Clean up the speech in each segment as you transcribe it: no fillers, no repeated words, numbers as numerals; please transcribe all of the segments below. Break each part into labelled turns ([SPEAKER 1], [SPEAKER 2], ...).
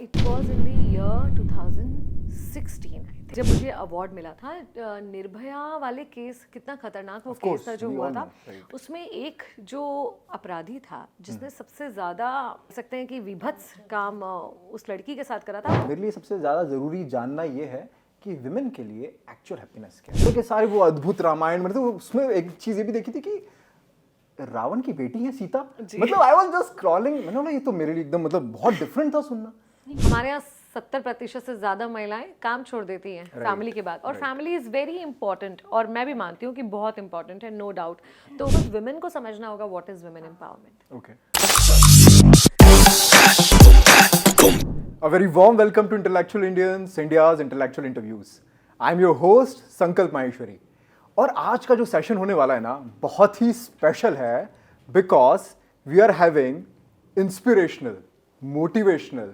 [SPEAKER 1] It was in the year 2016 जब मुझे award मिला था। निर्भया वाले केस, कितना खतरनाक वो केस था जो हुआ था। उसमें एक जो अपराधी था जिसने सबसे ज्यादा सकते हैं कि विभत्स काम उस लड़की के साथ करा था।
[SPEAKER 2] मेरे लिए सबसे ज्यादा जरूरी जानना ये है कि विमेन के लिए एक्चुअल हैप्पीनेस क्या है। क्योंकि सारे वो अद्भुत रामायण में तो उसमें एक चीज ये भी देखी थी कि रावण की बेटी है सीता। मतलब आई वाज जस्ट स्क्रॉलिंग, मैंने बोला ये तो मेरे लिए एकदम मतलब बहुत डिफरेंट था सुनना।
[SPEAKER 1] हमारे यहाँ 70% से ज्यादा महिलाएं काम छोड़ देती हैं फैमिली के बाद, और फैमिली इज वेरी इंपॉर्टेंट, और मैं भी मानती हूँ कि बहुत इंपॉर्टेंट है, नो डाउट। तो बस वुमेन को समझना होगा what is women empowerment.
[SPEAKER 2] Okay, A very warm welcome to Intellectual Indians, India's Intellectual Interviews. I'm your host संकल्प माहेश्वरी। और आज का जो सेशन होने वाला है ना बहुत ही स्पेशल है, because we are having inspirational, motivational,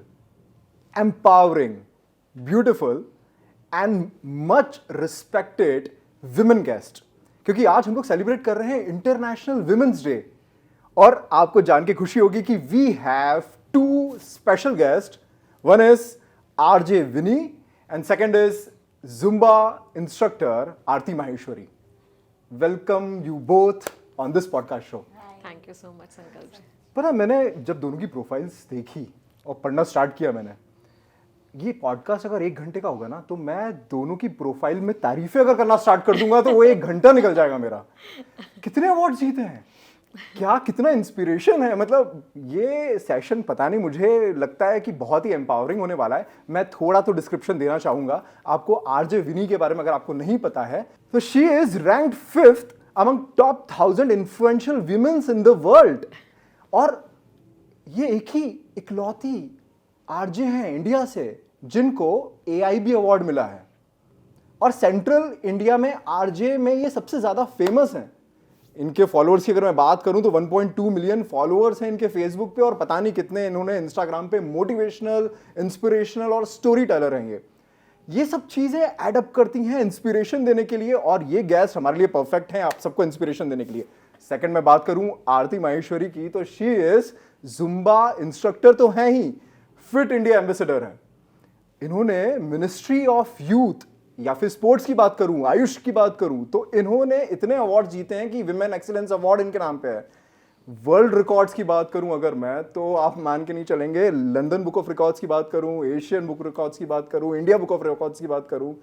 [SPEAKER 2] empowering, beautiful and much respected women guest। क्योंकि आज हम लोग सेलिब्रेट कर रहे हैं इंटरनेशनल विमेंस डे, और आपको जान के खुशी होगी कि we have two special guest. One is RJ Vinni and second is Zumba instructor Aarti Maheshwari. Welcome you both on this podcast show.
[SPEAKER 1] Thank you so much Sankalp ji.
[SPEAKER 2] पता, मैंने जब दोनों की प्रोफाइल्स देखी और पढ़ना स्टार्ट किया, मैंने ये पॉडकास्ट अगर 1 घंटे का होगा ना तो मैं दोनों की प्रोफाइल में तारीफें अगर करना स्टार्ट कर दूंगा तो वो 1 घंटा निकल जाएगा मेरा। कितने अवार्ड जीते हैं, क्या कितना इंस्पिरेशन है। मतलब ये सेशन पता नहीं, मुझे लगता है कि बहुत ही एम्पावरिंग होने वाला है। मैं थोड़ा तो डिस्क्रिप्शन देना चाहूंगा आपको आरजे विनी के बारे में, अगर आपको नहीं पता है तो she is ranked 5th among top 1000 influential women's in the world. और ये एक ही इकलौती आरजे हैं इंडिया से जिनको AIB अवार्ड मिला है, और सेंट्रल इंडिया में आरजे में ये सबसे ज्यादा फेमस हैं। इनके फॉलोअर्स की अगर मैं बात करूं तो 1.2 मिलियन फॉलोअर्स हैं इनके फेसबुक पे, और पता नहीं कितने इन्होंने इंस्टाग्राम पे मोटिवेशनल, इंस्पिरेशनल और स्टोरी टेलर हैं। ये सब चीजें एड अप करती हैं इंस्पिरेशन देने के लिए, और ये गेस्ट हमारे लिए परफेक्ट हैं आप सबको इंस्पिरेशन देने के लिए। सेकंड मैं बात करूं आरती माहेश्वरी की, तो शी इज जुम्बा इंस्ट्रक्टर तो है ही, फिट इंडिया एम्बेसडर है। इन्होंने मिनिस्ट्री ऑफ यूथ या फिर स्पोर्ट्स की बात करूं, आयुष की बात करूं, तो इन्होंने इतने अवार्ड जीते हैं कि विमेन एक्सीलेंस अवार्ड इनके नाम पे है। वर्ल्ड रिकॉर्ड्स की बात करूं अगर मैं, तो आप मान के नहीं चलेंगे, लंदन बुक ऑफ रिकॉर्ड्स की बात करूं, एशियन बुक रिकॉर्ड्स की बात करूं, इंडिया बुक ऑफ रिकॉर्ड्स की बात करूं,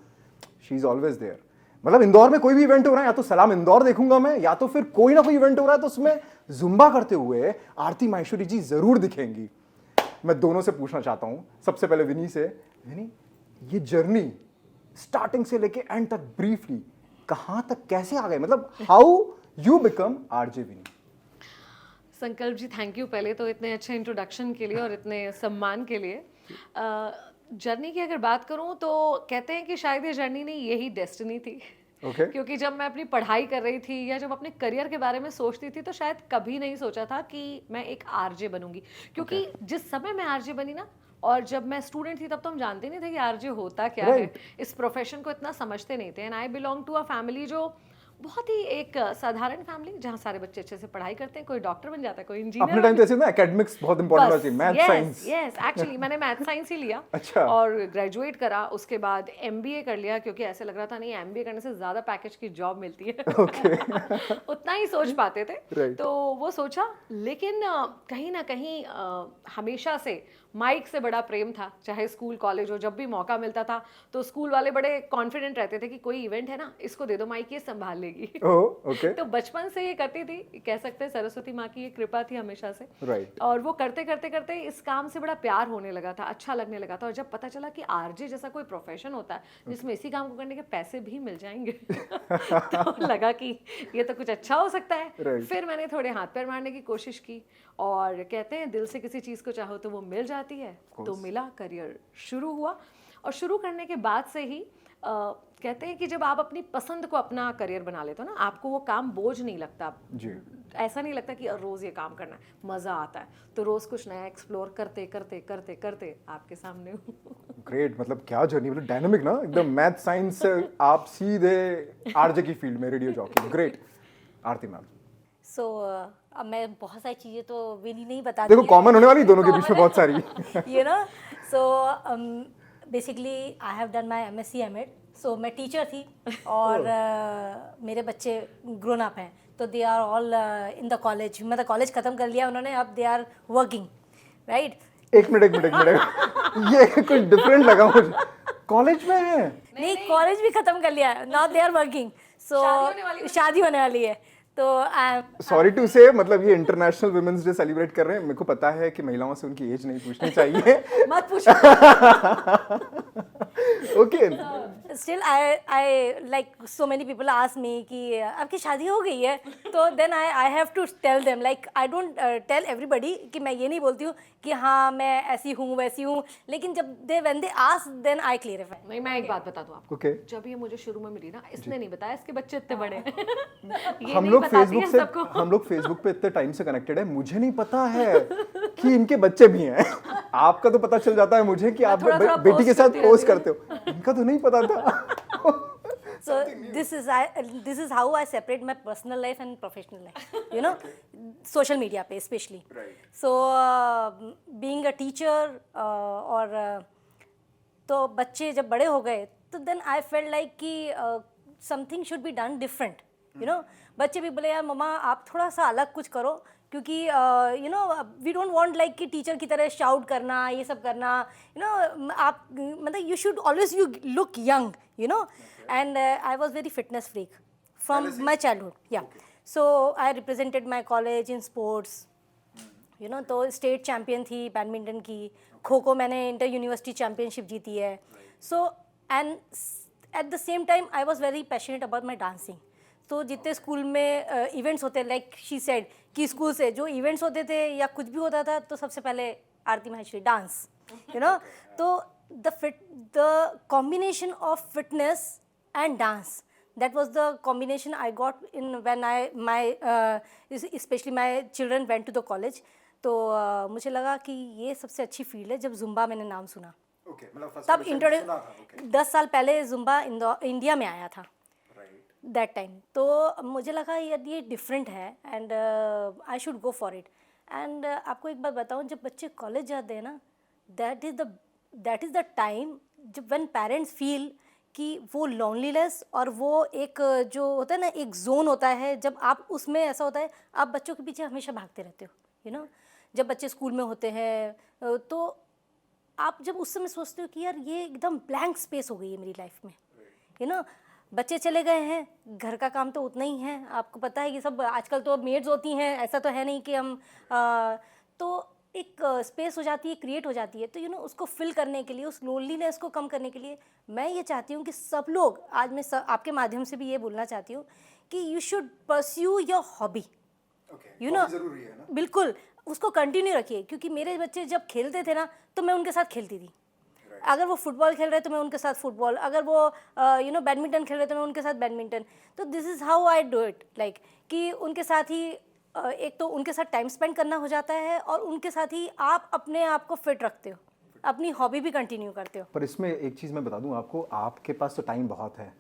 [SPEAKER 2] शी इज ऑलवेज देयर। मतलब इंदौर में कोई भी इवेंट हो रहा है, या तो सलाम इंदौर देखूंगा मैं, या तो फिर कोई ना कोई इवेंट हो रहा है तो उसमें जुम्बा करते हुए आरती माहेश्वरी जी जरूर दिखेंगी। मैं दोनों से पूछना चाहता हूं, सबसे पहले विनी से। विनी, ये जर्नी स्टार्टिंग से लेके एंड तक ब्रीफली कहां तक कैसे आ गए, मतलब हाउ यू बिकम आरजे विनी?
[SPEAKER 1] संकल्प जी, थैंक यू पहले तो इतने अच्छे इंट्रोडक्शन के लिए और इतने सम्मान के लिए। जर्नी की अगर बात करूं तो कहते हैं कि शायद ये जर्नी नहीं, यही डेस्टिनी थी।
[SPEAKER 2] Okay.
[SPEAKER 1] क्योंकि जब मैं अपनी पढ़ाई कर रही थी या जब अपने करियर के बारे में सोचती थी तो शायद कभी नहीं सोचा था कि मैं एक आरजे बनूंगी। क्योंकि जिस समय मैं आरजे बनी ना, और जब मैं स्टूडेंट थी तब तो हम जानते नहीं थे कि आरजे होता क्या है, इस प्रोफेशन को इतना समझते नहीं थे। And I belong to a family जो बहुत ही एक साधारण फैमिली, जहाँ सारे बच्चे अच्छे से पढ़ाई करते हैं, कोई डॉक्टर बन जाता है, कोई इंजीनियर।
[SPEAKER 2] अपने टाइम ऐसे ना एकेडमिक्स बहुत इंपॉर्टेंट होती है, मैथ साइंस।
[SPEAKER 1] यस, एक्चुअली मैंने मैथ साइंस ही लिया।
[SPEAKER 2] अच्छा।
[SPEAKER 1] और ग्रेजुएट करा, उसके बाद MBA कर लिया, क्योंकि ऐसे लग रहा था नहीं MBA करने से ज्यादा पैकेज की जॉब मिलती है। उतना ही सोच पाते थे। तो वो सोचा, लेकिन कहीं ना कहीं हमेशा से माइक से बड़ा प्रेम था। चाहे स्कूल कॉलेज हो, जब भी मौका मिलता था तो स्कूल वाले बड़े कॉन्फिडेंट रहते थे कि कोई इवेंट है ना, इसको दे दो माइक, ये संभाल लेगी।
[SPEAKER 2] okay.
[SPEAKER 1] तो बचपन से ये करती थी, कह सकते हैं सरस्वती माँ की ये कृपा थी हमेशा से।
[SPEAKER 2] right.
[SPEAKER 1] और वो करते करते करते इस काम से बड़ा प्यार होने लगा था, अच्छा लगने लगा था। और जब पता चला कि आरजे जैसा कोई प्रोफेशन होता है जिसमें इसी काम को करने के पैसे भी मिल जाएंगे तो लगा कि ये तो कुछ अच्छा हो सकता है।
[SPEAKER 2] right.
[SPEAKER 1] फिर मैंने थोड़े हाथ पैर मारने की कोशिश की, और कहते हैं दिल से किसी चीज़ को चाहो तो वो मिल जाती है। तो मिला, करियर शुरू हुआ, और शुरू करने के बाद से ही कहते हैं कि जब आप अपनी पसंद को अपना करियर बना लेते हो ना, आपको वो काम बोझ नहीं लगता
[SPEAKER 2] जी।
[SPEAKER 1] ऐसा नहीं लगता कि रोज ये काम करना है, मजा आता है। तो रोज कुछ नया एक्सप्लोर करते करते करते करते आपके सामने
[SPEAKER 2] ग्रेट, मतलब क्या जर्नी, मतलब डायनामिक ना एकदम, मैथ साइंस से आप सीधे आरजे की फील्ड में, रेडियो जॉकी। ग्रेट। आरती मैम,
[SPEAKER 3] सो अब मैं बहुत सारी चीज़ें तो विनी नहीं बता
[SPEAKER 2] देखो कॉमन होने वाली दोनों के बीच में बहुत सारी
[SPEAKER 3] ये ना so basically I have done my MSc M.Ed. सो मैं टीचर थी और मेरे बच्चे ग्रोन अप हैं, तो they are all in the college. मतलब कॉलेज ख़त्म कर लिया उन्होंने, अब दे आर वर्किंग, राइट।
[SPEAKER 2] एक मिनट ये कुछ डिफरेंट लगा मुझे, कॉलेज में है?
[SPEAKER 3] नहीं, कॉलेज भी ख़त्म कर लिया, नाउ दे आर वर्किंग। सो शादी होने वाली है, तो
[SPEAKER 2] सॉरी टू से, मतलब ये इंटरनेशनल वुमेन्स डे सेलिब्रेट कर रहे हैं। मेरे को पता है कि महिलाओं से उनकी एज नहीं पूछनी चाहिए।
[SPEAKER 1] मत पूछो।
[SPEAKER 2] Okay.
[SPEAKER 3] Still I like so many people ask me कि आपकी शादी हो गई है, तो then I have to tell them, like I don't tell everybody कि मैं ये नहीं बोलती हूँ कि हाँ मैं ऐसी हूँ वैसी हूँ, लेकिन जब when they ask then I clarify.
[SPEAKER 1] नहीं, मैं एक बात बता दूं आपको।
[SPEAKER 2] ओके।
[SPEAKER 1] जब ये मुझे शुरू में मिली ना, इसने नहीं बताया इसके बच्चे इतने बड़े हैं। ये
[SPEAKER 2] हम
[SPEAKER 1] नहीं
[SPEAKER 2] लोग
[SPEAKER 1] बताती है
[SPEAKER 2] फेसबुक
[SPEAKER 1] सबको।
[SPEAKER 2] से हम लोग फेसबुक पे इतने टाइम से कनेक्टेड है, मुझे नहीं पता है कि इनके बच्चे भी हैं। आपका तो पता चल जाता है मुझे कि आप
[SPEAKER 1] थोड़ा
[SPEAKER 2] बेटी के
[SPEAKER 1] post
[SPEAKER 2] साथ
[SPEAKER 1] करती
[SPEAKER 2] पोस्ट
[SPEAKER 1] रहती
[SPEAKER 2] करते हो, इनका तो नहीं पता था।
[SPEAKER 3] So this is how I separate my personal life and professional life, you know, social media पे especially.
[SPEAKER 2] Right.
[SPEAKER 3] So being a teacher और तो बच्चे जब बड़े हो गए तो then I felt like कि something should be done different, you know. बच्चे भी बोले यार मम्मा आप थोड़ा सा अलग कुछ करो, क्योंकि you know we don't want like कि टीचर की तरह शाउट करना, ये सब करना, यू नो। आप मतलब you should always you look young, you know. And I was very fitness freak from my childhood, yeah. So I represented my college in sports, you know. तो state champion थी badminton की, खो खो मैंने inter university championship जीती है। So and at the same time I was very passionate about my dancing. तो जितने school में events होते, लाइक शी सेड कि स्कूल से जो इवेंट्स होते थे या कुछ भी होता था, तो सबसे पहले आरती माहेश्वरी डांस, यू नो। तो the combination of fitness and dance, that was the combination I got in when especially my children went to the college. तो मुझे लगा कि ये सबसे अच्छी फील्ड है। जब जुम्बा मैंने नाम सुना, तब इंट्रोड्यूस 10 साल पहले जुम्बा इंडिया में आया था दैट टाइम। तो मुझे लगा यार ये डिफरेंट है and I should go for it. And आपको एक बात बताऊँ, जब बच्चे कॉलेज जाते हैं ना, दैट इज़ द टाइम जब व्हेन पेरेंट्स फील कि वो लोनलीनेस और वो एक जो होता है ना, एक जोन होता है, जब आप उसमें ऐसा होता है आप बच्चों के पीछे हमेशा भागते रहते हो, यू नो। जब बच्चे स्कूल में होते हैं तो आप जब उस समय सोचते हो कि यार ये एकदम ब्लैंक स्पेस हो गई है मेरी लाइफ में, यू नो। बच्चे चले गए हैं, घर का काम तो उतना ही है, आपको पता है कि सब आजकल तो मेड्स होती हैं, ऐसा तो है नहीं कि हम तो एक स्पेस हो जाती है, क्रिएट हो जाती है। तो यू नो उसको फिल करने के लिए, उस लोनलीनेस को कम करने के लिए मैं ये चाहती हूँ कि सब लोग, आज मैं आपके माध्यम से भी ये बोलना चाहती हूँ कि you should pursue your hobby, you know. बिल्कुल उसको कंटिन्यू रखिए, क्योंकि मेरे बच्चे जब खेलते थे ना, तो मैं उनके साथ खेलती थी। अगर वो फुटबॉल खेल रहे तो मैं उनके साथ फुटबॉल, अगर वो यू नो बैडमिंटन खेल रहे तो मैं उनके साथ बैडमिंटन। तो this is how I do it, like कि उनके साथ ही एक तो उनके साथ टाइम स्पेंड करना हो जाता है, और उनके साथ ही आप अपने आप को फिट रखते हो, अपनी हॉबी भी कंटिन्यू करते हो।
[SPEAKER 2] पर इसमें एक चीज़ मैं बता दूं आपको, आपके पास तो टाइम बहुत है।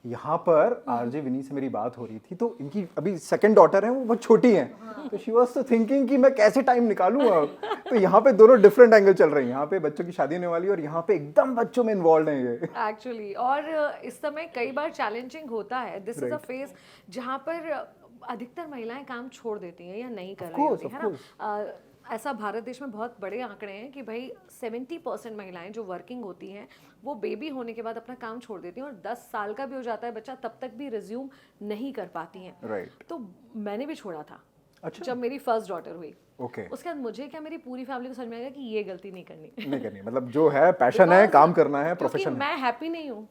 [SPEAKER 2] यहाँ पर आरजे विनी से मेरी बात हो रही थी, तो इनकी अभी सेकंड डॉटर है, वो बहुत छोटी हैं, तो शी वाज तो थिंकिंग कि मैं कैसे टाइम निकालूँ अब। तो यहाँ पे दोनों डिफरेंट एंगल चल रहे हैं, यहाँ पे बच्चों की शादी होने वाली है और यहाँ पे एकदम बच्चों में इन्वॉल्व हैं ये
[SPEAKER 1] एक्चुअली। और इस समय कई बार चैलेंजिंग होता है, दिस इज अ फेज जहाँ पर अधिकतर महिलाएं काम छोड़ देती हैं या नहीं कर रही होती है ना। ऐसा भारत देश में बहुत बड़े आंकड़े हैं कि भाई 70% महिलाएं जो वर्किंग होती हैं वो बेबी होने के बाद अपना काम छोड़ देती हैं, और 10 साल का भी हो जाता है बच्चा तब तक भी रिज्यूम नहीं कर पाती हैं।
[SPEAKER 2] राइट।
[SPEAKER 1] तो मैंने भी छोड़ा था।
[SPEAKER 2] अच्छा।
[SPEAKER 1] जब मेरी फर्स्ट डॉटर हुई,
[SPEAKER 2] ओके,
[SPEAKER 1] उसके बाद मुझे क्या, मेरी पूरी फैमिली को समझ में आएगा कि ये गलती नहीं करनी।
[SPEAKER 2] मतलब जो है पैशन है, काम करना है, प्रोफेशन है।
[SPEAKER 1] मैं हैप्पी नहीं हूँ,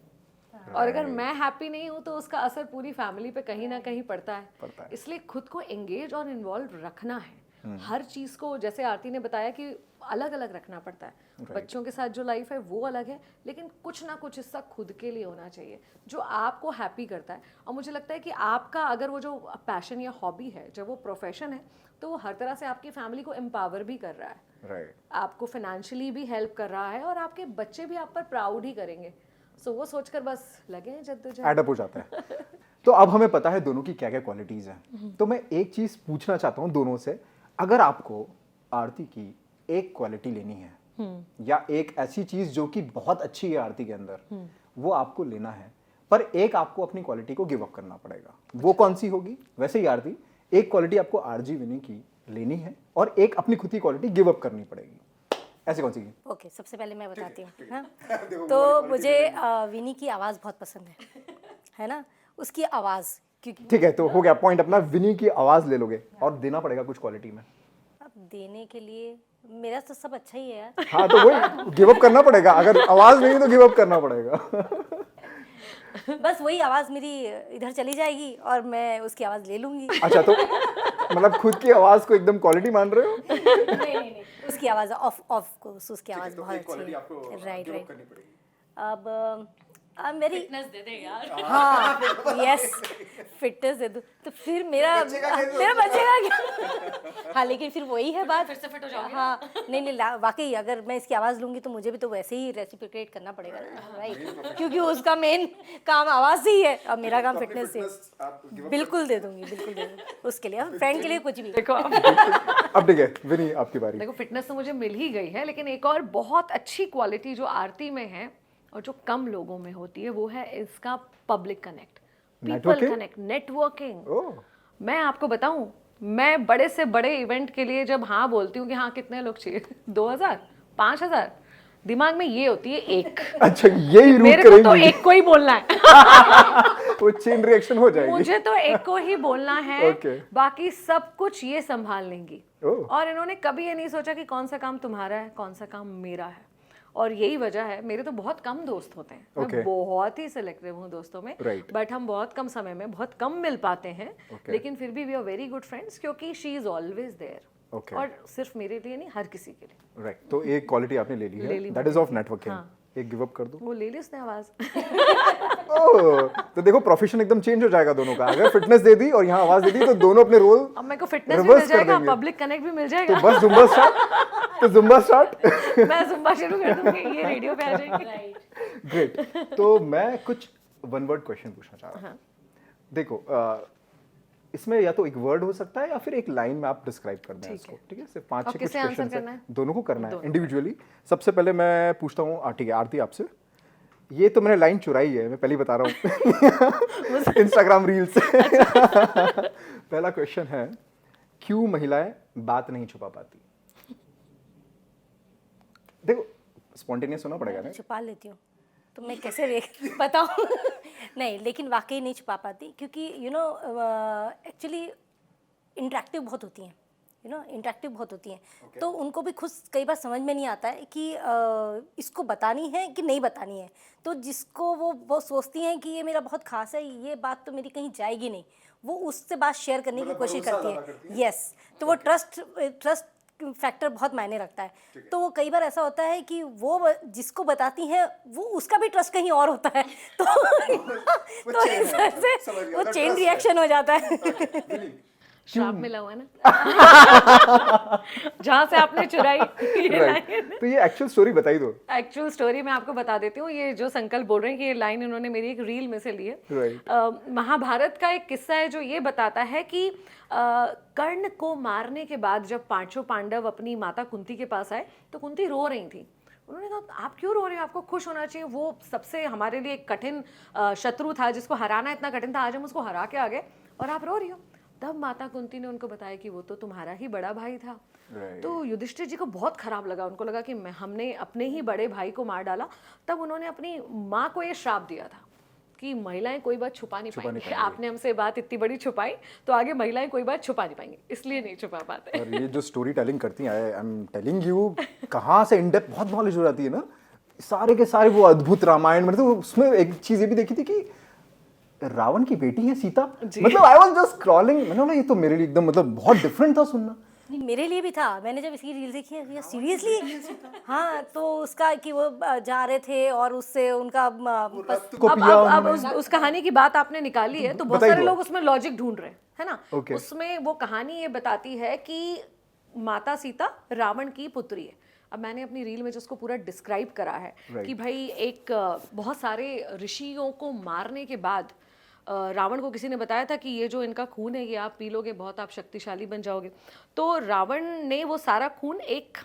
[SPEAKER 1] और अगर मैं हैप्पी नहीं हूँ तो उसका असर पूरी फैमिली पे कहीं ना कहीं पड़ता है। इसलिए खुद को एंगेज और इन्वॉल्व रखना है हर चीज़ को। जैसे आरती ने बताया कि अलग अलग रखना पड़ता है। बच्चों के साथ जो लाइफ है वो अलग है, लेकिन कुछ ना कुछ हिस्सा खुद के लिए होना चाहिए जो आपको हैप्पी करता है। और मुझे लगता है कि आपका अगर वो जो पैशन या हॉबी है, जब वो प्रोफेशन है, तो वो हर तरह से आपकी फैमिली को एम्पावर भी कर रहा है, आपको फाइनेंशियली भी हेल्प कर रहा है, और आपके बच्चे भी आप पर प्राउड ही करेंगे। सो वो सोचकर बस लगे हैं जद्दोजहद,
[SPEAKER 2] एड अप हो जाता है। तो अब हमें पता है दोनों की क्या क्या क्वालिटीज़ हैं, तो मैं एक चीज़ पूछना चाहता हूँ दोनों से, अगर आपको आरती की एक क्वालिटी लेनी है या एक ऐसी चीज जो कि बहुत अच्छी है आरती के अंदर, वो आपको लेना है, पर एक आपको अपनी क्वालिटी को गिव अप करना पड़ेगा। वो कौन सी होगी? वैसे ही आरती, एक क्वालिटी आपको आरजी विनी की लेनी है और एक अपनी खुद की क्वालिटी गिव अप करनी पड़ेगी। ऐसे कौन सी?
[SPEAKER 3] ओके, सबसे पहले मैं बताती हूँ, हाँ। तो मुझे विनी की आवाज़ बहुत पसंद है ना, उसकी आवाज़, क्योंकि
[SPEAKER 2] ठीक है, तो हो गया पॉइंट अपना, विनी की आवाज ले लोगे और देना पड़ेगा कुछ क्वालिटी में।
[SPEAKER 3] अब देने के लिए मेरा तो सब अच्छा ही है यार।
[SPEAKER 2] हाँ, तो वही गिव अप करना पड़ेगा, अगर आवाज नहीं तो गिव अप करना पड़ेगा।
[SPEAKER 3] बस वही आवाज़ मेरी इधर चली जाएगी और मैं उसकी आवाज़ ले लूंगी।
[SPEAKER 2] अच्छा, तो मतलब खुद की आवाज को एकदम क्वालिटी मान रहे हो?
[SPEAKER 3] नहीं, उसकी आवाज़ ऑफ कोर्स उसकी आवाज़ बहुत अच्छी है। राइट। अब मेरी
[SPEAKER 1] फिटनेस दे दे यार।
[SPEAKER 3] हाँ, यस, फिटनेस दे दूँ तो फिर मेरा बचेगा क्या? हाँ, लेकिन फिर वही है बात,
[SPEAKER 1] फिर से फिट हो जाओगे।
[SPEAKER 3] हाँ, नहीं, वाकई अगर मैं इसकी आवाज़ लूंगी तो मुझे भी तो वैसे ही रेसिप्रोकेट करना पड़ेगा ना, राइट? क्योंकि उसका मेन काम आवाज़ ही है और मेरा काम फिटनेस से। बिल्कुल दे दूंगी उसके लिए, फ्रेंड के लिए कुछ भी।
[SPEAKER 1] देखो
[SPEAKER 2] अब ठीक है विनी, आपकी बारी।
[SPEAKER 1] देखो, फिटनेस तो मुझे मिल ही गई है, लेकिन एक और बहुत अच्छी क्वालिटी जो आरती में है और जो कम लोगों में होती है, वो है इसका public connect, people connect, networking. मैं आपको बताऊं, मैं बड़े से बड़े इवेंट के लिए जब हाँ बोलती हूँ कि हाँ कितने लोग चाहिए 2000 5000, दिमाग में ये होती है एक।
[SPEAKER 2] अच्छा, यही रूट
[SPEAKER 1] मेरे को तो एक को ही बोलना है।
[SPEAKER 2] वो चेन रिएक्शन हो जाएगी।
[SPEAKER 1] मुझे तो एक को ही बोलना है,
[SPEAKER 2] Okay.
[SPEAKER 1] बाकी सब कुछ ये संभाल लेंगी।
[SPEAKER 2] Oh.
[SPEAKER 1] और इन्होंने कभी ये नहीं सोचा कि कौन सा काम तुम्हारा है, कौन सा काम मेरा है। और यही वजह है, मेरे तो बहुत कम दोस्त होते हैं, मैं बहुत ही सिलेक्टिव हूँ दोस्तों में, बट हम बहुत कम समय में बहुत कम मिल पाते हैं, लेकिन फिर भी we are very good friends, क्योंकि शी इज ऑलवेज देयर। और सिर्फ मेरे लिए नहीं, हर किसी के लिए।
[SPEAKER 2] राइट, तो एक क्वालिटी आपने ले ली है, दैट इज ऑफ नेटवर्किंग। एक गिव अप कर दो।
[SPEAKER 1] वो ले ली उसने आवाज।
[SPEAKER 2] ओह, तो देखो प्रोफेशन एकदम चेंज हो जाएगा दोनों का। अगर फिटनेस दे दी और यहाँ आवाज दे दी तो दोनों अपने रोल,
[SPEAKER 1] अब मेरे को फिटनेस भी मिल जाएगा, पब्लिक कनेक्ट भी मिल जाएगा।
[SPEAKER 2] तो बस जुम्बा स्टार्ट।
[SPEAKER 1] मैं जुम्बा शुरू कर दूंगी, ये रेडियो पे आ जाएगी।
[SPEAKER 2] ग्रेट। तो मैं कुछ वन वर्ड क्वेश्चन पूछना चाह रहा हूँ। देखो, इसमें या तो एक वर्ड हो सकता है या फिर एक लाइन में आप डिस्क्राइब कर दें इसको, ठीक है? सिर्फ 5-6 कुछ क्वेश्चन है, दोनों को करना है इंडिविजुअली। सबसे पहले मैं पूछता हूँ, ठीक है आरती आपसे, ये तो मैंने लाइन चुराई है, मैं पहले ही बता रहा हूँ इंस्टाग्राम रील से। पहला क्वेश्चन है, क्यों महिलाएं बात नहीं छुपा पाती? देखो, स्पॉन्टेनियस होना पड़ेगा ना।
[SPEAKER 3] छुपा लेती हूँ तो मैं कैसे बताऊँ? नहीं, लेकिन वाकई नहीं छुपा पाती, क्योंकि एक्चुअली इंटरेक्टिव बहुत होती हैं, इंटरेक्टिव बहुत होती हैं। तो उनको भी खुद कई बार समझ में नहीं आता है कि इसको बतानी है कि नहीं बतानी है। तो जिसको वो सोचती हैं कि ये मेरा बहुत खास है, ये बात तो मेरी कहीं जाएगी नहीं, वो उससे बात शेयर करने की कोशिश करती है। यस, तो वो ट्रस्ट फैक्टर बहुत मायने रखता है। तो वो कई बार ऐसा होता है कि वो जिसको बताती हैं वो उसका भी ट्रस्ट कहीं और होता है, तो इस तरह से वो चेन रिएक्शन हो जाता है।
[SPEAKER 1] श्राप मिला हुआ है ना, जहाँ से आपने चुराई ये लाइन।
[SPEAKER 2] तो ये एक्चुअल स्टोरी बताई दो।
[SPEAKER 1] एक्चुअल स्टोरी मैं आपको बता देती हूँ। ये जो संकल्प बोल रहे हैं कि ये लाइन इन्होंने मेरी एक रील में से ली है। महाभारत का एक किस्सा है जो ये बताता है कि कर्ण को मारने के बाद जब पांचों पांडव अपनी माता कुंती के पास आए तो कुंती रो रही थी। उन्होंने कहा आप क्यों रो रहे हो, आपको खुश होना चाहिए, वो सबसे हमारे लिए एक कठिन शत्रु था जिसको हराना इतना कठिन था, आज हम उसको हरा के आ गए और आप रो रही हो। तब माता कुंती ने उनको बताया कि वो तो तुम्हारा ही बड़ा भाई था। तो युधिष्ठिर जी को बहुत खराब लगा, उनको लगा कि हमने अपने ही बड़े भाई को मार डाला। तब उन्होंने अपनी माँ को ये श्राप दिया था कि महिलाएं कोई बात छुपा नहीं पाएंगी। आपने हमसे बात इतनी बड़ी छुपाई तो आगे महिलाएं कोई बात छुपा नहीं पाएंगी, इसलिए नहीं छुपा पाते।
[SPEAKER 2] और ये जो स्टोरी टेलिंग करती हैं, आई एम टेलिंग यू, कहाँ से इन डेप्थ बहुत नॉलेज हो जाती है ना, सारे के सारे वो अद्भुत रामायण। मतलब उसमें एक चीज ये भी देखी थी कि रावण की बेटी है सीता। मतलब आई वाज जस्ट स्क्रॉलिंग, मैंने बोला ये तो मेरे लिए एकदम मतलब बहुत डिफरेंट था सुनना।
[SPEAKER 3] नहीं, मेरे लिए भी था। मैंने जब इसकी रील देखी है, सीरियसली, हाँ, तो उसका कि वो जा रहे थे और उससे उनका
[SPEAKER 1] अब उस कहानी की बात आपने निकाली है तो बहुत सारे लोग उसमें लॉजिक ढूंढ रहे हैं, है ना। उसमें वो कहानी ये बताती है कि माता सीता रावण की पुत्री है। अब मैंने अपनी रील में जो उसको पूरा डिस्क्राइब करा है कि भाई एक बहुत सारे ऋषियों को मारने के बाद रावण को किसी ने बताया था कि ये जो इनका खून है ये आप पी लोगे, बहुत आप शक्तिशाली बन जाओगे। तो रावण ने वो सारा खून एक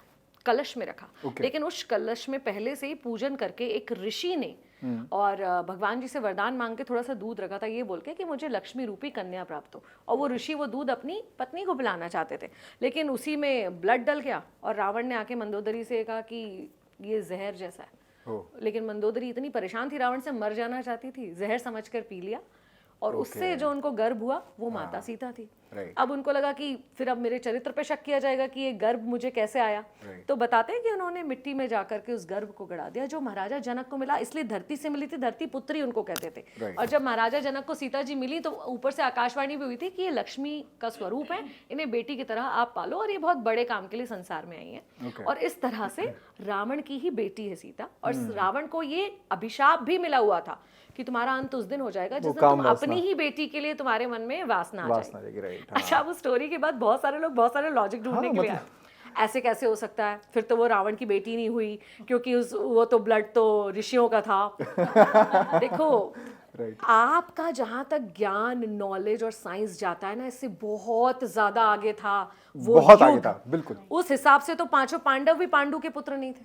[SPEAKER 1] कलश में रखा। लेकिन उस कलश में पहले से ही पूजन करके एक ऋषि ने और भगवान जी से वरदान मांग के थोड़ा सा दूध रखा था, ये बोल के कि मुझे लक्ष्मी रूपी कन्या प्राप्त हो। और वो ऋषि वो दूध अपनी पत्नी को पिलाना चाहते थे, लेकिन उसी में ब्लड डल गया और रावण ने आके मंदोदरी से कहा कि ये जहर जैसा है। लेकिन मंदोदरी इतनी परेशान थी रावण से, मर जाना चाहती थी, जहर समझकर पी लिया और उससे जो उनको गर्भ हुआ वो माता सीता थी। अब उनको लगा कि फिर अब मेरे चरित्र पे शक किया जाएगा कि ये गर्भ मुझे कैसे आया। तो बताते हैं कि उन्होंने मिट्टी में जाकर के उस गर्भ को गड़ा दिया जो महाराजा जनक को मिला, इसलिए धरती से मिली थी, धरती पुत्री उनको कहते थे। और जब महाराजा जनक को सीता जी मिली तो ऊपर से आकाशवाणी भी हुई थी कि ये लक्ष्मी का स्वरूप है, इन्हें बेटी की तरह आप पालो और ये बहुत बड़े काम के लिए संसार में आई है। और इस तरह से रावण की ही बेटी है सीता, और रावण को ये अभिशाप भी मिला हुआ था कि तुम्हारा अंत उस दिन हो जाएगा जिस दिन तुम अपनी ही बेटी के लिए तुम्हारे मन में वासना आ जाएगी। अच्छा, अब उस स्टोरी के बाद बहुत सारे लोग बहुत सारे लॉजिक ढूंढने के लिए आए, ऐसे कैसे हो सकता है, फिर तो वो रावण की बेटी नहीं हुई क्योंकि वो तो ब्लड तो ऋषियों का था। देखो आपका जहां तक ज्ञान, नॉलेज और साइंस जाता है ना, इससे बहुत ज्यादा आगे था वो,
[SPEAKER 2] बहुत आगे था बिल्कुल।
[SPEAKER 1] उस हिसाब से तो पांचों पांडव भी पांडु के पुत्र नहीं थे,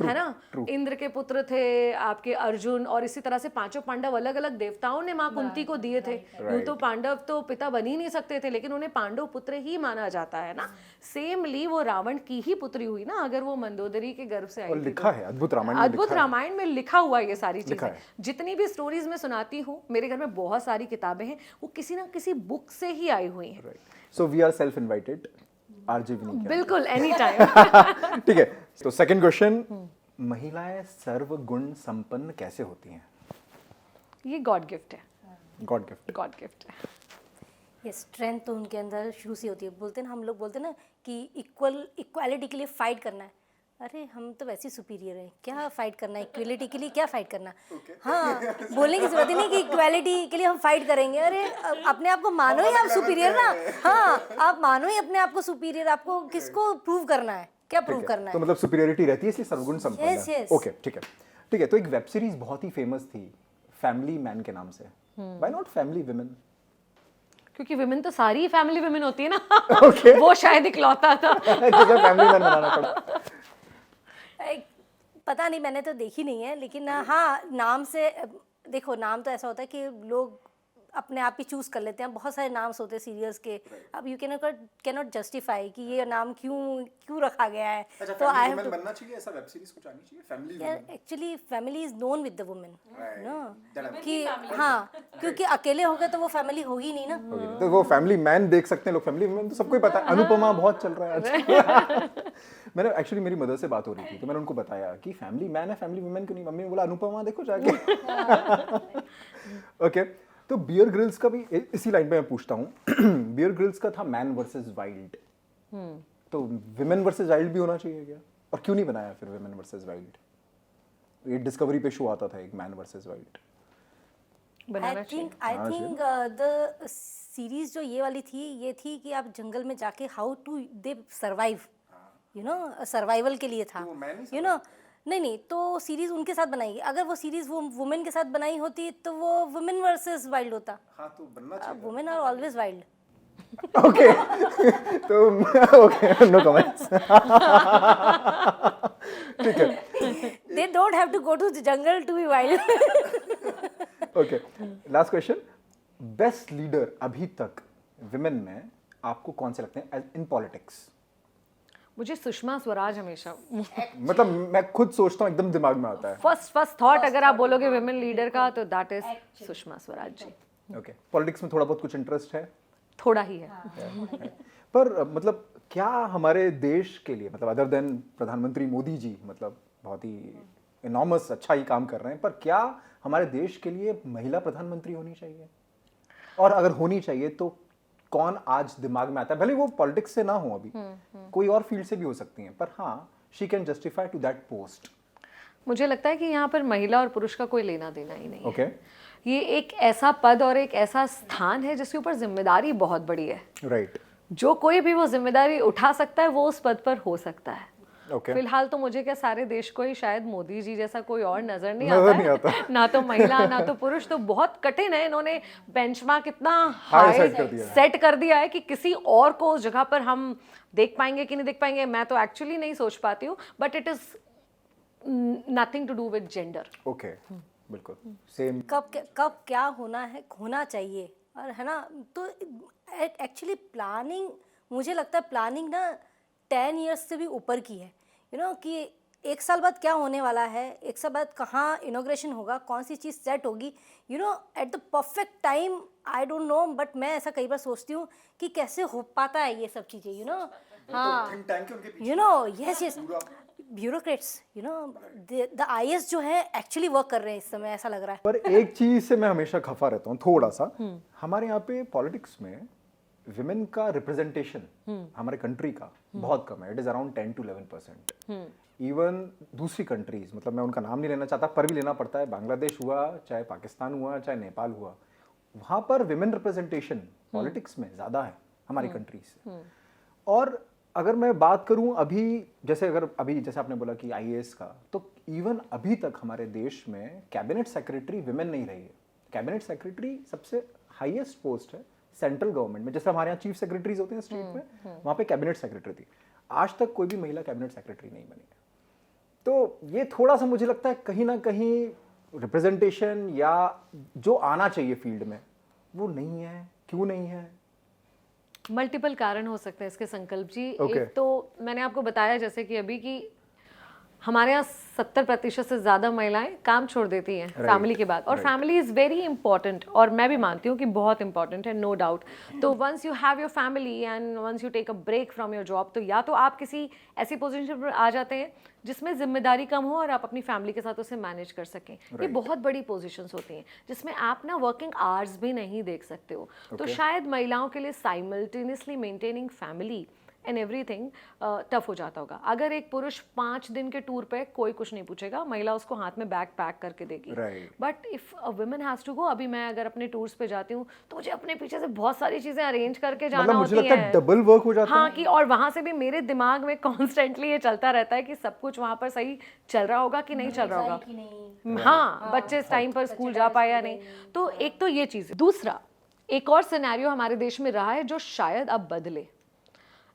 [SPEAKER 1] है ना। इंद्र के पुत्र थे आपके अर्जुन, और इसी तरह से पांचों पांडव अलग अलग देवताओं ने माँ कुंती को दिए थे। यूं तो पांडव तो पिता बन ही नहीं सकते थे, लेकिन उन्हें पांडव पुत्र ही माना जाता है ना। सेमली वो रावण की ही पुत्री हुई ना, अगर वो मंदोदरी के गर्भ से आई।
[SPEAKER 2] लिखा है अद्भुत
[SPEAKER 1] रामायण में लिखा हुआ है ये सारी चीजें। जितनी भी स्टोरीज में सुनाती हूँ, मेरे घर में बहुत सारी किताबें हैं, वो किसी ना किसी बुक से ही आई हुई हैं।
[SPEAKER 2] So we are self-invited, RJ Vini क्या?
[SPEAKER 1] बिल्कुल, एनी टाइम।
[SPEAKER 2] ठीक है, तो सेकंड क्वेश्चन, महिलाएं सर्वगुण संपन्न कैसे होती हैं?
[SPEAKER 1] ये गॉड गिफ्ट है।
[SPEAKER 2] गॉड
[SPEAKER 1] गिफ्ट है।
[SPEAKER 3] ये स्ट्रेंथ तो उनके अंदर शुरू से होती है। बोलते हैं ना, हम लोग बोलते हैं ना कि इक्वालिटी के लिए फाइट करना है। अरे हम तो वैसे ही सुपीरियर हैं, क्या फाइट करना है इक्वालिटी के लिए, क्या फाइट करना। हाँ, बोलने की जरूरत ही नहीं कि इक्वालिटी के लिए हम फाइट करेंगे। अरे अपने आप को मानो ही आप सुपीरियर ना। हाँ, आप मानो ही अपने आप को सुपीरियर। आपको किसको प्रूव करना है, क्या प्रूव करना है?
[SPEAKER 2] तो मतलब सुपीरियरिटी रहती है, इसलिए सर्वगुण संपन्न है। ओके, ठीक है। तो एक वेब सीरीज बहुत ही फेमस थी फैमिली मैन के नाम से। Why not family women?
[SPEAKER 1] क्योंकि विमेन तो सारी फैमिली विमेन होती है ना। वो शायद इकलौता था
[SPEAKER 2] फैमिली मैन बनाना पड़ा।
[SPEAKER 3] पता नहीं, मैंने तो देखी नहीं है, लेकिन हाँ, नाम से देखो, नाम तो ऐसा होता है कि लोग अपने आप ही चूज कर लेते हैं। बहुत सारे नाम होते हैं सीरियल्स के। अब यू कैन नॉट जस्टिफाई कि ये नाम क्यों रखा गया है।
[SPEAKER 2] अच्छा,
[SPEAKER 3] तो आई हैव
[SPEAKER 2] बनना चाहिए, ऐसा वेब सीरीज कुछ आनी चाहिए family women.
[SPEAKER 3] Actually family is known with the women ना, कि हाँ, क्योंकि अकेले हो गए तो वो फैमिली होगी नहीं ना।
[SPEAKER 2] तो वो फैमिली मैन देख सकते हैं लोग, फैमिली वुमेन तो सबको ही पता है। अनुपमा बहुत चल रहा है आजकल। मैंने एक्चुअली, मेरी मदर से बात हो रही थी तो मैंने उनको बताया कि फैमिली मैन है, फैमिली वुमेन क्यों नहीं। मम्मी ने बोला अनुपमा देखो जाके। ओके, तो बियर ग्रिल्स का भी इसी लाइन पे मैं पूछता हूँ। बियर ग्रिल्स का था मैन वर्सेस वाइल्ड, तो विमेन वर्सेस वाइल्ड भी होना चाहिए क्या? और क्यों नहीं बनाया फिर विमेन वर्सेस वाइल्ड? ये डिस्कवरी पे शो आता था एक man versus wild.
[SPEAKER 3] I think the series जो ये वाली थी, ये थी कि आप जंगल में जाके how to they survive, you know, survival के लिए था, यू नो। नहीं, तो सीरीज उनके साथ बनाई। अगर वो सीरीज वो वुमेन के साथ बनाई होती तो वो वुमेन वर्सेस वाइल्ड होता।
[SPEAKER 2] हाँ, तो बनना चाहिए।
[SPEAKER 3] Women are always wild.
[SPEAKER 2] Okay, तो ओके, नो कमेंट्स। ठीक है।
[SPEAKER 3] They don't have to go to the jungle to be wild.
[SPEAKER 2] Okay, last question, best leader अभी तक विमेन में आपको कौन से लगते हैं इन पॉलिटिक्स?
[SPEAKER 1] मुझे सुषमा स्वराज हमेशा,
[SPEAKER 2] मतलब मैं खुद सोचता हूँ, एकदम दिमाग में आता है।
[SPEAKER 1] फर्स्ट थॉट अगर आप बोलोगे विमेन लीडर का तो that is Sushma Swaraj ji.
[SPEAKER 2] Okay, politics में थोड़ा बहुत कुछ इंटरेस्ट है?
[SPEAKER 1] थोड़ा ही है।
[SPEAKER 2] पर मतलब क्या हमारे देश के लिए, मतलब अदर देन प्रधानमंत्री मोदी जी, मतलब बहुत ही इनॉर्मस अच्छा ही काम कर रहे हैं, पर क्या हमारे देश के लिए महिला प्रधानमंत्री होनी चाहिए? और अगर होनी चाहिए तो कौन आज दिमाग में आता है? भले वो पॉलिटिक्स से ना हो, अभी कोई और फील्ड से भी हो सकती हैं, पर हाँ, she can justify to that post.
[SPEAKER 1] मुझे लगता है कि यहाँ पर महिला और पुरुष का कोई लेना देना ही नहीं
[SPEAKER 2] है।
[SPEAKER 1] ये एक ऐसा पद और एक ऐसा स्थान है जिसके ऊपर जिम्मेदारी बहुत बड़ी है।
[SPEAKER 2] राइट।
[SPEAKER 1] जो कोई भी वो जिम्मेदारी उठा सकता है वो उस पद पर हो सकता है।
[SPEAKER 2] Okay.
[SPEAKER 1] फिलहाल तो मुझे क्या सारे देश को ही शायद मोदी जी जैसा कोई और नजर नहीं आता है। ना तो महिला ना तो पुरुष, तो बहुत कठिन है। इन्होंने बेंचमार्क इतना हाई सेट कर दिया है कि किसी और को उस जगह पर हम देख पाएंगे कि नहीं देख पाएंगे, मैं तो एक्चुअली नहीं सोच पाती हूँ, but it is nothing to do with gender.
[SPEAKER 2] Okay, बिल्कुल सेम।
[SPEAKER 3] कब क्या होना चाहिए, और है ना, तो एक्चुअली प्लानिंग, मुझे लगता है प्लानिंग ना 10 इयर्स से भी ऊपर की है। कि 1 साल बाद क्या होने वाला है, 1 साल बाद कहाँ इनॉग्रेशन होगा, कौन सी चीज़ सेट होगी, at the perfect time, I don't know, but मैं ऐसा कई बार सोचती हूँ कि कैसे हो पाता है ये सब चीज़ें, हाँ, यस ब्यूरोक्रेट्स, द IAS जो है एक्चुअली वर्क कर रहे हैं इस समय, ऐसा लग रहा है।
[SPEAKER 2] पर एक चीज से मैं हमेशा खफा रहता हूँ थोड़ा सा, हमारे यहाँ पे पॉलिटिक्स में विमेन का रिप्रेजेंटेशन हमारे कंट्री का बहुत कम है। It is around 10 to 11%। Even दूसरी कंट्रीज, मतलब मैं उनका नाम नहीं लेना चाहता पर भी लेना पड़ता है, बांग्लादेश हुआ, चाहे पाकिस्तान हुआ, चाहे नेपाल हुआ, वहां पर विमेन रिप्रेजेंटेशन पॉलिटिक्स में ज्यादा है हमारी कंट्रीज से। और अगर मैं बात करूं अभी जैसे आपने बोला कि IAS का, तो इवन अभी तक हमारे देश में कैबिनेट सेक्रेटरी विमेन नहीं रही है। कैबिनेट सेक्रेटरी सबसे हाईएस्ट पोस्ट है सेंट्रल गवर्नमेंट में। जैसे हमारे यहाँ चीफ सेक्रेटरीज होते हैं स्टेट में, वहां पे कैबिनेट सेक्रेटरी थी। आज तक कोई भी महिला कैबिनेट सेक्रेटरी नहीं बनी है। तो ये थोड़ा सा मुझे लगता है कहीं ना कहीं रिप्रेजेंटेशन या जो आना चाहिए फील्ड में वो नहीं है। क्यों नहीं है?
[SPEAKER 1] मल्टीपल कारण हो सकते हैं इसके, संकल्प जी।
[SPEAKER 2] Okay.
[SPEAKER 1] एक तो मैंने आपको बताया जैसे कि अभी की हमारे यहाँ 70% से ज़्यादा महिलाएं काम छोड़ देती हैं फैमिली के बाद, और फैमिली इज़ वेरी इंपॉर्टेंट, और मैं भी मानती हूँ कि बहुत इंपॉर्टेंट है, नो डाउट। तो once you have your family and once you take a break from your job, तो या तो आप किसी ऐसी पोजीशन पर आ जाते हैं जिसमें जिम्मेदारी कम हो और आप अपनी फैमिली के साथ उसे मैनेज कर सकें। ये बहुत बड़ी पोजीशंस होती हैं जिसमें आप ना वर्किंग आवर्स भी नहीं देख सकते हो। तो शायद महिलाओं के लिए simultaneously maintaining family and everything tough हो जाता होगा। अगर एक पुरुष 5 दिन के टूर पे, कोई कुछ नहीं पूछेगा, महिला उसको हाथ में बैग पैक करके देगी। But if a woman has to go, अभी मैं अगर अपने टूर्स पे जाती हूँ तो मुझे अपने पीछे से बहुत सारी चीजें अरेंज करके जाना होती है।
[SPEAKER 2] मुझे लगता है डबल वर्क हो जाता है।
[SPEAKER 1] हाँ, कि और वहां से भी मेरे दिमाग में कॉन्स्टेंटली ये चलता रहता है कि सब कुछ वहां पर सही चल रहा होगा कि नहीं चल रहा होगा। हाँ, बच्चे इस टाइम पर स्कूल जा पाए या नहीं। तो एक तो ये चीज है। दूसरा, एक और सिनेरियो हमारे देश में रहा है जो शायद अब बदले।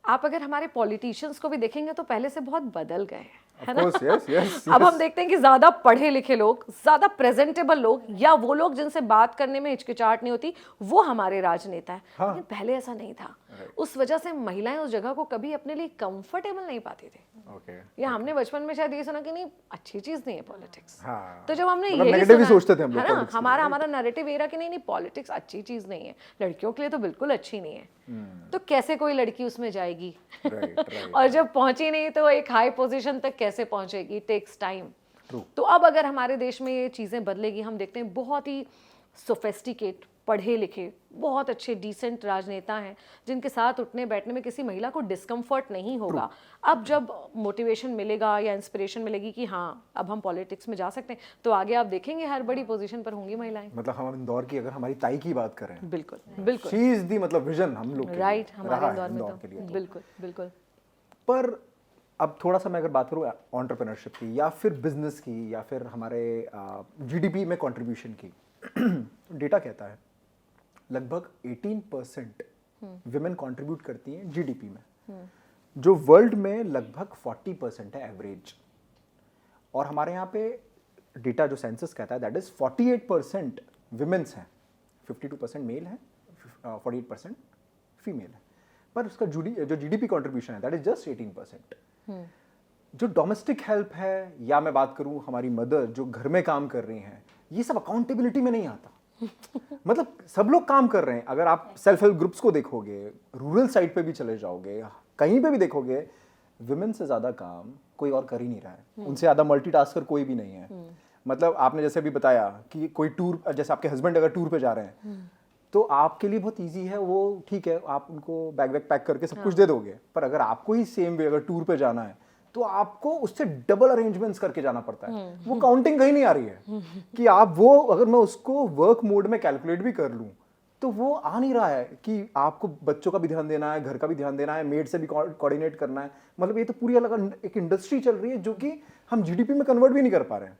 [SPEAKER 1] आप अगर हमारे पॉलिटिशियंस को भी देखेंगे तो पहले से बहुत बदल गए हैं, है ना?
[SPEAKER 2] yes.
[SPEAKER 1] अब हम देखते हैं कि ज्यादा पढ़े लिखे लोग, ज्यादा प्रेजेंटेबल लोग, या वो लोग जिनसे बात करने में हिचकिचाहट नहीं होती, वो हमारे राजनेता है।
[SPEAKER 2] हाँ।
[SPEAKER 1] लेकिन पहले ऐसा नहीं था। उस वजह से महिलाएं उस जगह को कभी अपने लिए कंफर्टेबल नहीं पाती थी। या हमने बचपन में शायद ये सुना कि नहीं, अच्छी चीज नहीं है पॉलिटिक्स। तो जब हमने यही सुना,
[SPEAKER 2] सोचते थे हम लोग,
[SPEAKER 1] है ना, हमारा नैरेटिव ये रहा कि नहीं पॉलिटिक्स अच्छी चीज नहीं है, लड़कियों के लिए तो बिल्कुल अच्छी नहीं है। तो कैसे कोई लड़की उसमें जाएगी? और जब पहुंची नहीं तो एक हाई पोजीशन तक कैसे पहुंचेगी? Takes time. तो अब अगर हमारे देश में ये चीजें बदलेगी, हम देखते हैं बहुत ही सोफिस्टिकेट, पढ़े लिखे, बहुत अच्छे डिसेंट राजनेता हैं जिनके साथ उठने बैठने में किसी महिला को डिस्कम्फर्ट नहीं होगा। अब जब मोटिवेशन मिलेगा या इंस्पिरेशन मिलेगी कि हाँ अब हम पॉलिटिक्स में जा सकते हैं, तो आगे आप देखेंगे हर बड़ी पोजीशन पर होंगी महिलाएं।
[SPEAKER 2] मतलब हम इंदौर की, अगर हमारी ताई की बात करें,
[SPEAKER 1] बिल्कुल बिल्कुल,
[SPEAKER 2] शी इज दी मतलब विजन हम लोग के
[SPEAKER 1] राइट,
[SPEAKER 2] लिए
[SPEAKER 1] हमारे
[SPEAKER 2] रहा है
[SPEAKER 1] इंदौर में तो बिल्कुल बिल्कुल।
[SPEAKER 2] पर अब थोड़ा सा मैं अगर बात करूँ एंटरप्रेन्योरशिप की, या फिर बिजनेस की, या फिर हमारे GDP में कंट्रीब्यूशन की, डेटा कहता है लगभग 18% विमेन कंट्रीब्यूट करती हैं GDP में, जो वर्ल्ड में लगभग 40% है एवरेज। और हमारे यहाँ पे डेटा जो सेंसस कहता है दैट इज 48% विमेन्स हैं, 52% मेल है, 48% फीमेल है। पर उसका जो GDP कंट्रीब्यूशन है दैट इज जस्ट 18%। जो डोमेस्टिक हेल्प है, या मैं बात करूं हमारी मदर जो घर में काम कर रही हैं, ये सब अकाउंटेबिलिटी में नहीं आता। मतलब सब लोग काम कर रहे हैं। अगर आप सेल्फ हेल्प ग्रुप्स को देखोगे, रूरल साइड पे भी चले जाओगे, कहीं पे भी देखोगे, विमेन से ज्यादा काम कोई और कर ही नहीं रहा है। उनसे ज्यादा मल्टीटास्कर कोई भी नहीं है। मतलब आपने जैसे भी बताया कि कोई टूर, जैसे आपके हस्बैंड अगर टूर पे जा रहे हैं तो आपके लिए बहुत इजी है, वो ठीक है, आप उनको बैग वैग पैक करके सब कुछ दे दोगे। पर अगर आपको ही सेम वे अगर टूर पे जाना है तो आपको उससे डबल अरेंजमेंट्स करके जाना पड़ता है। वो काउंटिंग कहीं नहीं आ रही है कि आप वो, अगर मैं उसको वर्क मोड में कैलकुलेट भी कर लूं तो वो आ नहीं रहा है कि आपको बच्चों का भी ध्यान देना है, घर का भी ध्यान देना है, मेड से भी कोऑर्डिनेट करना है। मतलब ये तो पूरी अलग एक इंडस्ट्री चल रही है जो कि हम जीडीपी में कन्वर्ट भी नहीं कर पा रहे हैं।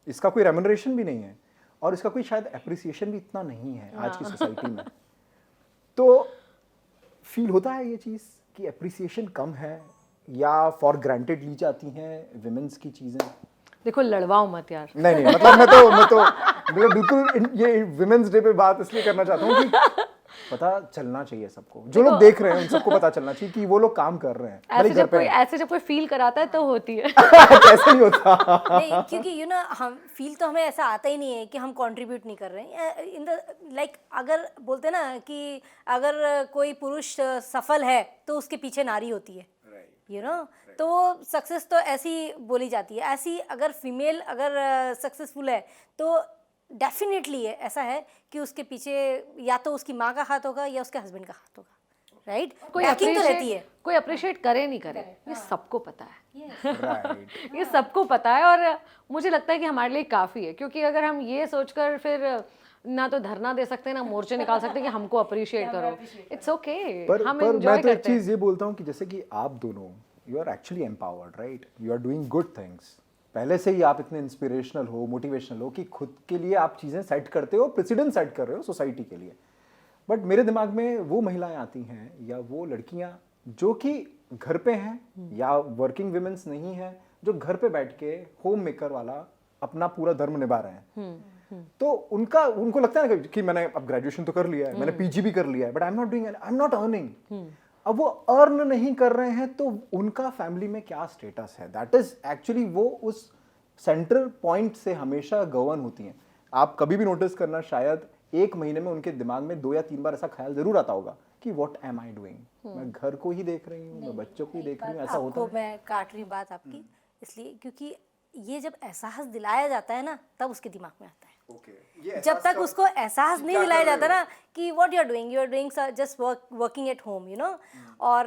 [SPEAKER 2] इसका कोई रेम्यूनरेशन भी नहीं है और इसका कोई शायद एप्रिसिएशन भी इतना नहीं है आज की सोसाइटी में। तो फील होता है ये चीज़ कि एप्रिसिएशन कम है या फॉर ग्रांटेड ली जाती हैं विमेंस की चीज़ें।
[SPEAKER 1] देखो लड़वाओ मत यार।
[SPEAKER 2] नहीं मतलब मैं तो बिल्कुल ये विमेंस डे पे बात इसलिए करना चाहता हूँ कि पता चलना चाहिए सबको, जो लोग देख रहे हैं उन सबको पता चलना चाहिए कि वो लोग काम कर रहे हैं।
[SPEAKER 1] ऐसे जब कोई फील कराता है तो होती है।
[SPEAKER 2] कैसे नहीं होता?
[SPEAKER 3] नहीं, क्योंकि यू नो हम फील तो हमें ऐसा आता ही नहीं है कि हम कंट्रीब्यूट नहीं कर रहे हैं इन द लाइक। अगर बोलते हैं ना कि अगर कोई पुरुष सफल है तो उसके पीछे नारी होती है, यू नो। तो सक्सेस तो ऐसी बोली जाती है। ऐसी अगर फीमेल अगर सक्सेसफुल है तो डेफिनेटली है ऐसा है कि उसके पीछे या तो उसकी माँ का हाथ होगा या उसके हस्बैंड का हाथ होगा, राइट।
[SPEAKER 1] कोई
[SPEAKER 3] तो रहती है,
[SPEAKER 1] कोई अप्रिशिएट करे नहीं करे, ये सबको पता है।
[SPEAKER 2] राइट।
[SPEAKER 1] ये सबको पता है और मुझे लगता है कि हमारे लिए काफ़ी है, क्योंकि अगर हम ये सोचकर फिर ना तो धरना दे सकते हैं ना मोर्चे निकाल सकते हैं कि हमको अप्रिशिएट करो, इट्स ओके। हम
[SPEAKER 2] पर
[SPEAKER 1] एंजॉय
[SPEAKER 2] मैं तो एक
[SPEAKER 1] करते हैं।
[SPEAKER 2] चीज़ ये बोलता हूँ कि जैसे कि आप दोनों you are actually empowered, right, you are doing good things. पहले से ही आप इतने इंस्पिरेशनल हो, मोटिवेशनल हो कि खुद के लिए आप चीज़ें सेट करते हो, प्रेसिडेंट सेट कर रहे हो सोसाइटी के लिए। बट मेरे दिमाग में वो महिलाएं आती हैं या वो लड़कियां जो कि घर पे हैं या वर्किंग विमेंस नहीं है, जो घर पे बैठ के होम मेकर वाला अपना पूरा धर्म निभा रहे हैं। तो उनको लगता है ना कि मैंने अब ग्रेजुएशन तो कर लिया है, मैंने पीजी भी कर लिया है, but I am not earning. अब वो अर्न नहीं कर रहे हैं तो उनका फैमिली में क्या स्टेटस है, दैट इज एक्चुअली वो उस सेंट्रल पॉइंट से हमेशा गवर्न होती हैं। आप कभी भी नोटिस करना, शायद एक महीने में उनके दिमाग में 2 या 3 बार ऐसा ख्याल जरूर आता होगा कि व्हाट एम आई डूइंग, मैं घर को ही देख रही हूँ, मैं बच्चों को ही देख रही हूँ, ऐसा होता है।
[SPEAKER 3] मैं काट रही बात आपकी इसलिए क्योंकि ये जब एहसास दिलाया जाता है ना तब उसके दिमाग में आता है। जब तक उसको एहसास नहीं दिलाया जाता ना कि what you are doing just working at home, you know, और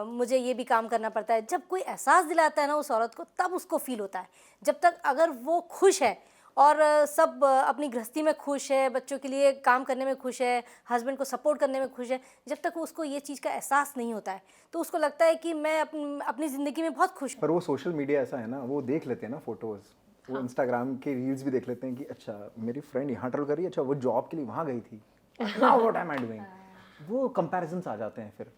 [SPEAKER 3] मुझे ये भी काम करना पड़ता है। जब कोई एहसास दिलाता है ना उस औरत को तब उसको फील होता है। जब तक अगर वो खुश है और सब अपनी गृहस्थी में खुश है, बच्चों के लिए काम करने में खुश है, हस्बैंड को सपोर्ट करने में खुश है, जब तक उसको ये चीज़ का एहसास नहीं होता है तो उसको लगता है कि मैं अपनी ज़िंदगी में बहुत खुश हूँ।
[SPEAKER 2] पर वो सोशल मीडिया ऐसा है ना, वो देख लेते हैं ना फोटोज़, वो इंस्टाग्राम के रील्स भी देख लेते हैं कि अच्छा मेरी फ्रेंड यहाँ ट्रैवल कर रही है, अच्छा वो जॉब के लिए वहाँ गई थी, now what am I doing. वो कंपैरिजंस आ जाते हैं फिर।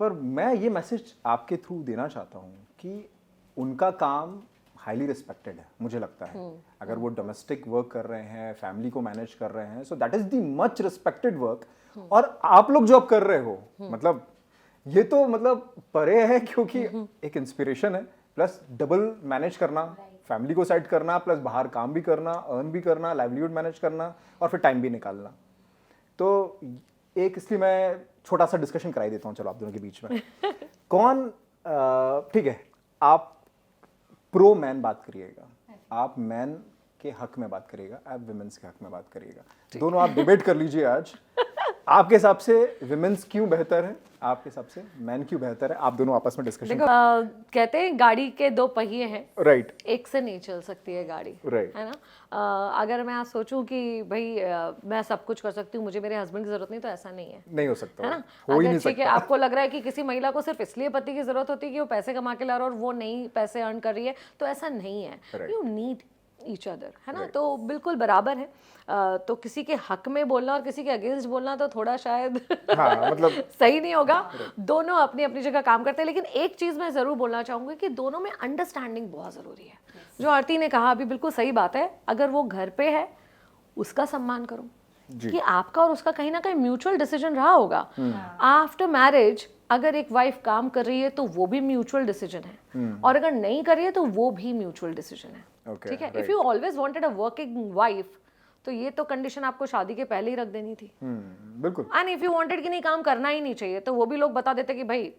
[SPEAKER 2] पर मैं ये मैसेज आपके थ्रू देना चाहता हूँ कि उनका काम हाईली रिस्पेक्टेड है, मुझे लगता है। अगर वो डोमेस्टिक वर्क कर रहे हैं, फैमिली को मैनेज कर रहे हैं, so that is the much respected work. और आप लोग जॉब कर रहे हो, मतलब ये तो मतलब परे है, क्योंकि एक इंस्पिरेशन है, प्लस डबल मैनेज करना, फैमिली को सेट करना, प्लस बाहर काम भी करना, अर्न भी करना, लाइवलीहुड मैनेज करना और फिर टाइम भी निकालना। तो एक इसलिए मैं छोटा सा डिस्कशन कराई देता हूँ चलो आप दोनों के बीच में। कौन ठीक है, आप प्रो मैन बात करिएगा, आप मैन के हक में बात करिएगा, आप विमेंस के हक में बात करिएगा, दोनों आप डिबेट कर लीजिए आज। आपके हिसाब से विमेंस क्यों बेहतर है, आपके हिसाब से मैन क्यों बेहतर है, आप दोनों आपस में डिस्कशन।
[SPEAKER 1] कहते हैं गाड़ी के 2 पहिए हैं,
[SPEAKER 2] राइट,
[SPEAKER 1] एक से नहीं चल सकती है गाड़ी,
[SPEAKER 2] राइट,
[SPEAKER 1] है ना। अगर मैं आज सोचूं कि भाई मैं सब कुछ कर सकती हूँ, मुझे मेरे हस्बैंड की जरूरत नहीं, तो ऐसा नहीं है,
[SPEAKER 2] नहीं हो सकता,
[SPEAKER 1] है ना।
[SPEAKER 2] हो ही नहीं
[SPEAKER 1] ठीक है,
[SPEAKER 2] सकता।
[SPEAKER 1] आपको लग रहा है कि किसी महिला को सिर्फ इसलिए पति की जरूरत होती है कि वो पैसे कमा के ला रहा है और वो नहीं पैसे अर्न कर रही है, तो ऐसा नहीं है। यू नीड ईच अदर, है ना। तो बिल्कुल बराबर है। तो किसी के हक में बोलना और किसी के अगेंस्ट बोलना तो थोड़ा शायद
[SPEAKER 2] हाँ, मतलब
[SPEAKER 1] सही नहीं होगा। दोनों अपनी अपनी जगह काम करते हैं, लेकिन एक चीज़ मैं ज़रूर बोलना चाहूँगी कि दोनों में अंडरस्टैंडिंग बहुत ज़रूरी है। जो आरती ने कहा अभी बिल्कुल सही बात है। अगर वो घर पे है उसका सम्मान करो कि आपका और उसका कहीं ना कहीं म्यूचुअल डिसीजन रहा होगा। आफ्टर मैरिज अगर एक वाइफ काम कर रही है तो वो भी म्यूचुअल डिसीजन है, और अगर नहीं कर रही है तो वो भी म्यूचुअल डिसीजन है। ठीक है, if you always wanted a working wife तो ये तो कंडीशन आपको शादी के पहले ही रख देनी थी।
[SPEAKER 2] बिल्कुल।
[SPEAKER 1] एंड इफ यू वांटेड कि नहीं काम करना ही नहीं चाहिए, तो वो भी लोग बता देते कि भाई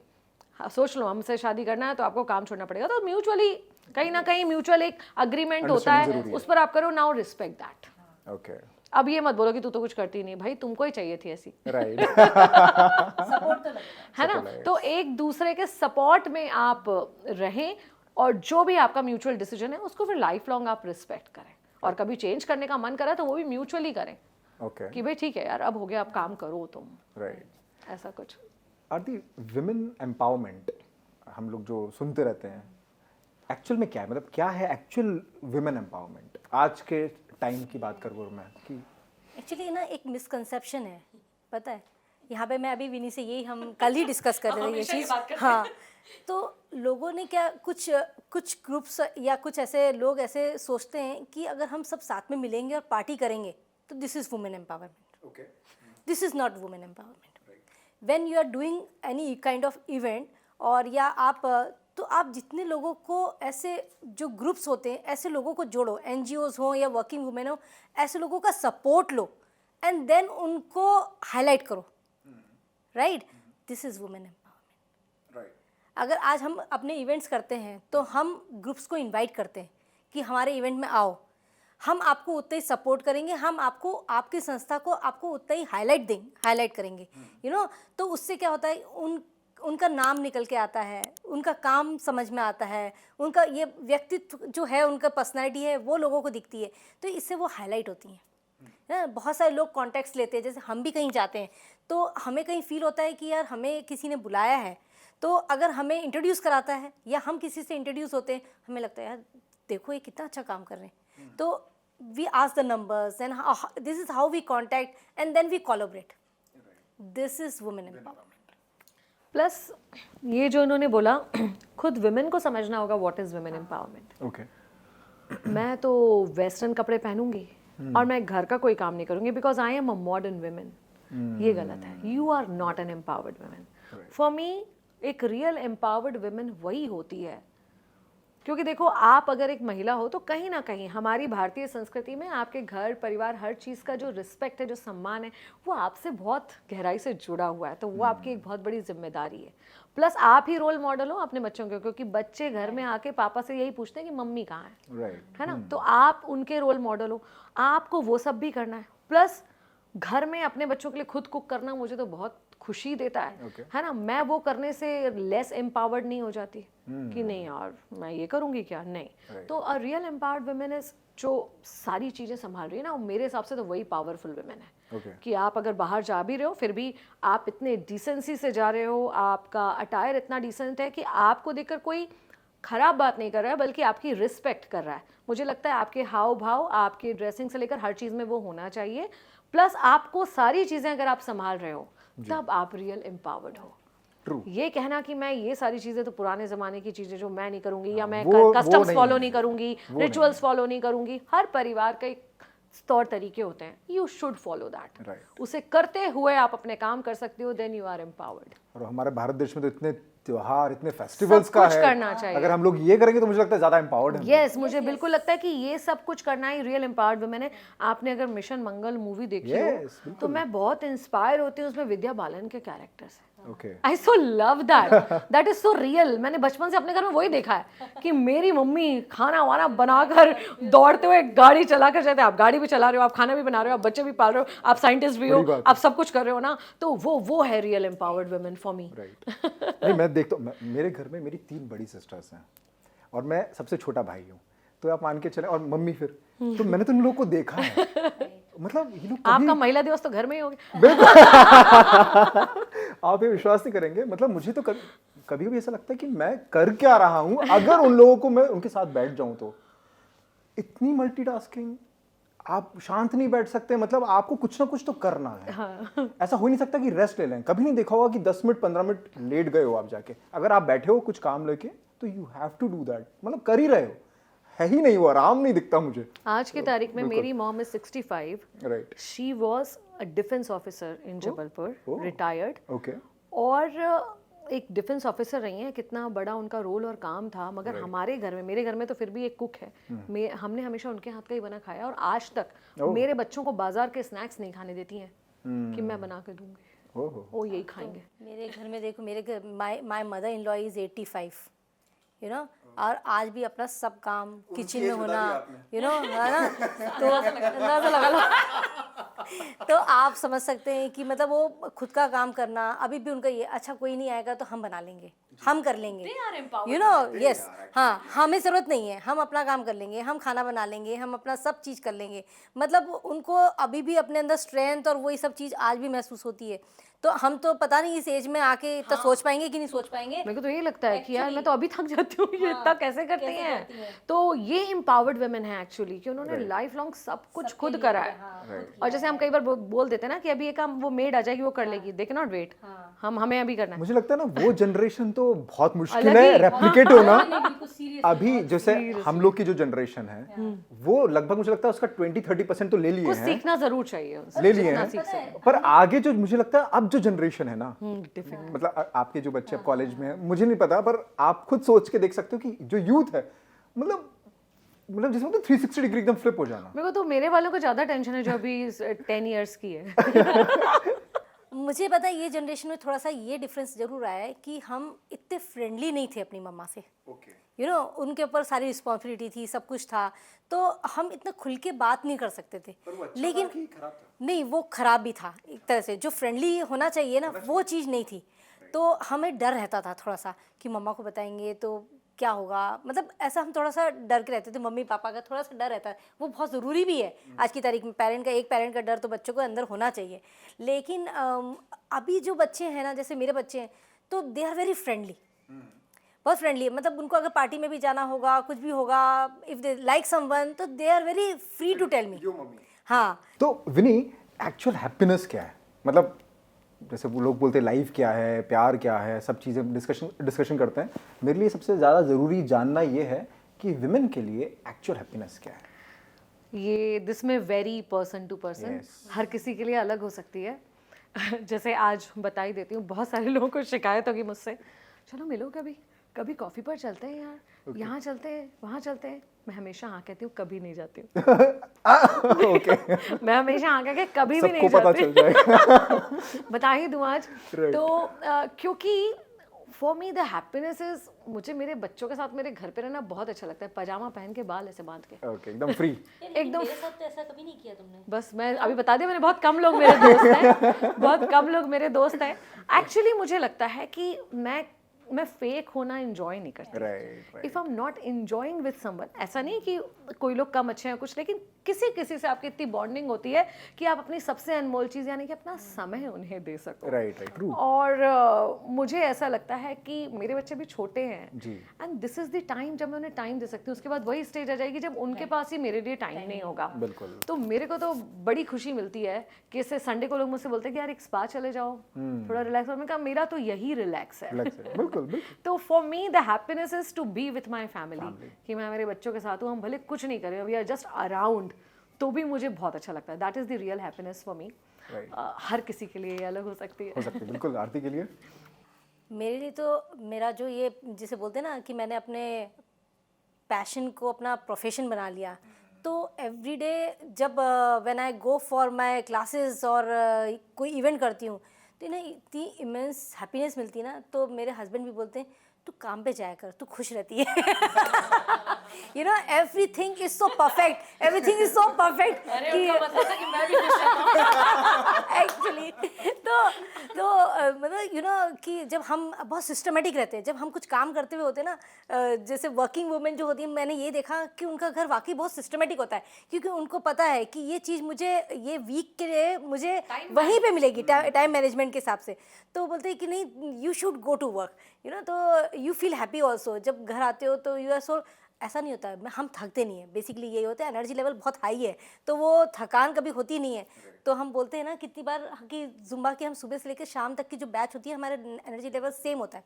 [SPEAKER 1] सोच लो हमसे शादी करना है तो आपको काम छोड़ना पड़ेगा। तो म्यूचुअली कहीं ना कहीं म्यूचुअल एक अग्रीमेंट होता है, उस पर आप करो। Now respect that.
[SPEAKER 2] ओके,
[SPEAKER 1] अब ये मत बोलो कि तू तो कुछ करती नहीं, भाई तुमको ही चाहिए थी ऐसी,
[SPEAKER 2] राइट।
[SPEAKER 3] सपोर्ट तो
[SPEAKER 1] है ना। तो एक दूसरे के सपोर्ट में आप रहें और जो भी आपका म्यूचुअल डिसीजन है उसको फिर लाइफ लॉन्ग आप रिस्पेक्ट करें, और कभी चेंज करने का मन करे तो वो भी म्यूचुअली करें।
[SPEAKER 2] Okay.
[SPEAKER 1] कि भाई ठीक है यार, अब हो गया, अब काम करो तुम,
[SPEAKER 2] Right.
[SPEAKER 1] ऐसा कुछ।
[SPEAKER 2] आरती, विमेन एम्पावरमेंट हम लोग जो सुनते रहते हैं, एक्चुअल में क्या है? मतलब क्या है एक्चुअल विमेन एम्पावरमेंट आज के टाइम की बात करूँ मैं कि
[SPEAKER 3] एक्चुअली ना एक मिसकंसेप्शन है, पता है, यहाँ पे मैं अभी विनी से यही हम कल ही डिस्कस कर रहे थे ये चीज़। हाँ, तो लोगों ने क्या कुछ ग्रुप्स या कुछ ऐसे लोग ऐसे सोचते हैं कि अगर हम सब साथ में मिलेंगे और पार्टी करेंगे तो this is women empowerment.
[SPEAKER 2] Okay,
[SPEAKER 3] this is not women empowerment. When you are doing any kind of event, और या आप तो आप जितने लोगों को ऐसे जो ग्रुप्स होते हैं ऐसे लोगों को जोड़ो, एनजीओज हो या वर्किंग वुमेन हो, ऐसे लोगों का सपोर्ट लो एंड देन उनको हाईलाइट करो, right? This is women empowerment.
[SPEAKER 2] Right,
[SPEAKER 3] अगर आज हम अपने इवेंट्स करते हैं तो हम ग्रुप्स को इनवाइट करते हैं कि हमारे इवेंट में आओ, हम आपको उतना ही सपोर्ट करेंगे, हम आपको, आपकी संस्था को आपको उतना ही हाईलाइट करेंगे, यू नो। तो उससे क्या होता है, उनका नाम निकल के आता है, उनका काम समझ में आता है, उनका ये व्यक्तित्व जो है, उनका पर्सनैलिटी है, वो लोगों को दिखती है, तो इससे वो हाईलाइट होती हैं ना। बहुत सारे लोग कॉन्टेक्ट्स लेते हैं, जैसे हम भी कहीं जाते हैं तो हमें कहीं फील होता है कि यार हमें किसी ने बुलाया है, तो अगर हमें इंट्रोड्यूस कराता है या हम किसी से इंट्रोड्यूस होते हैं, हमें लगता है यार देखो ये कितना अच्छा काम कर रहे हैं, तो we ask the numbers and this is how we contact and then we collaborate. This is women empowerment.
[SPEAKER 1] Plus ये जो इन्होंने बोला, खुद विमेन को समझना होगा what is women empowerment.
[SPEAKER 2] Okay,
[SPEAKER 1] मैं तो वेस्टर्न कपड़े पहनूंगी और मैं घर का कोई काम नहीं करूंगी because I am a modern women, ये गलत है। You are not an empowered women. For me एक रियल एम्पावर्ड विमेन वही होती है, क्योंकि देखो आप अगर एक महिला हो तो कहीं ना कहीं हमारी भारतीय संस्कृति में आपके घर परिवार हर चीज़ का जो रिस्पेक्ट है, जो सम्मान है, वो आपसे बहुत गहराई से जुड़ा हुआ है, तो वो आपकी एक बहुत बड़ी जिम्मेदारी है। प्लस आप ही रोल मॉडल हो अपने बच्चों के, क्योंकि बच्चे घर में आके पापा से यही पूछते हैं कि मम्मी कहाँ है,
[SPEAKER 2] राइट,
[SPEAKER 1] है ना। तो आप उनके रोल मॉडल हो, आपको वो सब भी करना है। प्लस घर में अपने बच्चों के लिए खुद कुक करना मुझे तो बहुत खुशी देता है, है ना। मैं वो करने से लेस एम्पावर्ड नहीं हो जाती कि नहीं यार मैं ये करूँगी क्या, नहीं। तो a real empowered women is जो सारी चीज़ें संभाल रही है ना, मेरे हिसाब से तो वही पावरफुल वुमेन है। कि आप अगर बाहर जा भी रहे हो फिर भी आप इतने डिसेंसी से जा रहे हो, आपका अटायर इतना डिसेंट है कि आपको देखकर कोई खराब बात नहीं कर रहा है, बल्कि आपकी रिस्पेक्ट कर रहा है। मुझे लगता है आपके हाव भाव, आपके ड्रेसिंग से लेकर हर चीज़ में वो होना चाहिए। प्लस आपको सारी चीज़ें अगर आप संभाल रहे हो तब आप रियल एम्पावर्ड हो।
[SPEAKER 2] ट्रू।
[SPEAKER 1] ये कहना कि मैं ये सारी चीज़ें तो पुराने ज़माने की चीज़ें जो मैं नहीं करूँगी, या मैं
[SPEAKER 2] वो
[SPEAKER 1] कस्टम्स
[SPEAKER 2] नहीं
[SPEAKER 1] फॉलो
[SPEAKER 2] है।
[SPEAKER 1] नहीं करूँगी,
[SPEAKER 2] वो
[SPEAKER 1] रिचुअल्स फॉलो नहीं करूँगी। हर परिवार का एक तौर तरीके होते हैं, you should follow that.
[SPEAKER 2] Right.
[SPEAKER 1] उसे करते हुए आप अपने काम कर सकते हो, देन यू आर एम्पावर्ड।
[SPEAKER 2] और हमारे भारत देश में तो इतने त्योहार, इतने फेस्टिवल्स का
[SPEAKER 1] कुछ
[SPEAKER 2] है,
[SPEAKER 1] करना चाहिए।
[SPEAKER 2] अगर हम लोग ये करेंगे तो मुझे लगता है ज्यादा एम्पावर्ड है।
[SPEAKER 1] यस, मुझे बिल्कुल लगता है कि ये सब कुछ करना ही रियल एम्पावर्ड वुमेन है। आपने अगर मिशन मंगल मूवी देखी
[SPEAKER 2] Yes,
[SPEAKER 1] हो तो मैं बहुत इंस्पायर होती हूँ उसमें विद्या बालन के कैरेक्टर से।
[SPEAKER 2] Okay,
[SPEAKER 1] I so love that, that is so real. मैंने बचपन से अपने घर में वही देखा है कि मेरी मम्मी खाना वाना बनाकर दौड़ते हुए गाड़ी चला कर जाते हैं। आप गाड़ी भी चला रहे हो, आप खाना भी बना रहे हो, आप बच्चे भी पाल रहे हो, आप साइंटिस्ट भी हो, आप सब कुछ कर रहे हो ना, तो वो है real empowered women for me.
[SPEAKER 2] Right. नहीं, मैं देखता हूँ, मेरे घर में मेरी 3 बड़ी सिस्टर्स हैं और मैं सबसे छोटा भाई हूँ, तो आप मान के चले, और मम्मी फिर, तो मैंने तो इन लोगों को देखा है, मतलब ये लोग
[SPEAKER 1] आपका महिला दिवस तो घर में ही हो गया।
[SPEAKER 2] बिल्कुल। आप ये विश्वास नहीं करेंगे, मतलब मुझे तो कभी कभी ऐसा लगता है कि मैं कर क्या रहा हूँ अगर उन लोगों को मैं उनके साथ बैठ जाऊं तो। इतनी मल्टीटास्किंग, आप शांत नहीं बैठ सकते, मतलब आपको कुछ ना कुछ तो करना है। हाँ। ऐसा हो नहीं सकता कि रेस्ट ले लें। कभी नहीं देखा होगा कि 10 मिनट 15 मिनट लेट गए हो आप जाके, अगर आप बैठे हो कुछ काम लेके तो you have to do that, मतलब कर ही रहे हो, है ही नहीं, वो आराम नहीं दिखता मुझे।
[SPEAKER 1] आज की तारीख में मेरी mom is 65,
[SPEAKER 2] right,
[SPEAKER 1] she was a defence officer in Jabalpur, retired.
[SPEAKER 2] Okay,
[SPEAKER 1] और एक डिफेंस ऑफिसर रही हैं, कितना बड़ा उनका रोल और काम था। मगर हमारे घर में, मेरे घर में तो फिर भी एक कुक है, हमने हमेशा उनके हाथ का ही बना खाया, और आज तक मेरे बच्चों को बाजार के स्नैक्स नहीं खाने देती हैं कि मैं बना के दूंगी, वो यही खाएंगे।
[SPEAKER 3] मेरे घर में देखो, मेरे घर my mother in law is 85, you know, और आज भी अपना सब काम किचन में होना, यू नो, है ना, तो अंदाजा लगा लो। तो आप समझ सकते हैं कि मतलब वो खुद का काम करना, अभी भी उनका ये, अच्छा कोई नहीं आएगा तो हम बना लेंगे, हम कर लेंगे,
[SPEAKER 1] They are empowered.
[SPEAKER 3] You know, yes, हाँ, हमें ज़रूरत नहीं है, हम अपना काम कर लेंगे, हम खाना बना लेंगे, हम अपना सब चीज़ कर लेंगे। मतलब उनको अभी भी अपने अंदर स्ट्रेंथ और वही सब चीज़ आज भी महसूस होती है। तो हम तो पता नहीं इस एज में आके इतना सोच पाएंगे कि नहीं सोच पाएंगे।
[SPEAKER 1] मेरे को तो ये लगता है कि यार मैं तो अभी थक जाती हूँ, ये इतना कैसे करती हैं। तो ये एम्पावर्ड वुमेन है एक्चुअली, कि उन्होंने लाइफ लॉन्ग सब कुछ खुद करा है। और जैसे हम कई बार बोल देते हैं ना कि अभी ये काम वो मेड आ जाएगी, वो कर लेगी, दे कैन नॉट वेट, हमें अभी करना है।
[SPEAKER 2] मुझे लगता है ना वो जनरेशन तो बहुत मुश्किल है रेप्लिकेट होना। अभी जैसे हम लोग की जो जनरेशन है वो लगभग मुझे लगता है उसका 20-30% तो ले लिए
[SPEAKER 1] कुछ
[SPEAKER 2] हैं,
[SPEAKER 1] सीखना जरूर चाहिए उनसे,
[SPEAKER 2] ले लिए
[SPEAKER 1] जितना
[SPEAKER 2] हैं,
[SPEAKER 1] सीख सके।
[SPEAKER 2] पर आगे जो मुझे लगता है अब जो जनरेशन है ना,
[SPEAKER 1] difficult.
[SPEAKER 2] मतलब आपके जो बच्चे कॉलेज में हैं, मुझे नहीं पता, पर आप खुद सोच के देख सकते हो कि जो यूथ है, मतलब जिसमें तो 360 डिग्री एकदम फ्लिप हो जाना।
[SPEAKER 1] मेरे को तो मेरे वालों को ज्यादा टेंशन है जो अभी 10 इयर्स की है।
[SPEAKER 3] मुझे पता है ये जनरेशन में थोड़ा सा ये डिफरेंस जरूर आया है कि हम इतने फ्रेंडली नहीं थे अपनी मम्मा से। यू नो, उनके ऊपर सारी रिस्पॉन्सिबिलिटी थी, सब कुछ था, तो हम इतना खुल के बात नहीं कर सकते थे। लेकिन नहीं, वो खराब भी था एक तरह से। जो फ्रेंडली होना चाहिए ना, वो चीज़ नहीं थी। तो हमें डर रहता था थोड़ा सा कि मम्मा को बताएंगे तो क्या होगा, मतलब ऐसा हम थोड़ा सा डर के रहते थे। मम्मी पापा का थोड़ा सा डर रहता है, वो बहुत ज़रूरी भी है आज की तारीख में। एक पेरेंट का डर तो बच्चों को अंदर होना चाहिए। लेकिन अभी जो बच्चे हैं ना, जैसे मेरे बच्चे हैं, तो दे आर वेरी फ्रेंडली, बहुत फ्रेंडली। मतलब उनको अगर पार्टी में भी जाना होगा, कुछ भी होगा, इफ़ दे लाइक समवन, तो they are very free to tell me. हाँ,
[SPEAKER 2] तो विनी, एक्चुअल हैप्पीनेस क्या है? मतलब जैसे वो लोग बोलते हैं लाइफ क्या है, प्यार क्या है, सब चीज़ें डिस्कशन करते हैं। मेरे लिए सबसे ज़्यादा ज़रूरी जानना ये है कि विमेन के लिए एक्चुअल हैप्पीनेस क्या है।
[SPEAKER 1] ये दिस में वेरी पर्सन टू पर्सन, हर किसी के लिए अलग हो सकती है। जैसे आज बता ही देती हूँ, बहुत सारे लोगों को शिकायत होगी मुझसे, चलो मिलो कभी कॉफ़ी पर चलते हैं यार, यहाँ चलते हैं, वहाँ चलते हैं। मैं हमेशा हाँ कहती हूँ, कभी नहीं जाती हूँ। मैं हमेशा हाँ कह के कभी भी नहीं
[SPEAKER 2] पता
[SPEAKER 1] जाती।
[SPEAKER 2] चल जाएगा।
[SPEAKER 1] बता ही दूँ आज। तो क्योंकि for me the happiness is, मुझे मेरे बच्चों के साथ मेरे घर पे रहना बहुत अच्छा लगता है, पजामा पहन के, बाल ऐसे बांध के,
[SPEAKER 2] ओके, एकदम फ्री।
[SPEAKER 1] एकदम।
[SPEAKER 3] मेरे साथ तो ऐसा कभी नहीं किया तुमने।
[SPEAKER 1] बस मैं अभी बता दिया, मैंने बहुत कम लोग मेरे दोस्त हैं, बहुत कम लोग मेरे दोस्त हैं। एक्चुअली मुझे लगता है कि मैं फेक होना एंजॉय नहीं करती। If I am not enjoying with someone, ऐसा नहीं कि कोई लोग कम अच्छे हैं कुछ, लेकिन किसी से आपकी इतनी बॉन्डिंग होती है कि आप अपनी सबसे अनमोल चीज़ यानी कि अपना समय उन्हें दे सको।
[SPEAKER 2] Right, true.
[SPEAKER 1] और मुझे ऐसा लगता है कि मेरे बच्चे भी छोटे हैं
[SPEAKER 2] जी,
[SPEAKER 1] and this is the time जब मैं उन्हें टाइम दे सकती हूँ। उसके बाद वही स्टेज आ जाएगी जब उनके पास ही मेरे लिए टाइम नहीं होगा।
[SPEAKER 2] बिल्कुल।
[SPEAKER 1] तो मेरे को तो बड़ी खुशी मिलती है कि इससे संडे को लोग मुझसे बोलते हैं कि यार एक स्पा चले जाओ, थोड़ा रिलैक्स। और मैं कहा मेरा तो यही रिलैक्स है।
[SPEAKER 2] बिल्कुल।
[SPEAKER 1] तो for me the happiness is to be with my family, कि मैं मेरे बच्चों के साथ हूँ, हम भले कुछ नहीं करें, वी आर जस्ट अराउंड, तो भी मुझे बहुत अच्छा लगता है। That is the real happiness for me. हर किसी के लिए ये अलग हो सकती है।
[SPEAKER 2] बिल्कुल। आरती के लिए?
[SPEAKER 3] मेरे लिए तो मेरा जो ये जिसे बोलते हैं ना कि मैंने अपने पैशन को अपना प्रोफेशन बना लिया, तो एवरी डे जब when I go for my classes और कोई इवेंट करती हूँ, तो इन्हें इतनी इमेंस हैप्पीनेस मिलती है ना। तो मेरे हस्बैंड भी बोलते हैं तू काम पे जाया कर, तू खुश रहती है। You know, everything is so perfect, everything is so perfect कि मैं भी खुश रहूं। एक्चुअली तो मतलब यू नो कि जब हम बहुत सिस्टमेटिक रहते हैं, जब हम कुछ काम करते हुए होते हैं ना, जैसे वर्किंग वुमेन जो होती है, मैंने ये देखा कि उनका घर वाकई बहुत सिस्टमेटिक होता है, क्योंकि उनको पता है कि ये चीज़ मुझे ये वीक के लिए मुझे वहीं पे मिलेगी टाइम मैनेजमेंट के हिसाब से। तो बोलते हैं कि नहीं, you should go to work, you know, तो यू फील हैप्पी ऑल्सो। जब घर आते हो तो यू आर सो, ऐसा नहीं होता है, हम थकते नहीं हैं, बेसिकली यही होता है, एनर्जी लेवल बहुत हाई है, तो वो थकान कभी होती नहीं है। तो हम बोलते हैं ना कितनी बार कि जुम्बा की हम सुबह से लेकर शाम तक की जो बैच होती है, हमारा एनर्जी लेवल सेम होता है।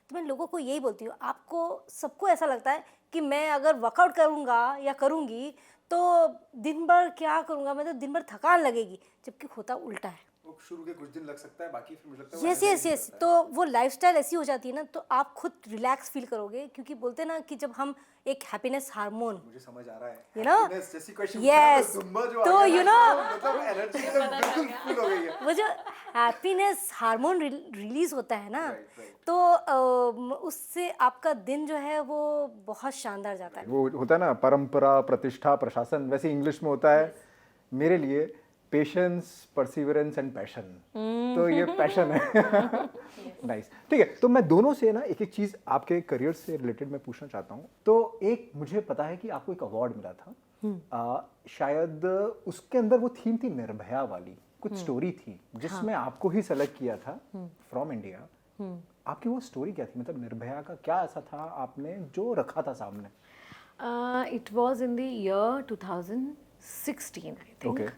[SPEAKER 3] तो मैं लोगों को यही बोलती हूँ, आपको सबको ऐसा लगता है कि मैं अगर वर्कआउट करूँगा या करूँगी तो दिन भर क्या करूँगा, मैं तो दिन भर थकान लगेगी, जबकि होता उल्टा है।
[SPEAKER 2] शुरू के कुछ दिन लग सकता है, बाकी फिर मुझे लगता है
[SPEAKER 3] यस। तो वो लाइफस्टाइल ऐसी हो जाती है ना, तो आप खुद रिलैक्स फील करोगे, क्योंकि बोलते हैं ना कि जब हम एक हैप्पीनेस हार्मोन,
[SPEAKER 2] मुझे समझ आ रहा है,
[SPEAKER 3] यू नो,
[SPEAKER 2] जैसी क्वेश्चन
[SPEAKER 3] यस, तो यू नो
[SPEAKER 2] मतलब एनर्जी बिल्कुल फुल हो गई है।
[SPEAKER 3] वो जो हैप्पीनेस हार्मोन रिलीज होता है ना, तो उससे आपका दिन जो है वो बहुत शानदार जाता है।
[SPEAKER 2] वो होता है ना, परंपरा, प्रतिष्ठा, प्रशासन, वैसे इंग्लिश में होता है। मेरे लिए पेशेंस, परसिवरेंस एंड पैशन। तो ये पैशन है। नाइस। ठीक है, तो मैं दोनों से ना एक एक चीज आपके करियर से रिलेटेड मैं पूछना चाहता हूँ। तो एक मुझे पता है कि आपको एक अवार्ड मिला था, शायद उसके अंदर वो थीम थी निर्भया वाली, कुछ स्टोरी थी जिसमें आपको ही सेलेक्ट किया था फ्रॉम इंडिया। आपकी वो स्टोरी क्या थी, मतलब निर्भया का क्या ऐसा था आपने जो रखा था सामने?
[SPEAKER 1] It was in the year 2016 I think.
[SPEAKER 2] Okay.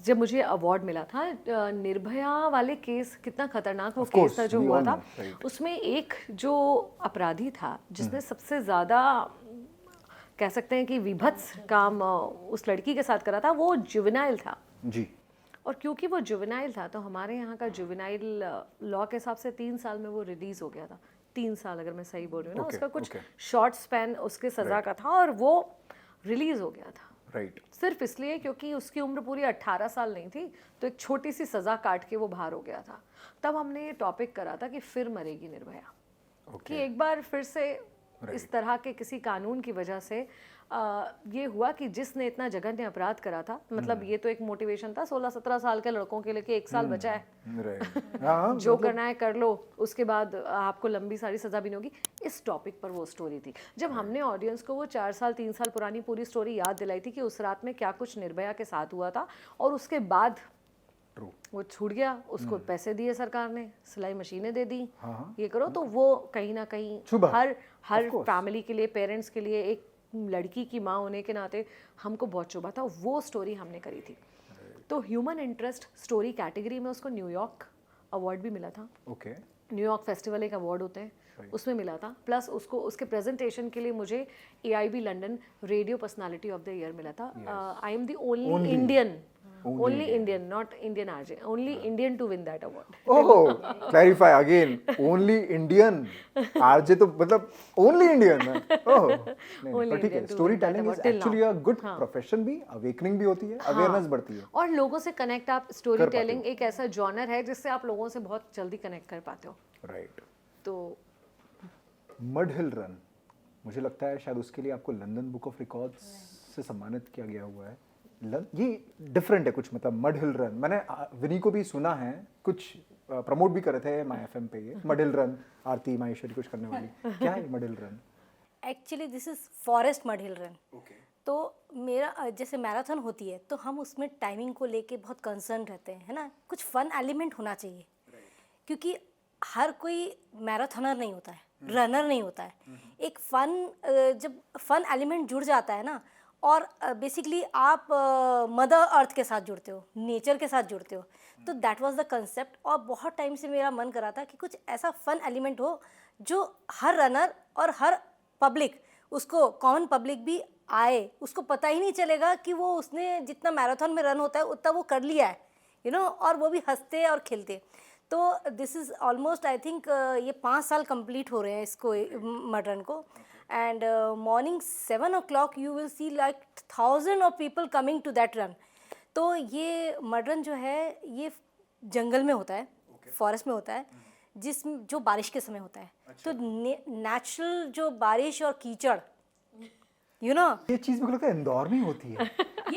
[SPEAKER 1] जब मुझे अवार्ड मिला था, निर्भया वाले केस कितना खतरनाक वो
[SPEAKER 2] Of
[SPEAKER 1] केस
[SPEAKER 2] course,
[SPEAKER 1] था जो
[SPEAKER 2] we
[SPEAKER 1] हुआ
[SPEAKER 2] all
[SPEAKER 1] था।
[SPEAKER 2] know, right.
[SPEAKER 1] उसमें एक जो अपराधी था जिसने सबसे ज़्यादा कह सकते हैं कि विभत्स काम उस लड़की के साथ करा था, वो जुवेनाइल था।
[SPEAKER 2] जी।
[SPEAKER 1] और क्योंकि वो जुवेनाइल था तो हमारे यहाँ का जुवेनाइल लॉ के हिसाब से 3 साल में वो रिलीज हो गया था। 3 साल अगर मैं सही बोल रही हूँ ना।
[SPEAKER 2] Okay,
[SPEAKER 1] उसका कुछ
[SPEAKER 2] okay.
[SPEAKER 1] शॉर्ट स्पैन उसके सज़ा का था और वो रिलीज हो गया था।
[SPEAKER 2] राइट।
[SPEAKER 1] सिर्फ इसलिए क्योंकि उसकी उम्र पूरी 18 साल नहीं थी, तो एक छोटी सी सज़ा काट के वो बाहर हो गया था। तब हमने ये टॉपिक करा था कि फिर मरेगी निर्भया। कि एक बार फिर से इस तरह के किसी कानून की वजह से ये हुआ कि जिसने इतना जघन्य अपराध करा था, मतलब ये तो एक मोटिवेशन था 16-17 साल के लड़कों के लिए कि 1 साल बचा है, जो करना है कर लो, उसके बाद आपको लंबी सारी सजा भी नहीं होगी। इस टॉपिक पर वो स्टोरी थी। जब हमने ऑडियंस को वो 4 साल 3 साल पुरानी पूरी स्टोरी याद दिलाई थी कि उस रात में क्या कुछ निर्भया के साथ हुआ था, और उसके बाद वो छूट गया, उसको पैसे दिए सरकार ने, सिलाई मशीनें दे दी, ये करो, तो वो कहीं ना कहीं हर फैमिली के लिए, पेरेंट्स के लिए, एक लड़की की माँ होने के नाते हमको बहुत चुभा था। वो स्टोरी हमने करी थी। तो ह्यूमन इंटरेस्ट स्टोरी कैटेगरी में उसको न्यूयॉर्क अवार्ड भी मिला था। न्यूयॉर्क फेस्टिवल एक अवार्ड होते हैं, उसमें मिला था। प्लस उसको उसके प्रेजेंटेशन के लिए मुझे AIB London radio personality of the year मिला था। I am the only Indian, only Indian, not Indian RJ, only Indian to win that award.
[SPEAKER 2] Oh, clarify again, only Indian RJ तो मतलब only Indian है। ओह, नहीं, पर ठीक है, story telling is actually a good profession भी, awakening भी होती है, अवेयरनेस बढ़ती है।
[SPEAKER 1] और लोगों से कनेक्ट, आप स्टोरी टेलिंग एक ऐसा जॉनर है जिससे आप लोगों से बहुत जल्दी कनेक्ट कर पाते हो।
[SPEAKER 2] राइट।
[SPEAKER 1] तो
[SPEAKER 2] मड हिल रन, मुझे लगता है शायद उसके लिए आपको लंदन बुक ऑफ रिकॉर्ड्स से सम्मानित किया गया हुआ है। ये डिफरेंट है कुछ, मतलब मड हिल रन मैंने विनी को भी सुना है, कुछ प्रमोट भी करे थे माय FM पे। ये मड हिल रन, आरती माहेश्वरी कुछ करने वाली, क्या है mud hill run?
[SPEAKER 3] Actually this is forest mud hill run. तो मेरा जैसे मैराथन होती है तो हम उसमें टाइमिंग को लेके बहुत कंसर्न रहते हैं, है ना। कुछ फन एलिमेंट होना चाहिए, क्योंकि हर कोई मैराथनर नहीं होता है, रनर नहीं होता है। एक जब फन एलिमेंट जुड़ जाता है ना, और बेसिकली आप मदर अर्थ के साथ जुड़ते हो, नेचर के साथ जुड़ते हो, तो दैट वाज द कंसेप्ट। और बहुत टाइम से मेरा मन करा था कि कुछ ऐसा फन एलिमेंट हो जो हर रनर और हर पब्लिक, उसको कॉमन पब्लिक भी आए, उसको पता ही नहीं चलेगा कि वो उसने जितना मैराथन में रन होता है उतना वो कर लिया है, यू नो, और वो भी हंसते और खेलते। तो this is almost I think ये 5 साल कंप्लीट हो रहे हैं इसको, मड रन को। And morning 7 o'clock you will see like 1000 of people coming to that run. तो ये मड रन जो है ये जंगल में होता है, फॉरेस्ट में होता है, जो बारिश के समय होता है। तो नेचुरल जो बारिश और कीचड़, यू नो,
[SPEAKER 2] ये चीज मुझे लगता है इंदौर में होती है।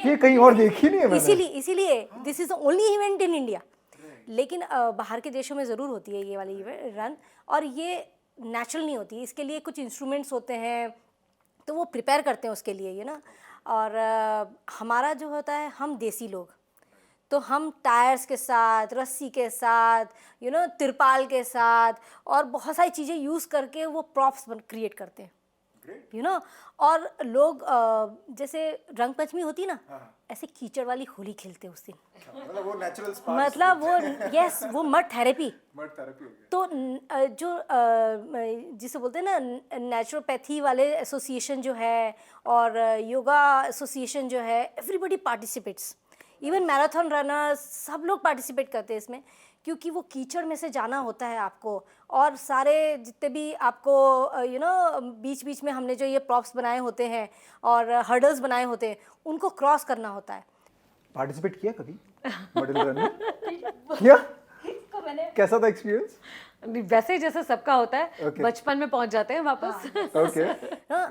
[SPEAKER 2] ये कहीं और देखी नहीं है मैंने।
[SPEAKER 3] इसीलिए this is the only event in India. लेकिन बाहर के देशों में ज़रूर होती है ये वाली रन, और ये नेचुरल नहीं होती। इसके लिए कुछ इंस्ट्रूमेंट्स होते हैं, तो वो प्रिपेयर करते हैं उसके लिए, ये ना। और हमारा जो होता है, हम देसी लोग, तो हम टायर्स के साथ, रस्सी के साथ, यू नो, तिरपाल के साथ, और बहुत सारी चीज़ें यूज़ करके वो प्रॉप्स क्रिएट करते हैं, यू नो। और लोग जैसे रंग पंचमी होती है ना, ऐसे कीचड़ वाली होली खेलते हैं उस दिन।
[SPEAKER 2] मतलब वो नेचुरल
[SPEAKER 3] मतलब वो यस, वो मड थेरेपी।
[SPEAKER 2] हो गया।
[SPEAKER 3] तो जो जिसे बोलते हैं ना नेचुरोपैथी वाले एसोसिएशन जो है, और योगा एसोसिएशन जो है, everybody participates, even marathon runners, सब लोग पार्टिसिपेट करते हैं इसमें, क्योंकि वो कीचड़ में से जाना होता है आपको। और सारे जितने भी आपको यू नो बीच बीच में हमने जो ये प्रॉप्स बनाए होते हैं और हर्डल्स बनाए होते हैं, उनको क्रॉस करना होता है।
[SPEAKER 2] पार्टिसिपेट किया कभी मड हिल रन में? किया? कैसा था एक्सपीरियंस?
[SPEAKER 1] वैसे ही जैसे सबका होता है, बचपन में पहुंच जाते हैं वापस।
[SPEAKER 2] ओके।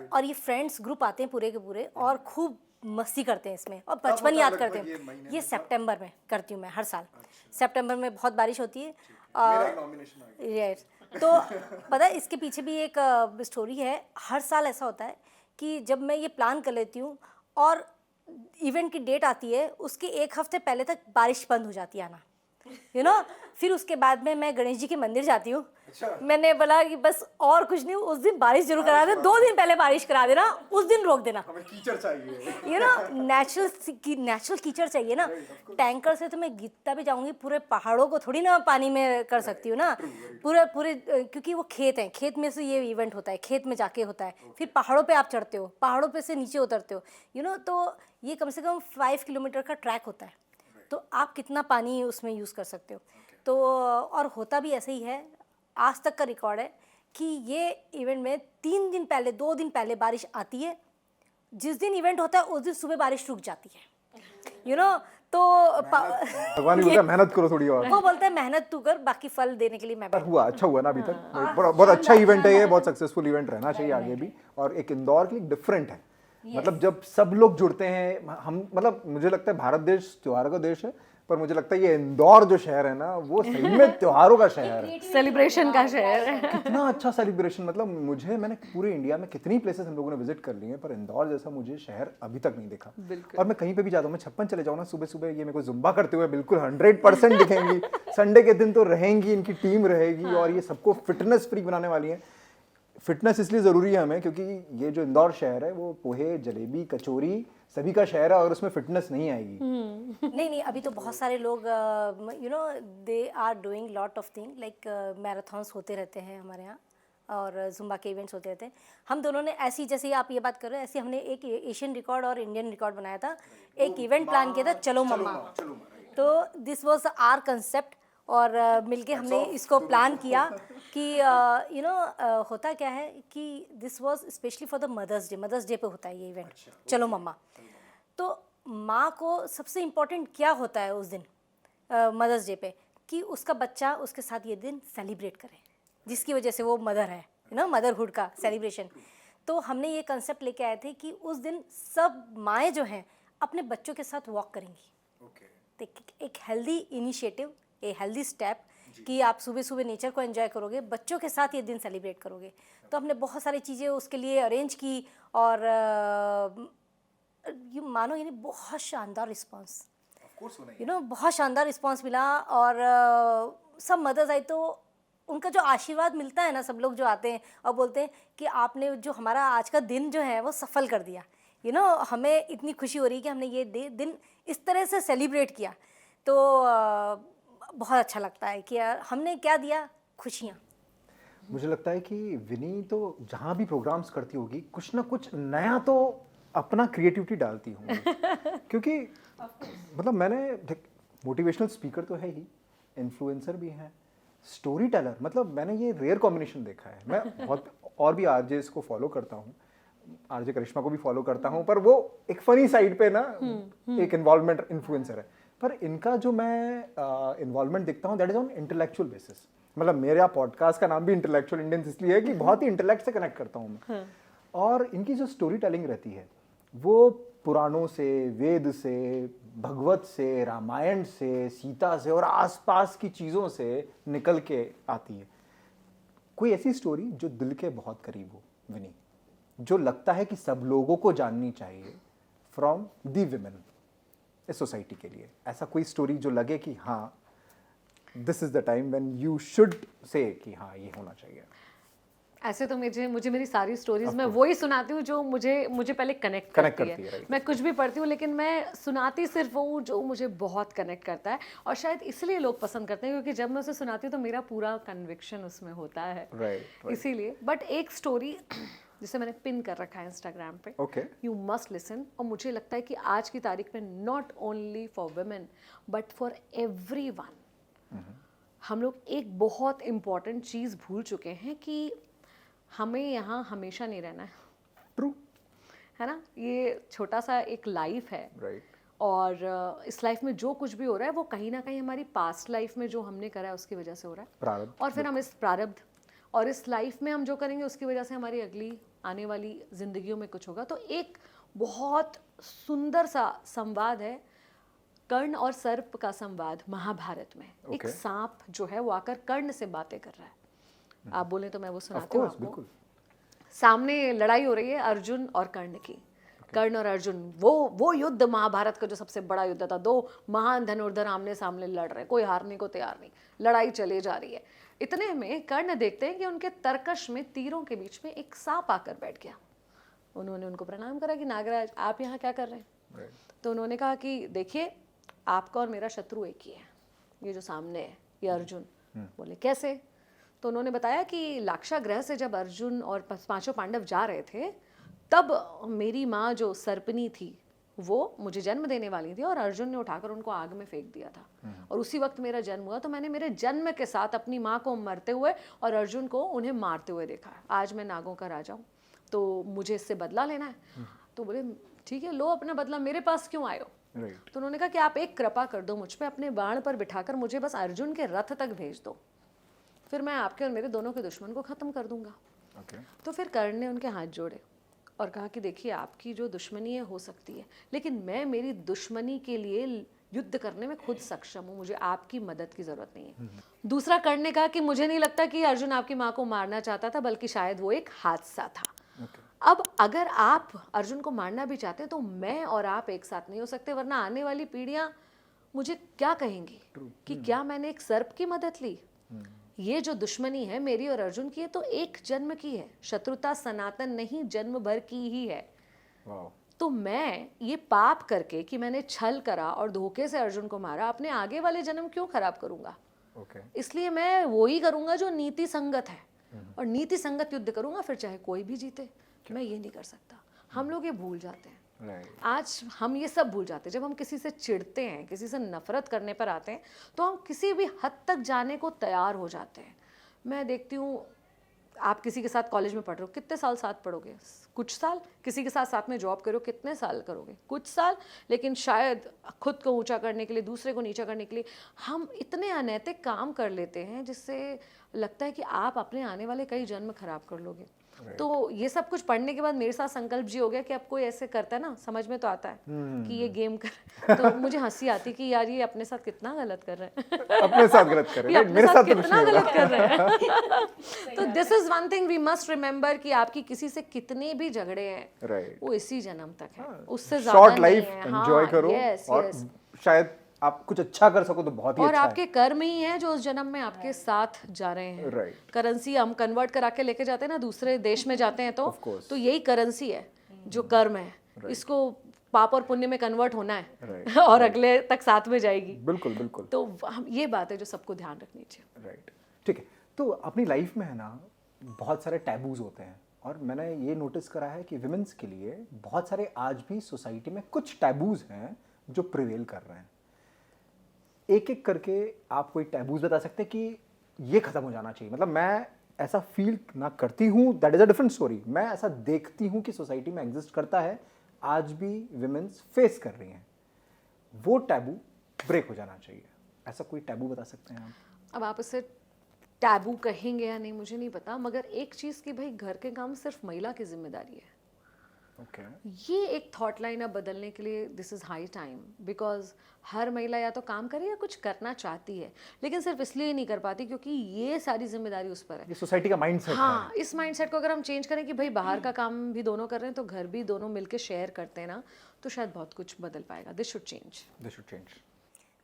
[SPEAKER 3] और ये फ्रेंड्स ग्रुप आते हैं पूरे के पूरे, और खूब मस्ती करते हैं इसमें और बचपन याद करते हैं। ये सितंबर में करती हूँ मैं हर साल। सितंबर में बहुत बारिश होती है। यस, तो पता है इसके पीछे भी एक स्टोरी है। हर साल ऐसा होता है कि जब मैं ये प्लान कर लेती हूँ और इवेंट की डेट आती है, उसके एक हफ्ते पहले तक बारिश बंद हो जाती है आना, फिर उसके बाद में मैं गणेश जी के मंदिर जाती हूँ। मैंने बोला कि बस और कुछ नहीं, उस दिन बारिश जरूर करा देना, 2 दिन पहले बारिश करा देना, उस दिन रोक देना।
[SPEAKER 2] हमें कीचड़ चाहिए,
[SPEAKER 3] नेचुरल कीचड़ चाहिए ना। टैंकर से तो मैं गीतता भी जाऊंगी, पूरे पहाड़ों को थोड़ी ना पानी में कर सकती हूँ ना। पूरे क्योंकि वो खेत हैं, खेत में से ये इवेंट होता है, खेत में जाके होता है, फिर पहाड़ों पे आप चढ़ते हो, पहाड़ों पे से नीचे उतरते हो, तो ये कम से कम 5 किलोमीटर का ट्रैक होता है। तो आप कितना पानी उसमें यूज़ कर सकते हो। तो और होता भी ऐसे ही है, आज तक का रिकॉर्ड है कि ये इवेंट में 3 दिन पहले, 2 दिन पहले बारिश आती है। जिस दिन इवेंट होता है उस दिन सुबह बारिश रुक जाती है, तो
[SPEAKER 2] भगवान भी बोलता है मेहनत करो थोड़ी और।
[SPEAKER 3] वो बोलता है मेहनत तू कर, बाकी फल देने के लिए मैं
[SPEAKER 2] हुआ अच्छा हुआ ना अभी तक। बहुत अच्छा इवेंट है ये, बहुत सक्सेसफुल इवेंट रहना चाहिए आगे भी। और एक इंदौर के लिए डिफरेंट है, मतलब जब सब लोग जुड़ते हैं, हम मतलब मुझे लगता है भारत देश त्योहारों का देश है, पर मुझे लगता है ये इंदौर जो शहर है ना, वो सही में त्योहारों का शहर है,
[SPEAKER 1] सेलिब्रेशन का शहर है।
[SPEAKER 2] कितना अच्छा सेलिब्रेशन। मतलब मैंने पूरे इंडिया में कितनी प्लेसेस हम लोगों ने विजिट कर ली हैं, पर इंदौर जैसा मुझे शहर अभी तक नहीं दिखा। और मैं कहीं पे भी जाता हूँ, मैं छप्पन चले जाऊँ ना, सुबह सुबह ये मेरे को जुम्बा करते हुए बिल्कुल 100% दिखेंगी। संडे के दिन तो रहेंगी, इनकी टीम रहेगी और ये सबको फिटनेस फ्रीक बनाने वाली है। फिटनेस इसलिए ज़रूरी है हमें क्योंकि ये जो इंदौर शहर है वो पोहे, जलेबी, कचौरी सभी का शहर है, और उसमें फिटनेस नहीं आएगी।
[SPEAKER 3] नहीं, अभी तो बहुत सारे लोग they are doing lot of thing, like marathons होते रहते हैं हमारे यहाँ और जुम्बा के इवेंट्स होते रहते हैं। हम दोनों ने ऐसी, जैसे आप ये बात कर रहे हैं, ऐसे हमने एक एशियन रिकॉर्ड और इंडियन रिकॉर्ड बनाया था। एक इवेंट प्लान किया था, चलो मम्मा। तो दिस वाज आवर कंसेप्ट और मिलके हमने इसको प्लान किया कि होता क्या है कि this was specially for the mothers day पे होता है ये इवेंट। चलो मम्मा, तो माँ को सबसे इम्पोर्टेंट क्या होता है उस दिन मदर्स डे पे, कि उसका बच्चा उसके साथ ये दिन सेलिब्रेट करे, जिसकी वजह से वो मदर है, मदरहुड का सेलिब्रेशन। तो हमने ये कंसेप्ट लेके आए थे कि उस दिन सब माएँ जो हैं अपने बच्चों के साथ वॉक करेंगी। एक healthy initiative, a healthy step कि आप सुबह सुबह नेचर को एंजॉय करोगे, बच्चों के साथ ये दिन सेलिब्रेट करोगे। तो हमने बहुत सारी चीज़ें उसके लिए अरेंज की और ये मानो यानी बहुत शानदार रिस्पांस, बहुत शानदार रिस्पांस मिला। और सब मदर्स आई तो उनका जो आशीर्वाद मिलता है ना, सब लोग जो आते हैं और बोलते हैं कि आपने जो हमारा आज का दिन जो है वो सफल कर दिया। हमें इतनी खुशी हो रही है कि हमने ये दिन इस तरह से सेलिब्रेट किया। तो बहुत अच्छा लगता है कि यार हमने क्या दिया, खुशियाँ।
[SPEAKER 2] मुझे लगता है कि विनी तो जहाँ भी प्रोग्राम्स करती होगी कुछ ना कुछ नया तो अपना क्रिएटिविटी डालती होंगी। क्योंकि मतलब मैंने मोटिवेशनल स्पीकर तो है ही, इन्फ्लुएंसर भी हैं, स्टोरी टेलर, मतलब मैंने ये रेयर कॉम्बिनेशन देखा है। मैं बहुत और भी आरजेस को फॉलो करता हूँ, आरजे करिश्मा को भी फॉलो करता हूँ, पर वो एक फनी साइड पे ना एक इन्वॉल्वमेंट इन्फ्लुएंसर है। पर इनका जो मैं इन्वॉल्वमेंट देखता हूँ that is on intellectual basis. मतलब मेरा पॉडकास्ट का नाम भी इंटेलेक्चुअल इंडियंस इसलिए है कि बहुत ही इंटेलेक्ट से कनेक्ट करता हूँ मैं। और इनकी जो स्टोरी टेलिंग रहती है वो पुराणों से, वेद से, भगवत से, रामायण से, सीता से और आसपास की चीज़ों से निकल के आती है। कोई ऐसी स्टोरी जो दिल के बहुत करीब हो विनी, जो लगता है कि सब लोगों को जाननी चाहिए फ्रॉम दी विमेन इस सोसाइटी के लिए, ऐसा कोई स्टोरी जो लगे कि हाँ this is the time when you should say कि हाँ ये होना चाहिए।
[SPEAKER 1] ऐसे तो मुझे मेरी सारी स्टोरीज मैं वही सुनाती हूँ जो मुझे पहले कनेक्ट करती है।
[SPEAKER 2] right?
[SPEAKER 1] मैं कुछ भी पढ़ती हूँ लेकिन मैं सुनाती सिर्फ वो जो मुझे बहुत कनेक्ट करता है, और शायद इसलिए लोग पसंद करते हैं क्योंकि जब मैं उसे सुनाती हूँ तो मेरा पूरा कन्विक्शन उसमें होता है।
[SPEAKER 2] right.
[SPEAKER 1] इसीलिए। बट एक स्टोरी जिसे मैंने पिन कर रखा है इंस्टाग्राम पे, यू मस्ट लिसन। और मुझे लगता है कि आज की तारीख में not only for women but for everyone हम लोग एक बहुत इम्पॉर्टेंट चीज़ भूल चुके हैं कि हमें यहाँ हमेशा नहीं रहना है।
[SPEAKER 2] ट्रू
[SPEAKER 1] है ना, ये छोटा सा एक लाइफ है।
[SPEAKER 2] right.
[SPEAKER 1] और इस लाइफ में जो कुछ भी हो रहा है वो कहीं ना कहीं हमारी पास्ट लाइफ में जो हमने करा है उसकी वजह से हो रहा है,
[SPEAKER 2] प्रारब्ध।
[SPEAKER 1] और फिर हम इस प्रारब्ध और इस लाइफ में हम जो करेंगे उसकी वजह से हमारी अगली आने वाली जिंदगियों में कुछ होगा। तो एक बहुत सुंदर सा संवाद है कर्ण और सर्प का संवाद महाभारत में। एक सांप जो है वो आकर कर्ण से बातें कर रहा है। आप बोले तो मैं वो सुनाती हूँ आपको। सामने लड़ाई हो रही है अर्जुन और कर्ण की। कर्ण और अर्जुन, वो युद्ध महाभारत का जो सबसे बड़ा युद्ध था। दो महान धनुर्धर आमने सामने लड़ रहे हैं, कोई हारने को तैयार नहीं, लड़ाई चले जा रही है। इतने में कर्ण देखते हैं कि उनके तरकश में तीरों के बीच में एक सांप आकर बैठ गया। उन्होंने उनको प्रणाम करा कि नागराज आप यहाँ क्या कर रहे हैं? तो उन्होंने कहा कि देखिए आपका और मेरा शत्रु एक ही है, ये जो सामने है ये अर्जुन। बोले कैसे? तो उन्होंने बताया कि लाक्षागृह से जब अर्जुन और पांचों पांडव जा रहे थे तब मेरी माँ जो सर्पनी थी वो मुझे जन्म देने वाली थी और अर्जुन ने उठाकर उनको आग में फेंक दिया था। और उसी वक्त मेरा जन्म हुआ। तो मैंने मेरे जन्म के साथ अपनी माँ को मरते हुए और अर्जुन को उन्हें मारते हुए देखा है। आज मैं नागों का राजा हूँ तो मुझे इससे बदला लेना है। तो बोले ठीक है लो अपना बदला, मेरे पास क्यों आए हो? तो उन्होंने कहा कि आप एक कृपा कर दो मुझ पे, अपने बाण पर बिठाकर मुझे बस अर्जुन के रथ तक भेज दो, फिर मैं आपके और मेरे दोनों के दुश्मन को खत्म कर दूंगा। तो फिर कर्ण ने उनके हाथ जोड़े और कहा कि देखिए आपकी जो दुश्मनी है हो सकती है, लेकिन मैं मेरी दुश्मनी के लिए युद्ध करने में खुद सक्षम हूँ, मुझे आपकी मदद की जरूरत नहीं है। दूसरा कर्ण ने कहा कि मुझे नहीं लगता कि अर्जुन आपकी माँ को मारना चाहता था, बल्कि शायद वो एक हादसा था। अब अगर आप अर्जुन को मारना भी चाहते हैं तो मैं और आप एक साथ नहीं हो सकते, वरना आने वाली पीढ़ियां मुझे क्या कहेंगी कि क्या मैंने एक सर्प की मदद ली। ये जो दुश्मनी है मेरी और अर्जुन की, है तो एक जन्म की है, शत्रुता सनातन नहीं जन्म भर की ही है। तो मैं ये पाप करके कि मैंने छल करा और धोखे से अर्जुन को मारा, अपने आगे वाले जन्म क्यों खराब करूंगा? इसलिए मैं वो ही करूंगा जो नीति संगत है और नीति संगत युद्ध करूंगा, फिर चाहे कोई भी जीते। मैं ये नहीं कर सकता। हम लोग ये भूल जाते हैं। आज हम ये सब भूल जाते हैं। जब हम किसी से चिढ़ते हैं, किसी से नफरत करने पर आते हैं, तो हम किसी भी हद तक जाने को तैयार हो जाते हैं। मैं देखती हूँ आप किसी के साथ कॉलेज में पढ़ रहे हो, कितने साल साथ पढ़ोगे? कुछ साल। किसी के साथ साथ में जॉब करो, कितने साल करोगे? कुछ साल। लेकिन शायद खुद को ऊंचा करने के लिए, दूसरे को नीचा करने के लिए हम इतने अनैतिक काम कर लेते हैं जिससे लगता है कि आप अपने आने वाले कई जन्म खराब कर लोगे। तो ये सब कुछ पढ़ने के बाद मेरे साथ संकल्प जी हो गया कि अब कोई ऐसे करता है ना, समझ में तो आता है कि ये गेम कर तो मुझे हंसी आती कि यार ये अपने साथ कितना गलत कर रहे हैं।
[SPEAKER 2] अपने साथ गलत कर रहे हैं, मेरे साथ
[SPEAKER 1] कितना गलत कर रहे हैं। तो this is one thing we must remember कि आपकी किसी से कितने भी झगड़े हैं वो इसी जन्म तक है, उससे ज्यादा
[SPEAKER 2] शॉर्ट लाइफ एंजॉय करो और शायद आप कुछ अच्छा कर सको तो बहुत ही
[SPEAKER 1] और
[SPEAKER 2] अच्छा
[SPEAKER 1] आपके कर्म ही हैं जो उस जन्म में आपके साथ जा रहे हैं। करेंसी हम कन्वर्ट करा के लेके जाते हैं ना, दूसरे देश में जाते हैं तो यही करेंसी है जो कर्म है। इसको पाप और पुण्य में कन्वर्ट होना है और अगले तक साथ में जाएगी।
[SPEAKER 2] बिल्कुल बिल्कुल।
[SPEAKER 1] तो हम ये बात है जो सबको ध्यान रखनी चाहिए।
[SPEAKER 2] राइट, ठीक है। तो अपनी लाइफ में है ना बहुत सारे टैबूज होते हैं और मैंने ये नोटिस करा है कि विमेंस के लिए बहुत सारे आज भी सोसाइटी में कुछ टैबूज हैं जो प्रिवेल कर रहे हैं। एक एक करके आप कोई टैबूज बता सकते हैं कि ये खत्म हो जाना चाहिए? मतलब मैं ऐसा फील ना करती हूँ, that is a different story. मैं ऐसा देखती हूँ कि सोसाइटी में एग्जिस्ट करता है, आज भी विमेंस फेस कर रही हैं, वो टैबू ब्रेक हो जाना चाहिए। ऐसा कोई टैबू बता सकते हैं आप?
[SPEAKER 1] अब आप इसे टैबू कहेंगे या नहीं मुझे नहीं पता, मगर एक चीज़ कि भाई घर के काम सिर्फ महिला की जिम्मेदारी है। ये एक थॉट लाइन अब बदलने के लिए this is high time, because हर महिला या तो काम करे या कुछ करना चाहती है, लेकिन सिर्फ इसलिए नहीं कर पाती क्योंकि ये सारी जिम्मेदारी उस पर है।
[SPEAKER 2] ये सोसाइटी का माइंडसेट है।
[SPEAKER 1] हाँ, इस माइंडसेट को अगर हम चेंज करें कि भाई बाहर का काम भी दोनों कर रहे हैं तो घर भी दोनों मिलकर शेयर करते हैं ना, तो शायद बहुत कुछ बदल पाएगा। This should change.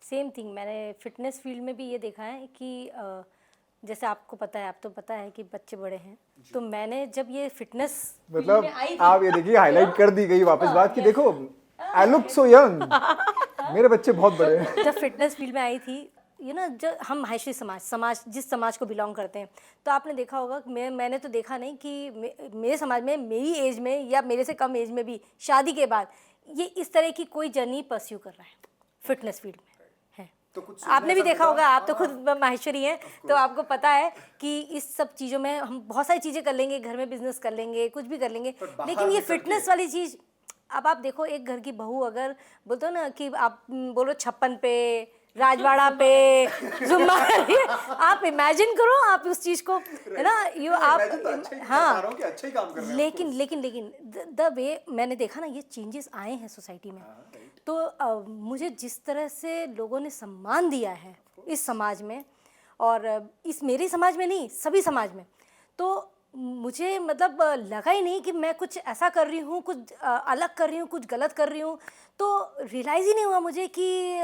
[SPEAKER 3] Same thing मैंने फिटनेस फील्ड में भी ये देखा है कि जैसे आपको पता है, आप तो पता है कि बच्चे बड़े हैं, तो मैंने जब ये फिटनेस
[SPEAKER 2] मतलब आप ये देखिए हाईलाइट कर दी गई वापस बात कि देखो आई लुक सो यंग, मेरे बच्चे बहुत बड़े हैं।
[SPEAKER 3] जब फिटनेस फील्ड में आई थी, ये ना, जब हम माहेश्वरी समाज जिस समाज को बिलोंग करते हैं, तो आपने देखा होगा, मैंने तो देखा नहीं कि मेरे समाज में मेरी एज में या मेरे से कम एज में भी शादी के बाद ये इस तरह की कोई जर्नी परस्यू कर रहा है फिटनेस फील्ड में। तो आपने भी देखा होगा, आप तो खुद माहेश्वरी हैं, तो आपको पता है कि इस सब चीज़ों में हम बहुत सारी चीज़ें कर लेंगे, घर में बिजनेस कर लेंगे, कुछ भी कर लेंगे, लेकिन ये फिटनेस वाली चीज़, अब आप देखो एक घर की बहू अगर बोलते हो ना कि आप बोलो 56 पे राजवाड़ा पे जुम्बा कर रही है। आप इमेजिन करो, आप उस चीज को, है ना, आप हाँ, लेकिन द वे मैंने देखा ना, ये चेंजेस आए हैं सोसाइटी में। तो मुझे जिस तरह से लोगों ने सम्मान दिया है इस समाज में, और इस मेरे समाज में नहीं, सभी समाज में, तो मुझे मतलब लगा ही नहीं कि मैं कुछ ऐसा कर रही हूँ, कुछ अलग कर रही हूँ, कुछ गलत कर रही हूँ। तो रियलाइज़ ही नहीं हुआ मुझे कि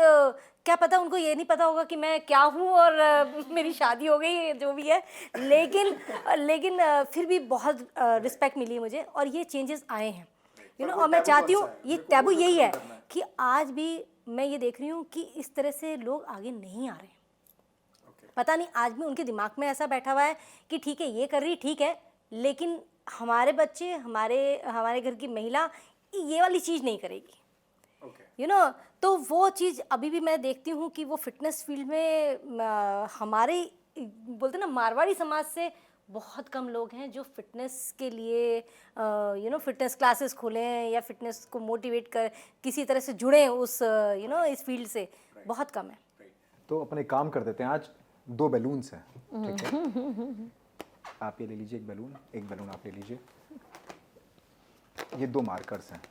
[SPEAKER 3] क्या पता उनको ये नहीं पता होगा कि मैं क्या हूँ, और मेरी शादी हो गई, जो भी है। लेकिन फिर भी बहुत रिस्पेक्ट मिली मुझे, और ये चेंजेस आए हैं, और मैं चाहती हूँ, ये टैबू यही है कि आज भी मैं ये देख रही हूँ कि इस तरह से लोग आगे नहीं आ रहे हैं। पता नहीं आज भी उनके दिमाग में ऐसा बैठा हुआ है कि ठीक है, ये कर रही ठीक है, लेकिन हमारे बच्चे, हमारे घर की महिला ये वाली चीज़ नहीं करेगी, तो वो चीज़ अभी भी मैं देखती हूँ कि वो फिटनेस फील्ड में हमारे बोलते ना मारवाड़ी समाज से बहुत कम लोग हैं जो फिटनेस के लिए फिटनेस क्लासेस खोलें या फिटनेस को मोटिवेट कर किसी तरह से जुड़ें उस इस फील्ड से, बहुत कम है।
[SPEAKER 2] तो अपने काम कर देते हैं, आज 2 बैलून्स हैं, ठीक है? आप ये ले लीजिए, एक बैलून आप ले लीजिए। ये 2 मार्कर्स हैं,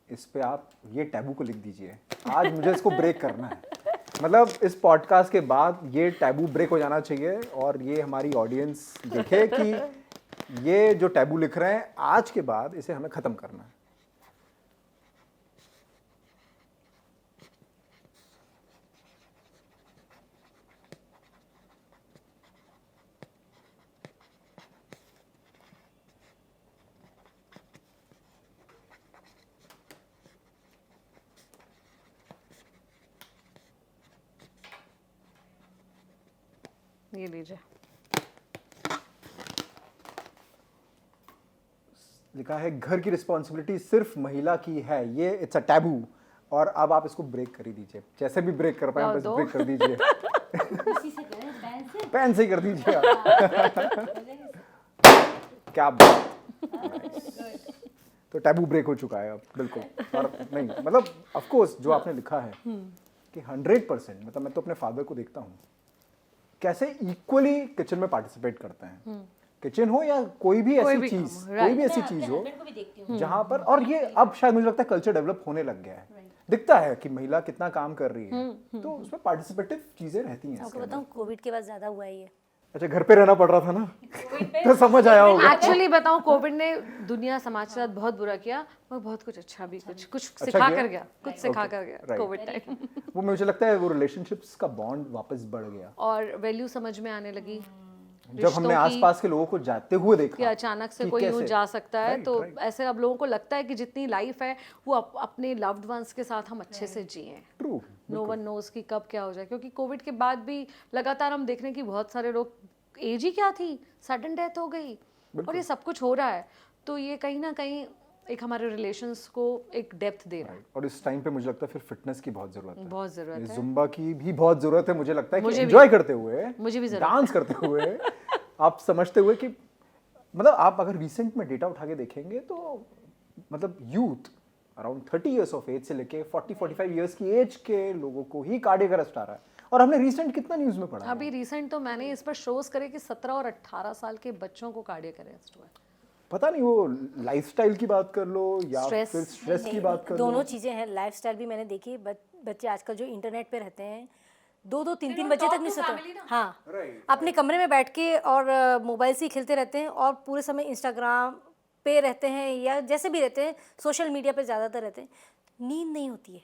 [SPEAKER 2] इस पे आप ये टैबू को लिख दीजिए। आज मुझे इसको ब्रेक करना है, मतलब इस पॉडकास्ट के बाद ये टैबू ब्रेक हो जाना चाहिए, और ये हमारी ऑडियंस देखे कि ये जो टैबू लिख रहे हैं आज के बाद इसे हमें ख़त्म करना है।
[SPEAKER 1] ये लीजिए,
[SPEAKER 2] लिखा है घर की रिस्पॉन्सिबिलिटी सिर्फ महिला की है, ये इट्स अ टैबू। और अब आप इसको ब्रेक कर ही दीजिए, जैसे भी ब्रेक कर पाए बस ब्रेक कर दीजिए। पेन से ही कर दीजिए आप। क्या बात, तो टैबू ब्रेक हो चुका है अब, बिल्कुल। और नहीं मतलब ऑफ कोर्स जो आपने लिखा है कि 100%, मतलब मैं तो अपने फादर को देखता हूँ कैसे इक्वली किचन में पार्टिसिपेट करते हैं, किचन हो या कोई भी ऐसी चीज हो जहां पर, और ये अब शायद मुझे लगता है कल्चर डेवलप होने लग गया है, दिखता है कि महिला कितना काम कर रही है, तो उसमें पार्टिसिपेटिव चीजें रहती हैं।
[SPEAKER 3] आपको बताऊं, कोविड के बाद ज्यादा हुआ है ये।
[SPEAKER 2] अच्छा, घर पे रहना पड़ रहा था ना, तो समझ आया होगा।
[SPEAKER 1] एक्चुअली बताऊं, कोविड ने दुनिया समाज के साथ बहुत बुरा किया, और बहुत कुछ अच्छा भी, कुछ सिखा कर गया, कोविड टाइम।
[SPEAKER 2] वो मुझे लगता है वो रिलेशनशिप्स का बॉन्ड वापस बढ़ गया,
[SPEAKER 1] और वैल्यू समझ में आने लगी,
[SPEAKER 2] जब हमने आसपास के लोगों को जाते हुए देखा
[SPEAKER 1] कि अचानक से कोई यूं जा सकता है। तो ऐसे अब लोगों को लगता है कि जितनी लाइफ है वो अपने लव्ड वंस के साथ हम अच्छे से जिएं।
[SPEAKER 2] ट्रू,
[SPEAKER 1] नो वन नोज कि कब क्या हो जाए, क्योंकि कोविड के बाद भी लगातार हम देख रहे हैं कि बहुत सारे लोग, एज ही क्या थी, सडन डेथ हो गई, और ये सब कुछ हो रहा है। तो ये कहीं ना कहीं एक हमारे रिलेशंस को एक डेप्थ दे रहा है।
[SPEAKER 2] और इस टाइम पे मुझे लगता है फिर फिटनेस की बहुत जरूरत है,
[SPEAKER 1] बहुत जरूरत है,
[SPEAKER 2] जुम्बा की भी बहुत जरूरत है। मुझे लगता है कि एंजॉय करते हुए,
[SPEAKER 1] मुझे भी
[SPEAKER 2] डांस करते हुए, आप समझते हुए कि मतलब आप अगर रिसेंट में डेटा उठा के देखेंगे तो मतलब youth around 30 years of age से लेके 40-45 इयर्स की एज के लोगों को ही कार्डियक अरेस्ट आ रहा है। और हमने रिसेंट कितना न्यूज में पढ़ा,
[SPEAKER 1] अभी रिसेंट तो मैंने इस पर शोज करे कि 17 और 18 साल के बच्चों को कार्डियक अरेस्ट हुआ है।
[SPEAKER 2] पता नहीं वो लाइफस्टाइल की बात कर लो या फिर स्ट्रेस की बात कर लो,
[SPEAKER 3] दोनों चीजें हैं। लाइफस्टाइल भी मैंने देखी, बच्चे आजकल जो इंटरनेट पे रहते हैं 2-2, 3-3 बजे तक नहीं सोते, हाँ, अपने कमरे में बैठ के और मोबाइल से ही खेलते रहते हैं, और पूरे समय इंस्टाग्राम पे रहते हैं या जैसे भी रहते हैं, सोशल मीडिया पे ज़्यादातर रहते हैं। नींद नहीं होती है,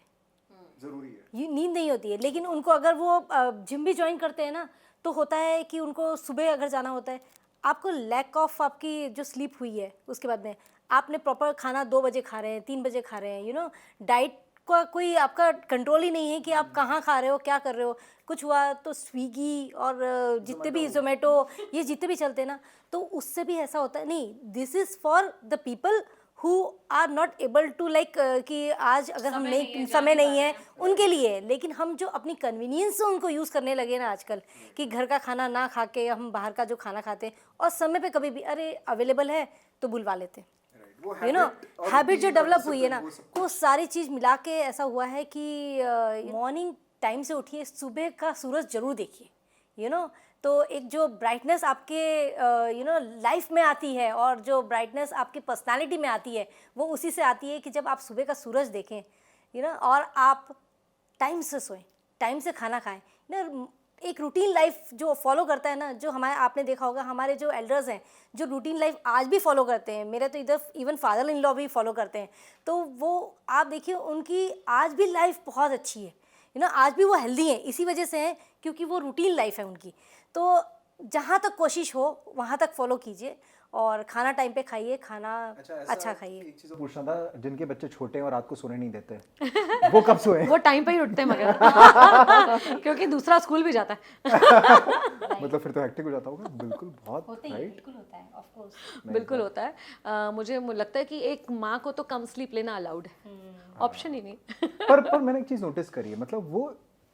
[SPEAKER 2] जरूरी है,
[SPEAKER 3] ये नींद नहीं होती है। लेकिन उनको अगर वो जिम भी ज्वाइन करते हैं ना, तो होता है कि उनको सुबह अगर जाना होता है, आपको लैक ऑफ आपकी जो स्लीप हुई है, उसके बाद में आपने प्रॉपर खाना 2 बजे खा रहे हैं, 3 बजे खा रहे हैं, डाइट का कोई आपका कंट्रोल ही नहीं है कि आप कहाँ खा रहे हो, क्या कर रहे हो। कुछ हुआ तो स्विगी और जितने भी जोमेटो, ये जितने भी चलते हैं ना, तो उससे भी ऐसा होता है। नहीं, this is for the people who are not able to like कि आज अगर हम नहीं, समय नहीं है उनके लिए। लेकिन हम जो अपनी कन्वीनियंस से उनको यूज़ करने लगे ना आजकल, कि घर का खाना ना खा के हम बाहर का जो खाना खाते हैं, और समय पे कभी भी अरे अवेलेबल है तो बुलवा लेते हैं, हैबिट जो डेवलप हुई है ना, वो सारी चीज़ मिला के ऐसा हुआ है कि मॉर्निंग टाइम से उठिए, सुबह का सूरज जरूर देखिए, यू नो। तो एक जो ब्राइटनेस आपके लाइफ में आती है और जो ब्राइटनेस आपकी पर्सनालिटी में आती है, वो उसी से आती है कि जब आप सुबह का सूरज देखें, और आप टाइम से सोएं, टाइम से खाना खाएं ना। एक रूटीन लाइफ जो फॉलो करता है ना, जो हमारे, आपने देखा होगा हमारे जो एल्डर्स हैं जो रूटीन लाइफ आज भी फॉलो करते हैं, मेरे तो इधर इवन फादर इन लॉ भी फॉलो करते हैं, तो वो आप देखिए उनकी आज भी लाइफ बहुत अच्छी है, आज भी वो हेल्दी हैं, इसी वजह से हैं क्योंकि वो रूटीन लाइफ है उनकी। तो जहाँ तक कोशिश हो वहाँ तक फॉलो कीजिए और खाना टाइम पे खाइए, खाना अच्छा खाइए।
[SPEAKER 2] एक चीज़ पूछना था, जिनके बच्चे छोटे हैं और रात को सोने नहीं देते वो कब सोए?
[SPEAKER 1] वो टाइम पे ही उठते हैं मगर क्योंकि दूसरा स्कूल भी जाता है।
[SPEAKER 2] मतलब फिर तो हेक्टिक हो जाता होगा। बिल्कुल, बहुत राइट,
[SPEAKER 3] बिल्कुल होता है, ऑफ कोर्स
[SPEAKER 1] बिल्कुल होता है। मुझे लगता है कि एक माँ को तो कम स्लीप लेना अलाउड है, ऑप्शन ही नहीं।
[SPEAKER 2] पर मैंने एक चीज़ नोटिस करी है, मतलब वो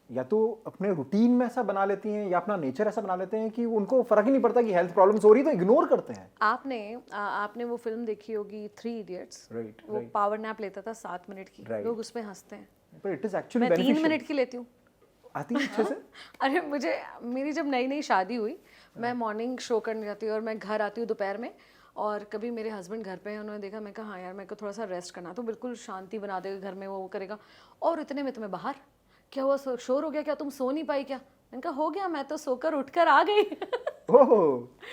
[SPEAKER 2] या तो अपने रूटीन में ऐसा बना लेती हैं या अपना नेचर ऐसा बना लेते हैं कि उनको फर्क ही नहीं पड़ता कि हेल्थ प्रॉब्लम्स हो रही तो इग्नोर करते हैं।
[SPEAKER 1] आपने वो फिल्म देखी होगी 3 इडियट्स,
[SPEAKER 2] राइट,
[SPEAKER 1] वो पावर नैप लेता था 7 मिनट की, लोग उसमें हंसते हैं,
[SPEAKER 2] पर इट इज एक्चुअली
[SPEAKER 1] मैं 3 मिनट की लेती हूँ।
[SPEAKER 2] आती है अच्छे से।
[SPEAKER 1] अरे मेरी जब नई नई शादी हुई, मैं मॉर्निंग शो करने जाती हूँ और मैं घर आती हूँ दोपहर में, और कभी मेरे हस्बैंड घर पे हैं, उन्होंने देखा, मैं कहा हाँ यार मेरे को थोड़ा सा रेस्ट करना, तो बिल्कुल शांति बना देगा घर में, वो करेगा, और इतने में तुम्हें बाहर क्या हुआ, शोर हो गया क्या, तुम सो नहीं पाई क्या? मैंने कहा हो गया, मैं तो सोकर उठकर आ गई।
[SPEAKER 2] Oh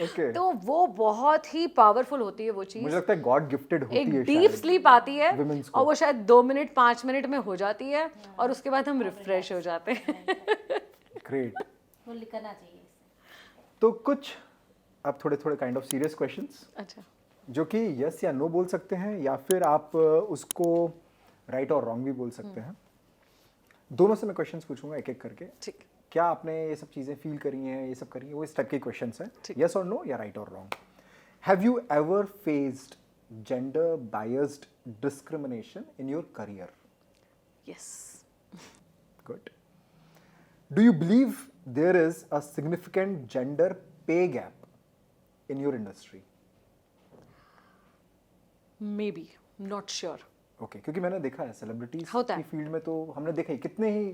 [SPEAKER 2] okay.
[SPEAKER 1] तो वो बहुत ही पावरफुल होती है वो चीज,
[SPEAKER 2] मुझे लगता है गॉड गिफ्टेड होती
[SPEAKER 1] एक
[SPEAKER 2] है,
[SPEAKER 1] डीप स्लीप आती है
[SPEAKER 2] women's
[SPEAKER 1] और वो शायद 2 मिनट 5 मिनट में हो जाती है और उसके बाद हम रिफ्रेश हो जाते हैं।
[SPEAKER 2] ग्रेट।
[SPEAKER 3] वो लिखना चाहिए।
[SPEAKER 2] तो कुछ अब थोड़े थोड़े काइंड ऑफ सीरियस क्वेश्चंस,
[SPEAKER 1] अच्छा,
[SPEAKER 2] जो कि यस या नो बोल सकते हैं, या फिर आप उसको राइट और रॉन्ग भी बोल सकते हैं। दोनों से मैं क्वेश्चंस पूछूंगा एक एक करके।
[SPEAKER 1] ठीक।
[SPEAKER 2] क्या आपने ये सब चीज़ें फील करी हैं, ये सब करी हैं, वो इस टाइप के क्वेश्चंस हैं, यस और नो या राइट और wrong. Have you ever faced gender biased discrimination in your career?
[SPEAKER 1] Yes.
[SPEAKER 2] Good. Do you believe there is a significant gender pay gap in your industry?
[SPEAKER 1] May be, not sure.
[SPEAKER 2] Okay, क्योंकि मैंने देखा है celebrities
[SPEAKER 1] होता
[SPEAKER 2] की
[SPEAKER 1] है।
[SPEAKER 2] Field में, तो हमने देखा है कितने ही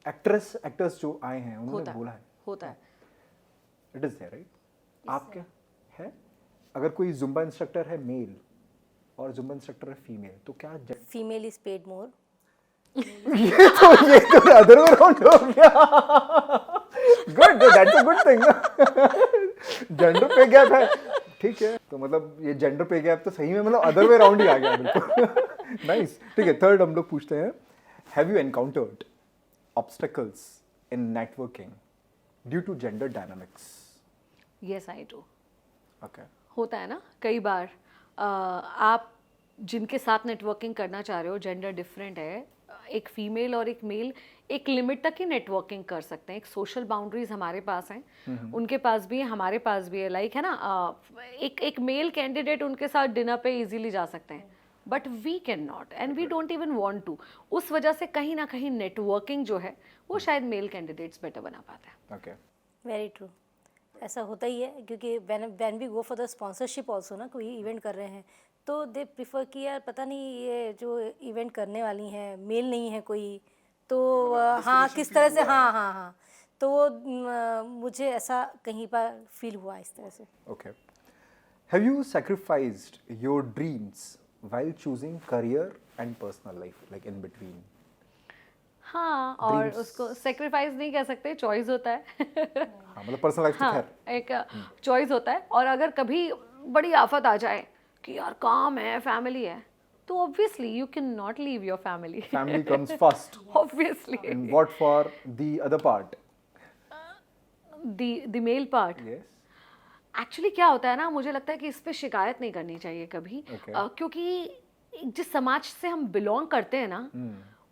[SPEAKER 2] एक्टर्स जो आए हैं उन्होंने बोला है
[SPEAKER 1] होता है।
[SPEAKER 2] It is there, right? आप क्या है, अगर कोई जुम्बा इंस्ट्रक्टर है मेल और जुम्बा इंस्ट्रक्टर है फीमेल, तो क्या
[SPEAKER 3] फीमेल इज पेड मोर।
[SPEAKER 2] ये तो अदर वे राउंड हो गया। Good, that's a good thing. Gender pay gap है, ठीक है, तो मतलब ये जेंडर पे गैप तो सही में मतलब अदर वे राउंड ही आ गया बिल्कुल। नाइस, ठीक है। थर्ड हम लोग पूछते हैं, have you encountered obstacles in networking due to gender dynamics?
[SPEAKER 1] Yes I do.
[SPEAKER 2] Okay.
[SPEAKER 1] होता है ना कई बार, आप जिनके साथ नेटवर्किंग करना चाह रहे हो जेंडर डिफरेंट है, एक फीमेल और एक मेल एक लिमिट तक ही नेटवर्किंग कर सकते हैं, एक सोशल बाउंड्रीज हमारे पास हैं, उनके पास भी है, हमारे पास भी है, लाइक है ना, एक मेल कैंडिडेट उनके साथ डिनर पे इजीली जा सकते हैं, but we can not and we don't even want to. उस वजह से कहीं ना कहीं नेटवर्किंग जो है वो शायद मेल कैंडिडेट्स बेटर बना पाता है।
[SPEAKER 2] ओके,
[SPEAKER 3] वेरी ट्रू, ऐसा होता ही है, क्योंकि when we go for the sponsorship also ना, कोई इवेंट कर रहे हैं तो दे प्रिफर कि यार पता नहीं ये जो इवेंट करने वाली हैं मेल नहीं है कोई, तो हाँ किस तरह से, हाँ तो वो मुझे ऐसा कहीं पर फील हुआ इस तरह से।
[SPEAKER 2] Okay. Have you sacrificed your dreams while choosing career and personal life, like in between?
[SPEAKER 1] हाँ, और उसको सेक्रीफाइस नहीं कह सकते, चॉइस होता है।
[SPEAKER 2] हाँ, मतलब पर्सनल लाइफ तो खैर
[SPEAKER 1] एक चॉइस होता है, और अगर कभी बड़ी आफत आ जाए कि यार काम है फैमिली है, तो obviously you can not leave your family.
[SPEAKER 2] Family comes first
[SPEAKER 1] obviously.
[SPEAKER 2] And what for the other part?
[SPEAKER 1] The male part.
[SPEAKER 2] Yes.
[SPEAKER 1] Actually क्या होता है ना, मुझे लगता है कि इस पे शिकायत नहीं करनी चाहिए कभी, क्योंकि जिस समाज से हम बिलोंग करते हैं ना,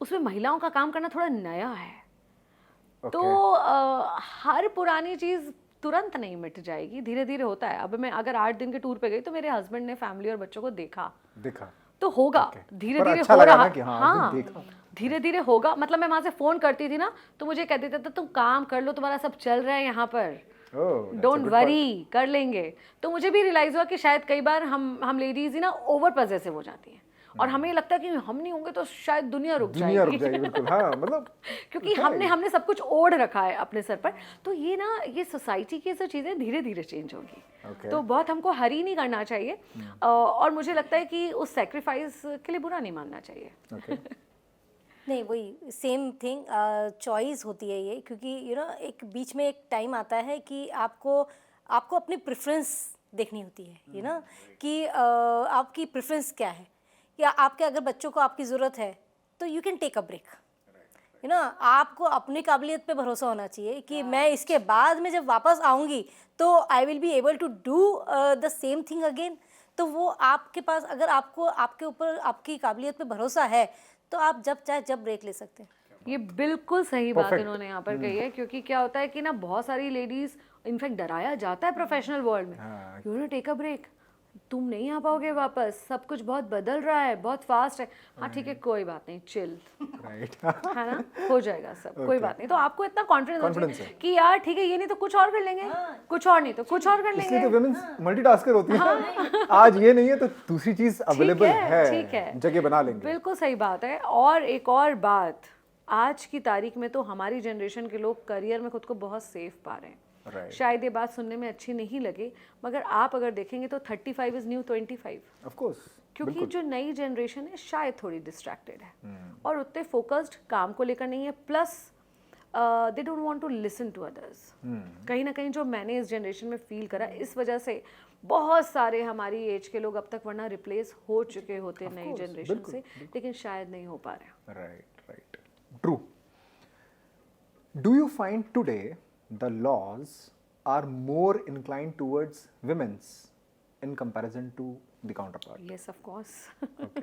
[SPEAKER 1] उसमें महिलाओं का काम करना थोड़ा नया है। तो हर पुरानी चीज तुरंत नहीं मिट जाएगी, धीरे धीरे होता है। अब मैं अगर 8 दिन के टूर पे गई तो मेरे हस्बैंड ने फैमिली और बच्चों को देखा तो होगा, धीरे धीरे
[SPEAKER 2] अच्छा
[SPEAKER 1] हो रहा,
[SPEAKER 2] हाँ,
[SPEAKER 1] धीरे धीरे होगा। मतलब मैं वहां से फोन करती थी ना, तो मुझे कहते थे तुम काम कर लो, तुम्हारा सब चल रहा है यहाँ पर, डोंट वरी, कर लेंगे। तो मुझे भी रियलाइज हुआ कि शायद कई बार हम लेडीज ही ना ओवर पॉसेसिव हो जाती हैं, और हमें लगता है कि हम नहीं होंगे तो शायद दुनिया रुक जाएगी
[SPEAKER 2] बिल्कुल। हाँ, मतलब
[SPEAKER 1] क्योंकि हमने सब कुछ ओढ़ रखा है अपने सर पर। तो ये ना, ये सोसाइटी की सब चीज़ें धीरे धीरे चेंज होंगी। तो बहुत हमको हरी नहीं करना चाहिए। और मुझे लगता है कि उस सेक्रीफाइस के लिए बुरा नहीं मानना चाहिए।
[SPEAKER 3] नहीं, वही सेम थिंग, चॉइस होती है ये, क्योंकि एक बीच में एक टाइम आता है कि आपको अपनी प्रेफरेंस देखनी होती है, कि आपकी प्रेफरेंस क्या है, या आपके अगर बच्चों को आपकी ज़रूरत है तो you can take a break, आपको अपनी काबिलियत पे भरोसा होना चाहिए कि मैं इसके बाद में जब वापस आऊँगी तो I will be able to do the same thing again. तो वो आपके पास, अगर आपको आपके ऊपर आपकी काबिलियत पे भरोसा है तो आप जब चाहे जब ब्रेक ले सकते हैं।
[SPEAKER 1] ये बिल्कुल सही बात इन्होंने यहाँ पर कही है, क्योंकि क्या होता है कि ना, बहुत सारी लेडीज इनफैक्ट डराया जाता है प्रोफेशनल वर्ल्ड में, you know take a break, तुम नहीं आ पाओगे वापस, सब कुछ बहुत बदल रहा है, बहुत फास्ट है। हाँ ठीक है, कोई बात नहीं, चिल, है ना, हो जाएगा सब, कोई बात नहीं। तो आपको इतना कॉन्फिडेंस है कि यार ठीक है, ये नहीं तो कुछ और कर लेंगे, कुछ और नहीं तो कुछ और कर लेंगे।
[SPEAKER 2] इसलिए तो वुमेन्स मल्टीटास्कर होती है। आज ये नहीं है तो दूसरी चीज अवेलेबल है,
[SPEAKER 1] ठीक है,
[SPEAKER 2] जगह बना लेंगे।
[SPEAKER 1] बिल्कुल सही बात है। और एक और बात, आज की तारीख में तो हमारी जनरेशन के लोग करियर में खुद को बहुत सेफ पा रहे हैं। शायद ये बात सुनने में अच्छी नहीं लगे, मगर आप अगर देखेंगे तो 35 इज न्यू 25।
[SPEAKER 2] ऑफ कोर्स,
[SPEAKER 1] क्योंकि जो नई जनरेशन है शायद थोड़ी डिस्ट्रैक्टेड है और उतने फोकस्ड काम को लेकर नहीं है, plus they don't want to listen to others. कहीं ना कहीं जो मैंने इस जनरेशन में फील करा, इस वजह से बहुत सारे हमारी एज के लोग अब तक वरना रिप्लेस हो चुके होते नई जनरेशन से, लेकिन शायद नहीं हो पा रहे।
[SPEAKER 2] Right, true. Do you find today the laws are more inclined towards women's in comparison to the counterpart?
[SPEAKER 1] Yes, of course.
[SPEAKER 2] Okay.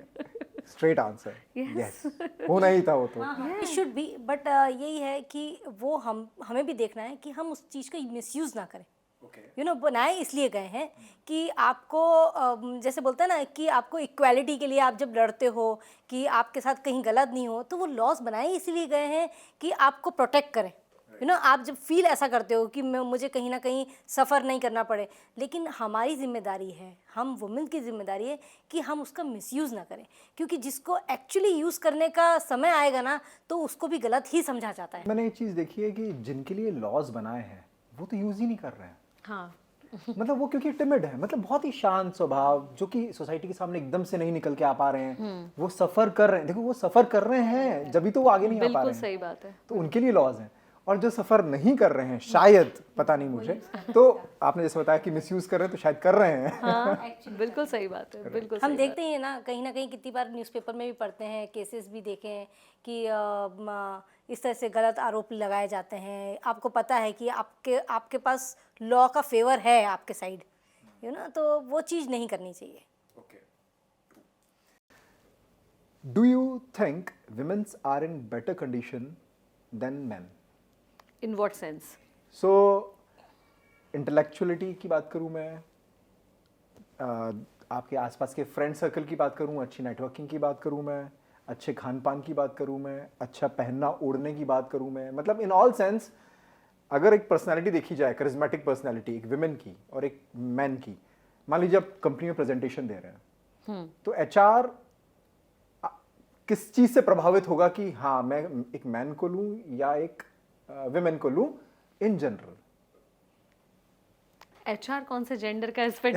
[SPEAKER 2] Straight answer.
[SPEAKER 1] Yes.
[SPEAKER 2] होना ही था वो तो।
[SPEAKER 3] It should be, but यही है कि वो हमें भी देखना है कि हम उस चीज़ का मिसयूज़ ना करें। बनाए इसलिए गए हैं कि आपको जैसे बोलते हैं ना कि आपको इक्वालिटी के लिए आप जब लड़ते हो कि आपके साथ कहीं गलत नहीं हो, तो वो लॉज बनाए इसलिए गए हैं कि आपको प्रोटेक्ट करें। आप जब फील ऐसा करते हो कि मुझे कहीं ना कहीं सफ़र नहीं करना पड़े, लेकिन हमारी जिम्मेदारी है, हम वुमेन की जिम्मेदारी है कि हम उसका मिसयूज़ ना करें, क्योंकि जिसको एक्चुअली यूज़ करने का समय आएगा ना, तो उसको भी गलत ही समझा जाता है।
[SPEAKER 2] मैंने एक चीज़ देखी है कि जिनके लिए लॉज बनाए हैं वो तो यूज़ ही नहीं कर रहे हैं।
[SPEAKER 1] हाँ।
[SPEAKER 2] मतलब वो क्योंकि टिमिड है, मतलब बहुत ही शांत स्वभाव, जो कि सोसाइटी के सामने एकदम से नहीं निकल के आ पा रहे हैं, वो सफ़र कर रहे हैं। देखो, वो सफ़र कर रहे हैं जब भी तो वो आगे नहीं आ पा रहे हैं।
[SPEAKER 1] बिल्कुल सही बात है।
[SPEAKER 2] तो उनके लिए लॉज हैं। और जो सफ़र नहीं कर रहे हैं, शायद, पता नहीं मुझे, तो आपने जैसे बताया कि मिसयूज़ कर रहे हैं, तो शायद कर रहे हैं।
[SPEAKER 1] हाँ, बिल्कुल सही बात है, बिल्कुल।
[SPEAKER 3] हम देखते हैं ना, कहीं ना कहीं कितनी बार न्यूज़पेपर में भी पढ़ते हैं, केसेस भी देखे हैं कि इस तरह से गलत आरोप लगाए जाते हैं। आपको पता है कि आपके पास लॉ का फेवर है आपके साइड, तो वो चीज़ नहीं करनी चाहिए।
[SPEAKER 2] Do you think womens are in better condition than man?
[SPEAKER 1] In what sense?
[SPEAKER 2] So, intellectuality की बात करूँ मैं, आपके आसपास के फ्रेंड सर्कल की बात करूँ, अच्छी नेटवर्किंग की बात करूँ मैं, अच्छे खान पान की बात करूँ मैं, अच्छा पहनना ओढ़ने की बात करूँ मैं, मतलब इन ऑल सेंस अगर एक पर्सनालिटी देखी जाए, करिज्मेटिक पर्सनालिटी एक विमेन की और एक मैन की, मान लीजिए आप कंपनी में प्रेजेंटेशन दे रहे हैं, तो HR किस चीज़ से प्रभावित होगा कि हाँ मैं एक मैन को लूँ या एक विमेन को लूं इन जनरल?
[SPEAKER 1] HR कौन से जेंडर का इस पे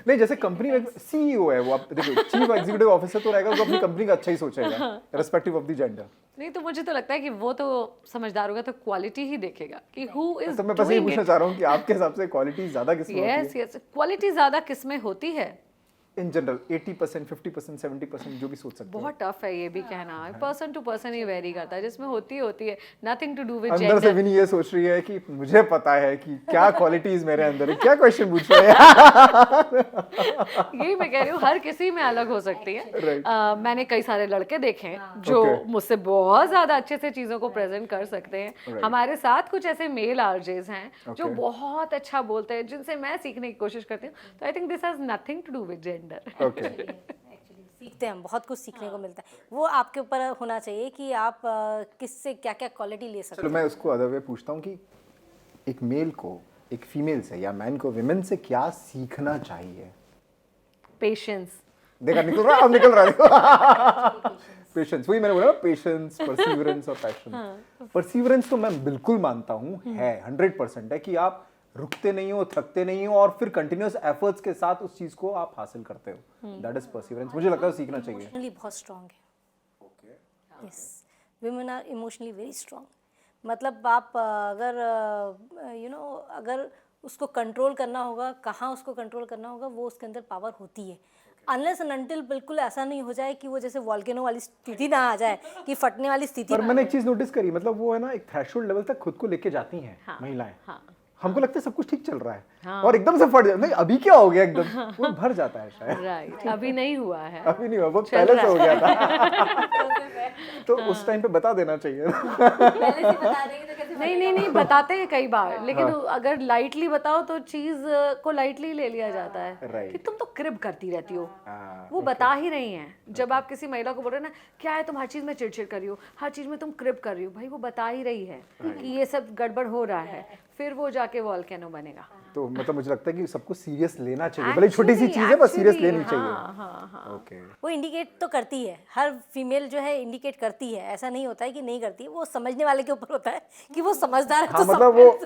[SPEAKER 2] नहीं, जैसे कंपनी में CEO है वो, आप देखो चीफ एग्जीक्यूटिव ऑफिसर तो रहेगा, वो अपनी कंपनी का अच्छा ही सोचेगा रिस्पेक्टिव ऑफ द जेंडर।
[SPEAKER 1] नहीं, तो मुझे तो लगता है कि वो तो समझदर होगा, तो क्वालिटी ही देखेगा कि हु इज।
[SPEAKER 2] तो मैं बस ये पूछना चाह रहा हूँ कि आपके हिसाब से क्वालिटी ज्यादा किसमें होती है?
[SPEAKER 1] यस, क्वालिटी ज्यादा किसमें होती है
[SPEAKER 2] इन जनरल? 80%, 50%, 70%, जो भी सोच सकते हैं।
[SPEAKER 1] बहुत टफ है ये भी कहना, पर्सन टू पर्सन ही वेरी करता है, जिसमें होती है, नथिंग टू डू विद
[SPEAKER 2] अंदर से भी नहीं ये सोच रही है कि मुझे पता है कि क्या क्वालिटीज मेरे अंदर है, क्या क्वेश्चन पूछ रहे हैं।
[SPEAKER 1] यही मैं कह रही हूँ, हर किसी में अलग हो सकती है। मैंने कई सारे लड़के देखे हैं जो मुझसे बहुत ज्यादा अच्छे से चीजों को प्रेजेंट कर सकते हैं। हमारे साथ कुछ ऐसे मेल आरजेस हैं जो बहुत अच्छा बोलते हैं, जिनसे मैं सीखने की कोशिश करती हूँ। तो I think this has nothing to do with gender.
[SPEAKER 3] सीखते हैं, बहुत कुछ सीखने को मिलता है। वो आपके ऊपर होना चाहिए कि आप किससे क्या क्या क्वालिटी ले सकते हैं।
[SPEAKER 2] चलो मैं उसको अदर वे पूछता हूँ कि एक मेल को एक फीमेल से या मैन को विमेन से क्या सीखना चाहिए?
[SPEAKER 1] पेशेंस।
[SPEAKER 2] देखा निकल रहा, अब निकल रहा देखो। पेशेंस, वही मैंने बोला ना, पेशेंस, परसिवरेंस और पैशन। परसिवरेंस तो मैं बिल्कुल मानता हूँ है, 100% है कि आप रुकते नहीं हो, थकते नहीं हो और फिर कंटिन्यूअस एफर्ट्स के साथ उस चीज को आप हासिल करते हो। दैट इज परसिवरेंस, मुझे लगता है सीखना चाहिए।
[SPEAKER 3] इमोशनली बहुत स्ट्रांग है। Okay, yes, women are emotionally very strong. मतलब आप अगर अगर उसको कंट्रोल करना होगा, कहाँ उसको कंट्रोल करना होगा, वो उसके अंदर पावर होती है। अनलेस एंड अनटिल बिल्कुल ऐसा नहीं हो जाए कि वो जैसे वॉल्केनो वाली स्थिति ना आ जाए, कि फटने वाली स्थिति।
[SPEAKER 2] पर मैंने एक चीज नोटिस करी, मतलब वो है ना, एक थ्रेशोल्ड लेवल तक खुद को लेके जाती हैं महिलाएं। हमको लगता है सब कुछ ठीक चल रहा है और एकदम से फट जाता है, नहीं अभी क्या हो गया, एकदम वो भर जाता है शायद।
[SPEAKER 1] राइट, अभी नहीं हुआ है,
[SPEAKER 2] अभी नहीं हुआ, वो पहले से हो गया था। तो उस टाइम पे बता देना चाहिए।
[SPEAKER 3] पहले से बता देंगे तो कैसे?
[SPEAKER 1] नहीं बताते हैं कई बार, लेकिन अगर लाइटली बताओ तो चीज को लाइटली ले लिया जाता है कि तुम तो क्रिब करती रहती हो। वो बता ही रही हैं। जब आप किसी महिला को बोल रहे हो ना, क्या है तुम हर चीज में चिड़चिड़ कर रही हो, हर चीज में तुम क्रिब कर रही हो, भाई वो बता ही रही है कि ये सब गड़बड़ हो रहा है, फिर वो जाके वॉल्केनो बनेगा।
[SPEAKER 2] तो मतलब मुझे लगता है कि सबको सीरियस लेना चाहिए, भले छोटी सी चीज है पर सीरियस लेनी चाहिए। ओके,
[SPEAKER 3] वो इंडिकेट तो करती है, हर फीमेल जो है इंडिकेट करती है, ऐसा नहीं होता है कि नहीं करती। वो समझने वाले के ऊपर होता है कि वो समझदार है।
[SPEAKER 2] हाँ, मतलब वो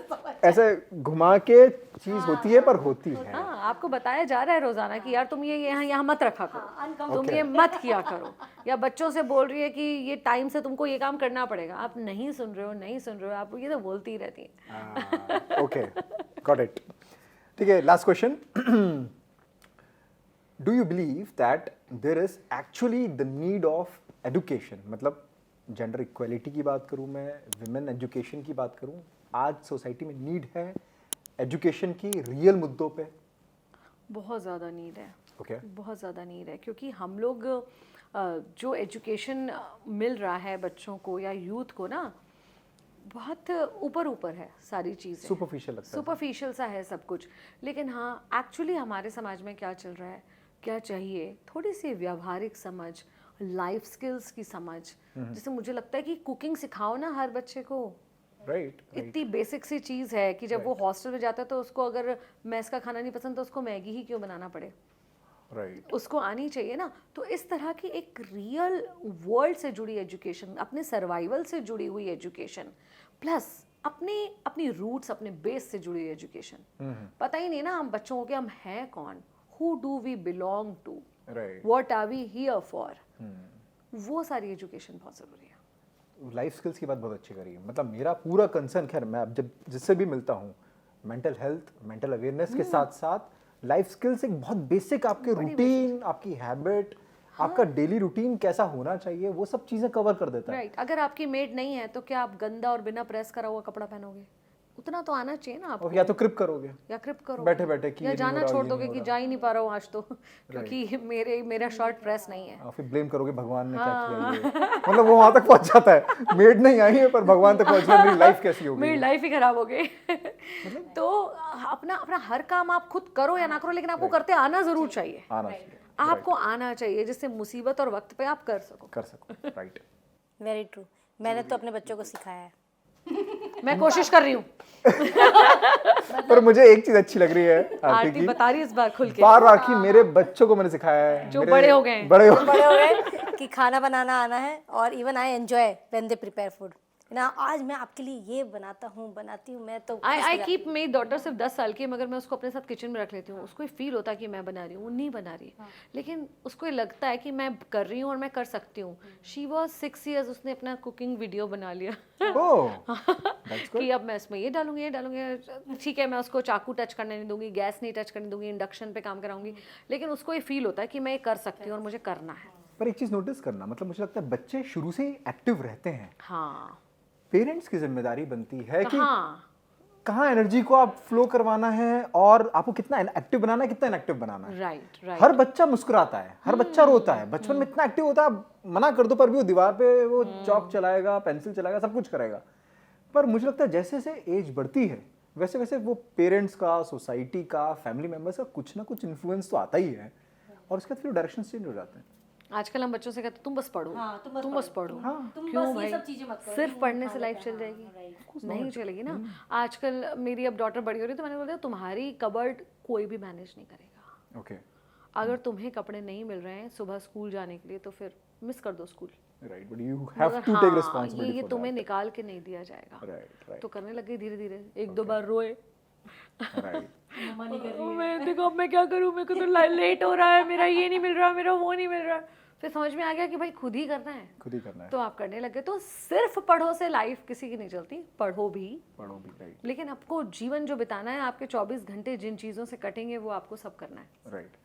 [SPEAKER 2] ऐसे घुमा के चीज होती है पर होती है।
[SPEAKER 1] हाँ, आपको बताया जा रहा है रोजाना कि यार तुम ये यहाँ मत रखा करो, तुम ये मत किया करो, या बच्चों से बोल रही है कि ये टाइम से तुमको ये काम करना पड़ेगा, आप नहीं सुन रहे हो, आप ये तो बोलती ही रहती है।
[SPEAKER 2] Okay, got it. ठीक है, last question. Do you believe that there is actually the need of education? मतलब जेंडर इक्वलिटी की बात करूं मैं, विमेन एजुकेशन की बात करूं, आज सोसाइटी में नीड है एजुकेशन की रियल मुद्दों पे?
[SPEAKER 1] बहुत ज़्यादा नीड है।
[SPEAKER 2] ओके,
[SPEAKER 1] बहुत ज़्यादा नीड है, क्योंकि हम लोग जो एजुकेशन मिल रहा है बच्चों को या यूथ को ना, बहुत ऊपर है सारी चीज़ें,
[SPEAKER 2] सुपरफिशियल लगता है,
[SPEAKER 1] सुपरफिशियल सा है सब कुछ। लेकिन हाँ, एक्चुअली हमारे समाज में क्या चल रहा है, क्या चाहिए, थोड़ी सी व्यावहारिक समझ, लाइफ स्किल्स की समझ। जैसे मुझे लगता है कि कुकिंग सिखाओ ना हर बच्चे को।
[SPEAKER 2] राइट,
[SPEAKER 1] इतनी बेसिक सी चीज़ है कि जब वो हॉस्टल में जाता है तो उसको अगर मैस का खाना नहीं पसंद तो उसको मैगी ही क्यों बनाना पड़े,
[SPEAKER 2] राइट,
[SPEAKER 1] उसको आनी चाहिए ना। तो इस तरह की एक रियल वर्ल्ड से जुड़ी एजुकेशन, अपने सर्वाइवल से जुड़ी हुई एजुकेशन, प्लस अपनी रूट्स, अपने बेस से जुड़ी एजुकेशन। पता ही नहीं ना हम बच्चों को कि हम हैं कौन, who do we belong to, what are we here for. वो सारी एजुकेशन बहुत ज़रूरी है।
[SPEAKER 2] लाइफ स्किल्स की बात बहुत अच्छी करी है। मतलब मेरा पूरा कंसर्न, खैर मैं अब जब जिससे भी मिलता हूँ, मेंटल हेल्थ, मेंटल अवेयरनेस के साथ साथ लाइफ स्किल्स एक बहुत बेसिक, आपके रूटीन, आपकी हैबिट, आपका डेली रूटीन कैसा होना चाहिए, वो सब चीजें कवर कर देता है।
[SPEAKER 1] राइट, अगर आपकी मेड नहीं है तो क्या आप गंदा और बिना प्रेस करा हुआ कपड़ा पहनोगे? उतना तो आना चाहिए ना आपको।
[SPEAKER 2] या तो क्रिप करोगे,
[SPEAKER 1] या क्रिप करो
[SPEAKER 2] बैठे बैठे कि
[SPEAKER 1] या जाना छोड़ दोगे कि जा ही नहीं पा रहा हूँ आज तो, क्योंकि मेरा शर्ट प्रेस नहीं है।
[SPEAKER 2] और फिर ब्लेम करोगे भगवान ने क्या किया ये। मतलब वो वहां तक पहुंच जाता है, मेड नहीं आई है पर भगवान तक पहुंचना, मेरी लाइफ कैसी होगी,
[SPEAKER 1] मेरी लाइफ ही खराब हो गई। तो अपना हर काम आप खुद करो या ना करो, लेकिन आपको करते आना जरूर चाहिए, आपको आना चाहिए, जिससे मुसीबत और वक्त पे आप कर सको।
[SPEAKER 2] Right,
[SPEAKER 3] very true. मैंने तो अपने बच्चों को सिखाया है।
[SPEAKER 1] मैं कोशिश कर रही हूँ।
[SPEAKER 2] पर मुझे एक चीज अच्छी लग रही है
[SPEAKER 1] आरती बता रही है इस बार खुल के,
[SPEAKER 2] बार कि मेरे बच्चों को मैंने सिखाया है,
[SPEAKER 1] जो बड़े हो
[SPEAKER 3] गए कि खाना बनाना आना है, और even I enjoy when they prepare food ना। आज मैं आपके लिए ये बनाती हूँ मैं तो
[SPEAKER 1] आई कीप, मेरी डॉटर सिर्फ 10 साल की है, मगर मैं उसको अपने साथ किचन में रख लेती हूँ। उसको फील होता है कि मैं बना रही हूँ, वो नहीं बना रही है, लेकिन उसको ये लगता है कि मैं कर रही हूँ और मैं कर सकती हूँ। शी वॉज 6 years, उसने अपना कुकिंग वीडियो बना लिया। कि अब मैं इसमें ये डालूंगी, ठीक है, मैं उसको चाकू टच करने नहीं दूंगी, गैस नहीं टच करने दूंगी, इंडक्शन पे काम कराऊंगी, लेकिन उसको ये फील होता है कि मैं ये कर सकती हूँ और मुझे करना है।
[SPEAKER 2] पर एक चीज नोटिस करना, मतलब मुझे लगता है बच्चे शुरू से ही एक्टिव रहते हैं।
[SPEAKER 1] हाँ,
[SPEAKER 2] पेरेंट्स की जिम्मेदारी बनती है कि कहाँ एनर्जी को आप फ्लो करवाना है और आपको कितना एक्टिव बनाना है, कितना इनएक्टिव बनाना है।
[SPEAKER 1] राइट।
[SPEAKER 2] हर बच्चा मुस्कुराता है, हर बच्चा रोता है, बचपन में इतना एक्टिव होता है, आप मना कर दो पर भी वो दीवार पे वो चौक चलाएगा, पेंसिल चलाएगा, सब कुछ करेगा। पर मुझे लगता है जैसे जैसे एज बढ़ती है वैसे वैसे वो पेरेंट्स का, सोसाइटी का, फैमिली मेंबर्स का कुछ ना कुछ इन्फ्लुएंस तो आता ही है, और उसके बाद फिर डायरेक्शन चेंज हो जाते हैं।
[SPEAKER 1] आजकल हम बच्चों से कहते तुम बस पढ़ो, तुम बस पढ़ो।
[SPEAKER 3] तुम
[SPEAKER 1] क्यों
[SPEAKER 3] बस
[SPEAKER 1] भाई?
[SPEAKER 3] ये सब चीजें मत करो,
[SPEAKER 1] सिर्फ पढ़ने से लाइफ चल जाएगी? नहीं चलेगी ना। आजकल मेरी अब डॉटर बड़ी हो रही है तो मैंने बोला तुम्हारी कबर्ड कोई भी मैनेज नहीं करेगा।
[SPEAKER 2] ओके,
[SPEAKER 1] अगर तुम्हें कपड़े नहीं मिल रहे हैं सुबह स्कूल जाने के लिए तो फिर मिस कर दो school,
[SPEAKER 2] right, but you have to take
[SPEAKER 1] हाँ
[SPEAKER 2] रिस्पांसिबिलिटी
[SPEAKER 1] ये
[SPEAKER 2] फॉर
[SPEAKER 1] तुम्हें निकाल के नहीं दिया जाएगा।
[SPEAKER 2] राइट
[SPEAKER 1] तो करने लग गई धीरे धीरे, एक दो बार रोए,
[SPEAKER 2] राइट
[SPEAKER 1] मैं देखो अब मैं क्या करूँ, मेरे को तो लेट हो रहा है, मेरा ये नहीं मिल रहा, मेरा वो नहीं मिल रहा। फिर समझ में आ गया कि भाई खुद ही करना है,
[SPEAKER 2] खुद ही करना है,
[SPEAKER 1] तो आप करने लगे। तो सिर्फ पढ़ो से लाइफ किसी की नहीं चलती, पढ़ो भी
[SPEAKER 2] राइट
[SPEAKER 1] लेकिन आपको जीवन जो बिताना है, आपके 24 घंटे जिन चीज़ों से कटेंगे वो आपको सब करना है।
[SPEAKER 2] राइट।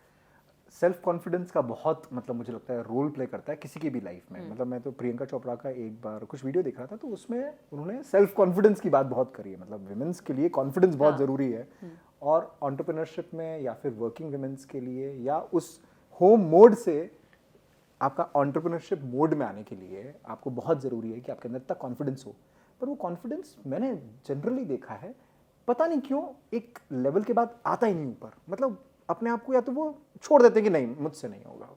[SPEAKER 2] सेल्फ कॉन्फिडेंस का बहुत मतलब मुझे लगता है रोल प्ले करता है किसी की भी लाइफ में। मतलब मैं तो प्रियंका चोपड़ा का एक बार कुछ वीडियो देख रहा था, तो उसमें उन्होंने सेल्फ कॉन्फिडेंस की बात बहुत करी है। मतलब विमेंस के लिए कॉन्फिडेंस बहुत ज़रूरी है, और एंटरप्रेन्योरशिप में या फिर वर्किंग विमेंस के लिए या उस होम मोड से आपका एंटरप्रेन्योरशिप मोड में आने के लिए आपको बहुत ज़रूरी है कि आपके अंदर इतना कॉन्फिडेंस हो। पर वो कॉन्फिडेंस मैंने जनरली देखा है, पता नहीं क्यों एक लेवल के बाद आता ही नहीं ऊपर। मतलब अपने आप को या तो वो छोड़ देते हैं कि नहीं मुझसे नहीं होगा।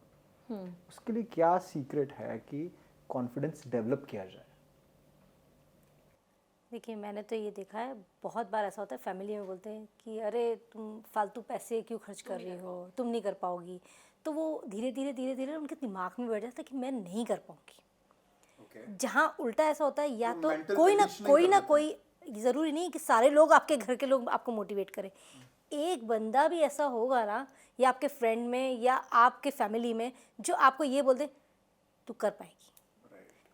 [SPEAKER 2] उसके लिए क्या सीक्रेट है कि कॉन्फिडेंस डेवलप किया जाए?
[SPEAKER 3] देखिए मैंने तो ये देखा है, बहुत बार ऐसा होता है फैमिली में बोलते हैं कि अरे तुम फालतू पैसे क्यों खर्च कर रही हो, तुम नहीं कर पाओगी। तो वो धीरे धीरे उनके दिमाग में बैठ जाता है कि मैं नहीं कर पाऊंगी। जहाँ उल्टा ऐसा होता है, या तो कोई ना कोई, ज़रूरी नहीं कि सारे लोग आपके घर के लोग आपको मोटिवेट करें, एक बंदा भी ऐसा होगा ना, या आपके फ्रेंड में या आपके फैमिली में, जो आपको ये बोल दे तू कर पाएगी,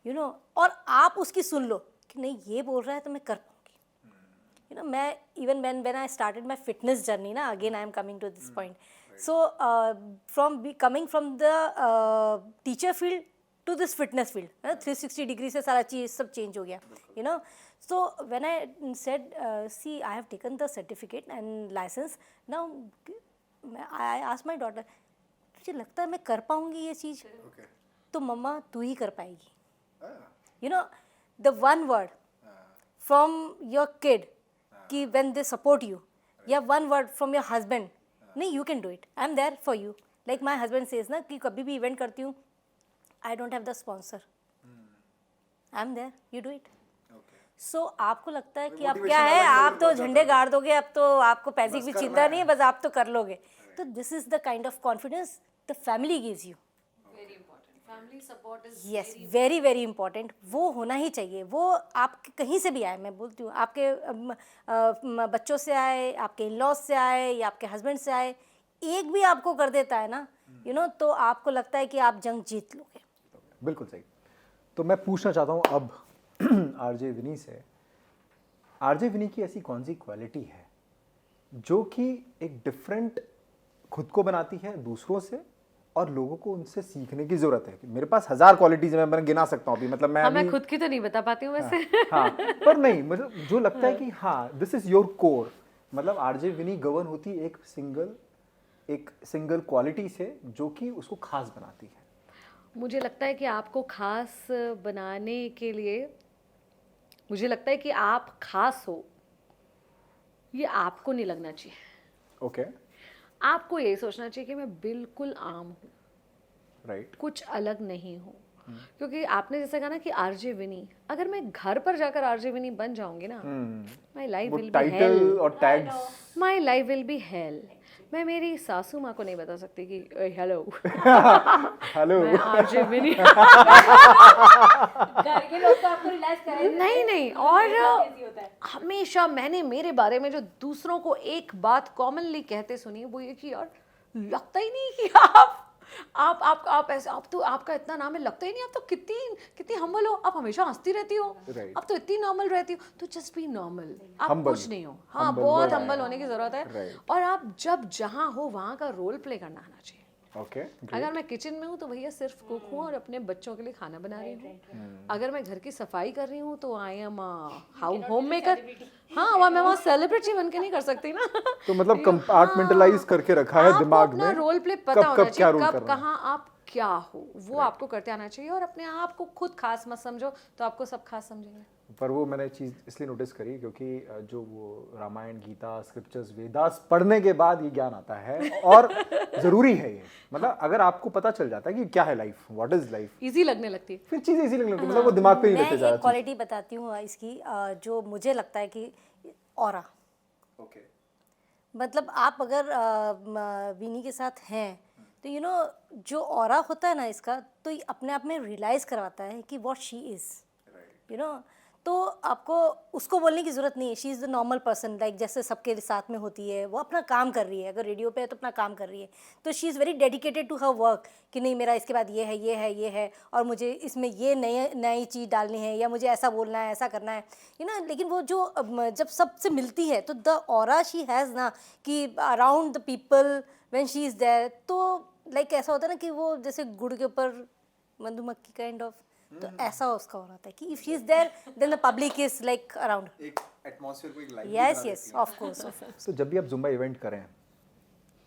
[SPEAKER 3] यू नो, और आप उसकी सुन लो कि नहीं ये बोल रहा है तो मैं कर पाऊंगी। यू नो, मैं even when I started my fitness journey ना, again I am coming to this point, so coming from the teacher field to this fitness field, 360 degree से सारा चीज़ सब चेंज हो गया, you know. So when I said, see, I have taken the certificate and license, now I asked my daughter, तुझे लगता है मैं कर पाऊंगी ये चीज़? तो मम्मा तू ही कर पाएगी। You know, the one word from your kid कि when they support you, या one word from your husband, नहीं you can do it, I am there for you. Like my husband says ना कि कभी भी इवेंट करती हूँ, I don't have the sponsor, I am there, you do it. सो आपको लगता है कि आप क्या है, आप तो झंडे गाड़ दोगे, अब तो आपको पैसे की चिंता नहीं है, बस आप तो कर लोगे। तो this is the kind of confidence the family gives you.
[SPEAKER 1] Very important, family support is
[SPEAKER 3] yes, very very important, वो होना ही चाहिए। वो आप कहीं से भी आए, मैं बोलती हूँ आपके बच्चों से आए, आपके इन लॉज से आए, या आपके हस्बैंड से आए, एक भी आपको कर देता है ना, यू नो, तो आपको लगता है कि आप जंग जीत लोगे।
[SPEAKER 2] बिल्कुल सही। तो मैं पूछना चाहता हूँ अब आरजे विनी से, आरजे विनी की ऐसी कौन सी क्वालिटी है जो कि एक डिफरेंट खुद को बनाती है दूसरों से, और लोगों को उनसे सीखने की जरूरत है? मेरे पास 1000 क्वालिटीज है, मैं गिना सकता हूँ अभी, मतलब मैं
[SPEAKER 1] खुद की तो नहीं बता पाती हूँ वैसे।
[SPEAKER 2] हाँ, पर नहीं, मतलब जो लगता है कि हाँ दिस इज योर कोर। मतलब आरजे विनी गवर्न होती एक सिंगल क्वालिटी से जो कि उसको खास बनाती है।
[SPEAKER 1] मुझे लगता है कि आपको खास बनाने के लिए, मुझे लगता है कि आप खास हो ये आपको नहीं लगना चाहिए।
[SPEAKER 2] ओके।
[SPEAKER 1] आपको ये सोचना चाहिए कि मैं बिल्कुल आम हूँ,
[SPEAKER 2] राइट,
[SPEAKER 1] कुछ अलग नहीं हूँ। क्योंकि आपने जैसे कहा ना कि आरजे विनी, अगर मैं घर पर जाकर आरजे विनी बन जाऊंगी ना, my life will be hell,
[SPEAKER 2] और tags,
[SPEAKER 1] my life will be hell. मैं मेरी सासू माँ को नहीं बता सकती कि हेलो
[SPEAKER 2] हेलो
[SPEAKER 1] मैं आरजे विनी।
[SPEAKER 3] घर के लोग तो आपको रियलाइज करें
[SPEAKER 1] नहीं, और हमेशा मैंने मेरे बारे में जो दूसरों को एक बात कॉमनली कहते सुनी, वो ये कि यार लगता ही नहीं कि आप ऐसे, आप तो आपका इतना नाम है, लगता ही नहीं, आप तो कितनी हम्बल हो, आप हमेशा हंसती रहती हो, आप तो इतनी नॉर्मल रहती हो। तो जस्ट बी नॉर्मल, आप कुछ नहीं हो। हाँ, बहुत हम्बल होने की जरूरत है, और आप जब जहाँ हो वहाँ का रोल प्ले करना आना चाहिए।
[SPEAKER 2] ओके।
[SPEAKER 1] अगर मैं किचन में हूँ तो भैया सिर्फ कुक हूँ और अपने बच्चों के लिए खाना बना रही हूँ। अगर मैं घर की सफाई कर रही हूँ तो आई एम होम मेकर। हाँ, मैं वहाँ सेलिब्रिटी बन के नहीं कर सकती ना।
[SPEAKER 2] तो मतलब कंपार्टमेंटाइज करके रखा है दिमाग में,
[SPEAKER 1] अपना रोल प्ले पता होना चाहिए, कब कहाँ आप क्या हो वो आपको करते आना चाहिए, और अपने आप को खुद खास मत समझो तो आपको सब खास समझेंगे।
[SPEAKER 2] पर वो मैंने चीज़ इसलिए नोटिस करी क्योंकि जो वो रामायण, गीता, स्क्रिप्चर्स, वेदास पढ़ने के बाद ये ज्ञान आता है, और ज़रूरी है ये। मतलब अगर आपको पता चल जाता है कि क्या है life, what is life,
[SPEAKER 1] easy लगने लगती है,
[SPEAKER 2] फिर चीज़ें इजी लगने लगती है। मतलब वो दिमाग पे नहीं लेते
[SPEAKER 3] मैं एक क्वालिटी बताती हूँ इसकी, जो मुझे लगता है कि ऑरा।
[SPEAKER 2] ओके।
[SPEAKER 3] मतलब आप अगर विनी के साथ हैं तो यू नो जो ऑरा होता है ना इसका, तो ये अपने आप में रियलाइज़ करवाता है कि what she is, you know. तो आपको उसको बोलने की ज़रूरत नहीं है, she is the normal person, like जैसे सबके साथ में होती है, वो अपना काम कर रही है, अगर रेडियो पे है तो अपना काम कर रही है, तो she is very dedicated to her work, कि नहीं मेरा इसके बाद ये है ये है ये है, और मुझे इसमें ये नई चीज़ डालनी है, या मुझे ऐसा बोलना है ऐसा करना है, यू नो। लेकिन वो जो जब सबसे मिलती है तो द ऑरा शी हैज़ ना, कि around the people when she is there, तो लाइक ऐसा होता है ना कि वो जैसे गुड़ के ऊपर मधुमक्खी काइंड ऑफ, तो ऐसा उसका हो रहा था कि if she is there then the public is like around,
[SPEAKER 2] एक एटमॉस्फेयर को एक live
[SPEAKER 3] yes yes of course.
[SPEAKER 2] तो जब भी आप जुम्बा इवेंट करें,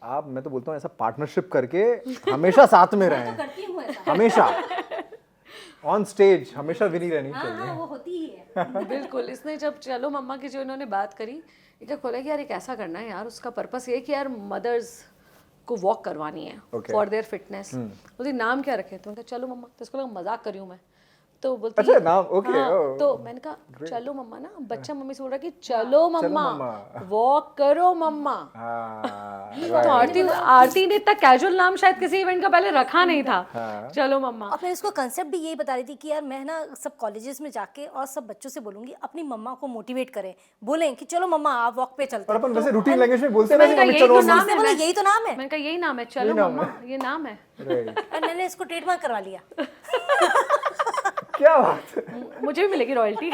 [SPEAKER 2] आप, मैं तो बोलता हूँ ऐसा पार्टनरशिप करके हमेशा साथ में रहें,
[SPEAKER 3] करती हूँ ऐसा,
[SPEAKER 2] हमेशा ऑन स्टेज हमेशा विनी रहनी
[SPEAKER 3] हाँ
[SPEAKER 2] चाहिए।
[SPEAKER 3] हाँ वो होती ही है।
[SPEAKER 1] बिल्कुल। इसने जब चलो मम्मा की जो इन्होंने बात करी, ये खोला कि यार एक ऐसा करना है यार, उसका पर्पस ये है कि यार मदर्स को वॉक करवानी है फॉर देयर फिटनेस। बोलती नाम क्या रखें, तो मैंने कहा चलो मम्मा, तो इसको लगा मजाक कर रही हूँ मैं, तो बोलती
[SPEAKER 2] अच्छा नाम, ओके।
[SPEAKER 1] हाँ, तो मैंने कहा चलो मम्मा ना, बच्चा मम्मी से बोल रहा कि चलो मम्मा वॉक करो मम्मा। तो आरती ने इतना कैजुअल नाम शायद किसी इवेंट का पहले रखा नहीं था, चलो मम्मा।
[SPEAKER 3] और मैं इसको कंसेप्ट भी यही बता रही थी कि यार मैं ना सब कॉलेजेस में जाके और सब बच्चों से बोलूंगी अपनी मम्मा को मोटिवेट करें, बोलें कि चलो मम्मा आप वॉक पे चलते
[SPEAKER 2] और
[SPEAKER 3] हैं।
[SPEAKER 2] अपन वैसे रूटीन लैंग्वेज में बोलते हैं ना कि
[SPEAKER 1] मैंने
[SPEAKER 2] मम्मी
[SPEAKER 1] कहा
[SPEAKER 2] चलो
[SPEAKER 1] यही तो नाम है,
[SPEAKER 3] बोले यही तो नाम है,
[SPEAKER 1] मैंने कहा यही नाम है, चलो मम्मा ये नाम है।
[SPEAKER 3] और मैंने इसको ट्रेडमार्क करवा लिया।
[SPEAKER 2] क्या बात है।
[SPEAKER 1] मुझे भी मिलेगी रॉयल्टी।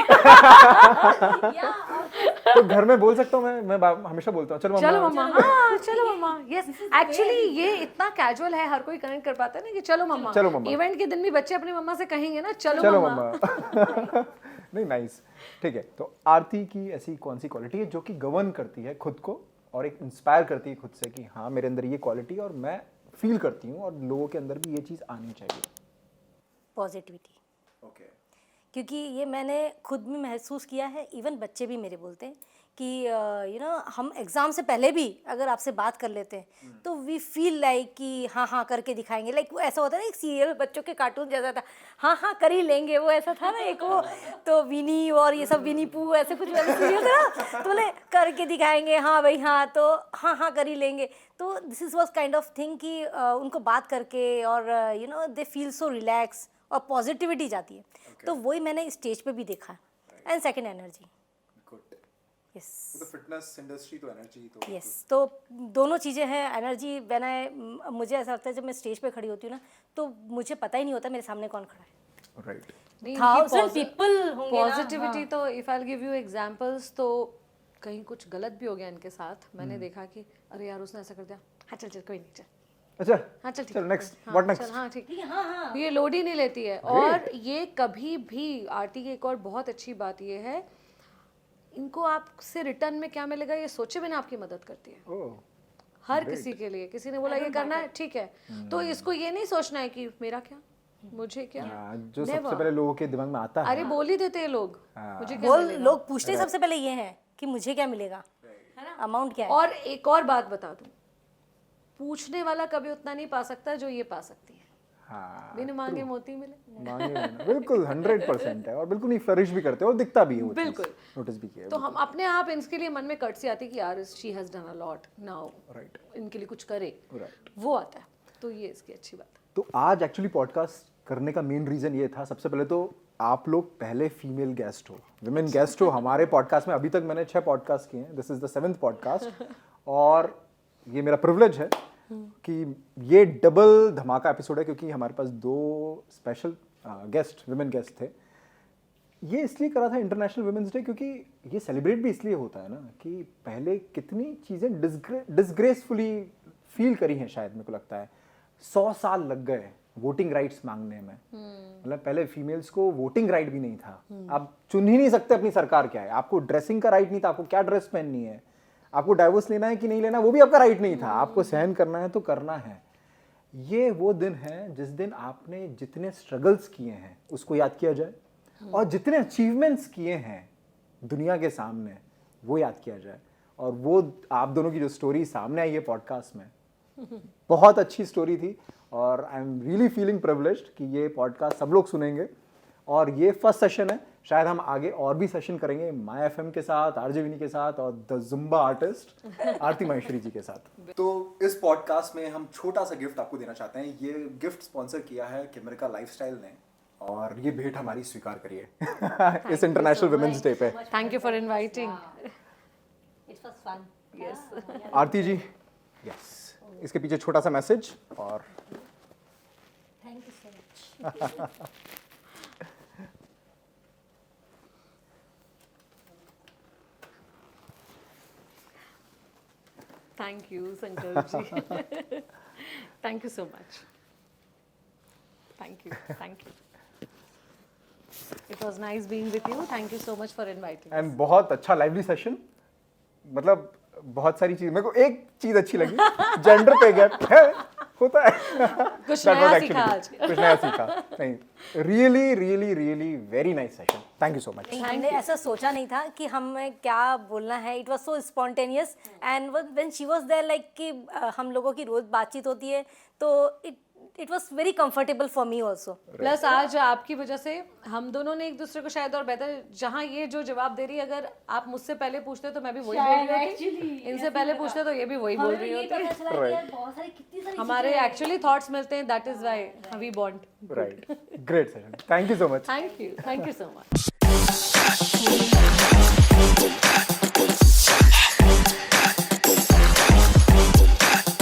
[SPEAKER 2] तो घर में बोल सकता हूँ मैं हमेशा बोलता हूँ चलो
[SPEAKER 1] चलो मम्मा, हाँ चलो मम्मा। यस एक्चुअली ये इतना कैजुअल है, हर कोई कनेक्ट कर पाता है ना कि चलो मम्मा।
[SPEAKER 2] चलो मम्मा।
[SPEAKER 1] इवेंट के दिन भी बच्चे अपनी मम्मा से कहेंगे ना चलो
[SPEAKER 2] चलो
[SPEAKER 1] मम्मा।
[SPEAKER 2] मम्मा। नहीं नाइस, ठीक है। तो आरती की ऐसी कौन सी क्वालिटी है जो कि गवर्न करती है खुद को और एक इंस्पायर करती है खुद से कि हाँ मेरे अंदर ये क्वालिटी और मैं फील करती हूँ और लोगों के अंदर भी ये चीज़ आनी चाहिए?
[SPEAKER 3] पॉजिटिविटी।
[SPEAKER 2] ओके।
[SPEAKER 3] क्योंकि ये मैंने खुद भी महसूस किया है, इवन बच्चे भी मेरे बोलते हैं कि यू नो हम एग्ज़ाम से पहले भी अगर आपसे बात कर लेते हैं तो वी फील लाइक कि हाँ हाँ करके दिखाएंगे, लाइक वो ऐसा होता है ना, एक सीरियल बच्चों के कार्टून जैसा था, हाँ हाँ कर ही लेंगे, वो ऐसा था ना एक वो, तो विनी और ये सब विनी पू ऐसे कुछ वाले सीरियल था ना, तो बोले करके दिखाएंगे, हाँ भाई हाँ, तो हाँ हाँ कर ही लेंगे। तो this is was kind of thing कि उनको बात करके और you know they feel so relax और पॉजिटिविटी जाती है। तो वही मैंने स्टेज पे भी देखा। And second energy,
[SPEAKER 2] good.
[SPEAKER 3] Yes,
[SPEAKER 2] तो फिटनेस इंडस्ट्री तो एनर्जी तो
[SPEAKER 3] यस, तो दोनों चीज़ें हैं। एनर्जी व्हेन आई, मुझे ऐसा लगता है जब मैं स्टेज पे खड़ी होती हूँ ना, तो मुझे पता ही नहीं होता मेरे सामने कौन खड़ा है।
[SPEAKER 2] राइट।
[SPEAKER 3] 1000 पीपल होंगे ना।
[SPEAKER 1] पॉजिटिविटी तो if I give you examples, तो कहीं कुछ गलत भी हो गया इनके साथ, मैंने देखा कि अरे यार उसने ऐसा कर दिया, हाँ चल चल कोई नहीं चल,
[SPEAKER 2] अच्छा
[SPEAKER 1] हाँ चल ठीक
[SPEAKER 2] चलो
[SPEAKER 1] है,
[SPEAKER 2] नेक्स्ट,
[SPEAKER 1] हाँ,
[SPEAKER 2] व्हाट
[SPEAKER 1] चल,
[SPEAKER 2] नेक्स्ट?
[SPEAKER 1] हाँ ठीक,
[SPEAKER 3] हाँ हाँ,
[SPEAKER 1] ये लोड ही नहीं लेती है। और ये कभी भी, आरती की एक और बहुत अच्छी बात ये है, इनको आपसे रिटर्न में क्या मिलेगा ये सोचे बिना आपकी मदद करती है।
[SPEAKER 2] ओह,
[SPEAKER 1] हर किसी के लिए, किसी ने बोला ये करना है ठीक है, तो इसको ये नहीं सोचना है कि मेरा क्या, मुझे क्या।
[SPEAKER 2] जो सबसे पहले लोगों के दिमाग में आता है।
[SPEAKER 1] अरे बोल ही देते हैं लोग, मुझे क्या
[SPEAKER 3] बोल,
[SPEAKER 1] मिलेगा।
[SPEAKER 3] लोग पूछते सबसे पहले ये हैं कि मुझे क्या मिलेगा, है ना, अमाउंट क्या है।
[SPEAKER 1] और एक और बात बता दूं, पूछने वाला कभी उतना नहीं पा सकता जो ये पा सकती है।
[SPEAKER 2] हाँ,
[SPEAKER 1] बिन मांगे मोती मिले।
[SPEAKER 2] मांगे बिना, बिल्कुल 100% है और बिल्कुल नहीं, फ्लरिश भी करते हैं और दिखता भी है वो चीज़।
[SPEAKER 1] बिल्कुल।
[SPEAKER 2] नोटिस भी किया है।
[SPEAKER 1] तो हम अपने आप इनके लिए मन में कटसी आती है कि यार she has done a lot now,
[SPEAKER 2] right
[SPEAKER 1] इनके लिए कुछ करे,
[SPEAKER 2] राइट।
[SPEAKER 1] वो आता है। तो ये इसकी अच्छी बात है।
[SPEAKER 2] तो आज एक्चुअली पॉडकास्ट करने का मेन रीज़न ये था, सबसे पहले तो आप लोग पहले फीमेल गेस्ट हो, विमेन गेस्ट हो हमारे पॉडकास्ट में। अभी तक मैंने 6 पॉडकास्ट किए हैं, this is the 7th podcast और ये मेरा प्रिविलेज है कि ये डबल धमाका एपिसोड है क्योंकि हमारे पास 2 स्पेशल गेस्ट, विमेन गेस्ट थे। ये इसलिए करा था इंटरनेशनल वुमेन्स डे क्योंकि ये सेलिब्रेट भी इसलिए होता है ना कि पहले कितनी चीज़ें डिसग्रेसफुली फील करी हैं, शायद मेरे को लगता है 100 साल लग गए वोटिंग राइट्स मांगने में। मतलब पहले फीमेल्स को वोटिंग राइट भी नहीं था, आप चुन ही नहीं सकते अपनी सरकार क्या है, आपको ड्रेसिंग का राइट नहीं था, आपको क्या ड्रेस पहननी है, आपको डाइवोर्स लेना है कि नहीं लेना वो भी आपका राइट नहीं था, आपको सहन करना है तो करना है। ये वो दिन है जिस दिन आपने जितने स्ट्रगल्स किए हैं उसको याद किया जाए और जितने अचीवमेंट्स किए हैं दुनिया के सामने वो याद किया जाए। और वो आप दोनों की जो स्टोरी सामने आई है पॉडकास्ट में, बहुत अच्छी स्टोरी थी और I am really feeling privileged कि ये पॉडकास्ट सब लोग सुनेंगे। और ये फर्स्ट सेशन है, शायद हम आगे और भी सेशन करेंगे माय एफएम के साथ, आरजे विनी के साथ और द जुम्बा आर्टिस्ट आरती माहेश्वरी जी के साथ। तो इस पॉडकास्ट में हम छोटा सा गिफ्ट आपको देना चाहते हैं। ये गिफ्ट स्पॉन्सर किया है किमरिका लाइफस्टाइल ने और ये भेंट हमारी स्वीकार करिए इस इंटरनेशनल वुमेन्स डे पे।
[SPEAKER 1] Thank you for inviting.
[SPEAKER 3] It was fun.
[SPEAKER 1] Yes
[SPEAKER 2] Aarti ji, yes, इसके पीछे छोटा सा मैसेज और
[SPEAKER 3] thank you so much.
[SPEAKER 1] Thank you Sankalp ji. Thank you so much. Thank you. It was nice being with you. Thank you so much for inviting us.
[SPEAKER 2] And बहुत अच्छा lively session, मतलब बहुत सारी चीज, मेरे को एक चीज अच्छी लगी, जेंडर पे गैप है, होता है।
[SPEAKER 1] कुछ
[SPEAKER 2] That was
[SPEAKER 1] नया
[SPEAKER 2] actually
[SPEAKER 1] सीखा आज।
[SPEAKER 2] कुछ नया सीखा। नहीं, really very nice session. Thank you so much.
[SPEAKER 3] हमने ऐसा सोचा नहीं था कि हमें क्या बोलना है। It was so spontaneous and when she was there, like कि हम लोगों की रोज बातचीत होती है, तो it was very comfortable for me also.
[SPEAKER 1] Plus आज आपकी वजह से हम दोनों ने एक दूसरे को शायद और बेहतर, जहाँ ये जो जवाब दे रही है, अगर आप मुझसे पहले पूछते तो मैं भी वही बोल रही होती, इनसे पहले पूछते तो ये भी वही बोल रही होती। हमारे एक्चुअली थॉट्स मिलते हैं, that is why we bond.
[SPEAKER 2] Right, great session, thank you so much.
[SPEAKER 1] Thank you so much.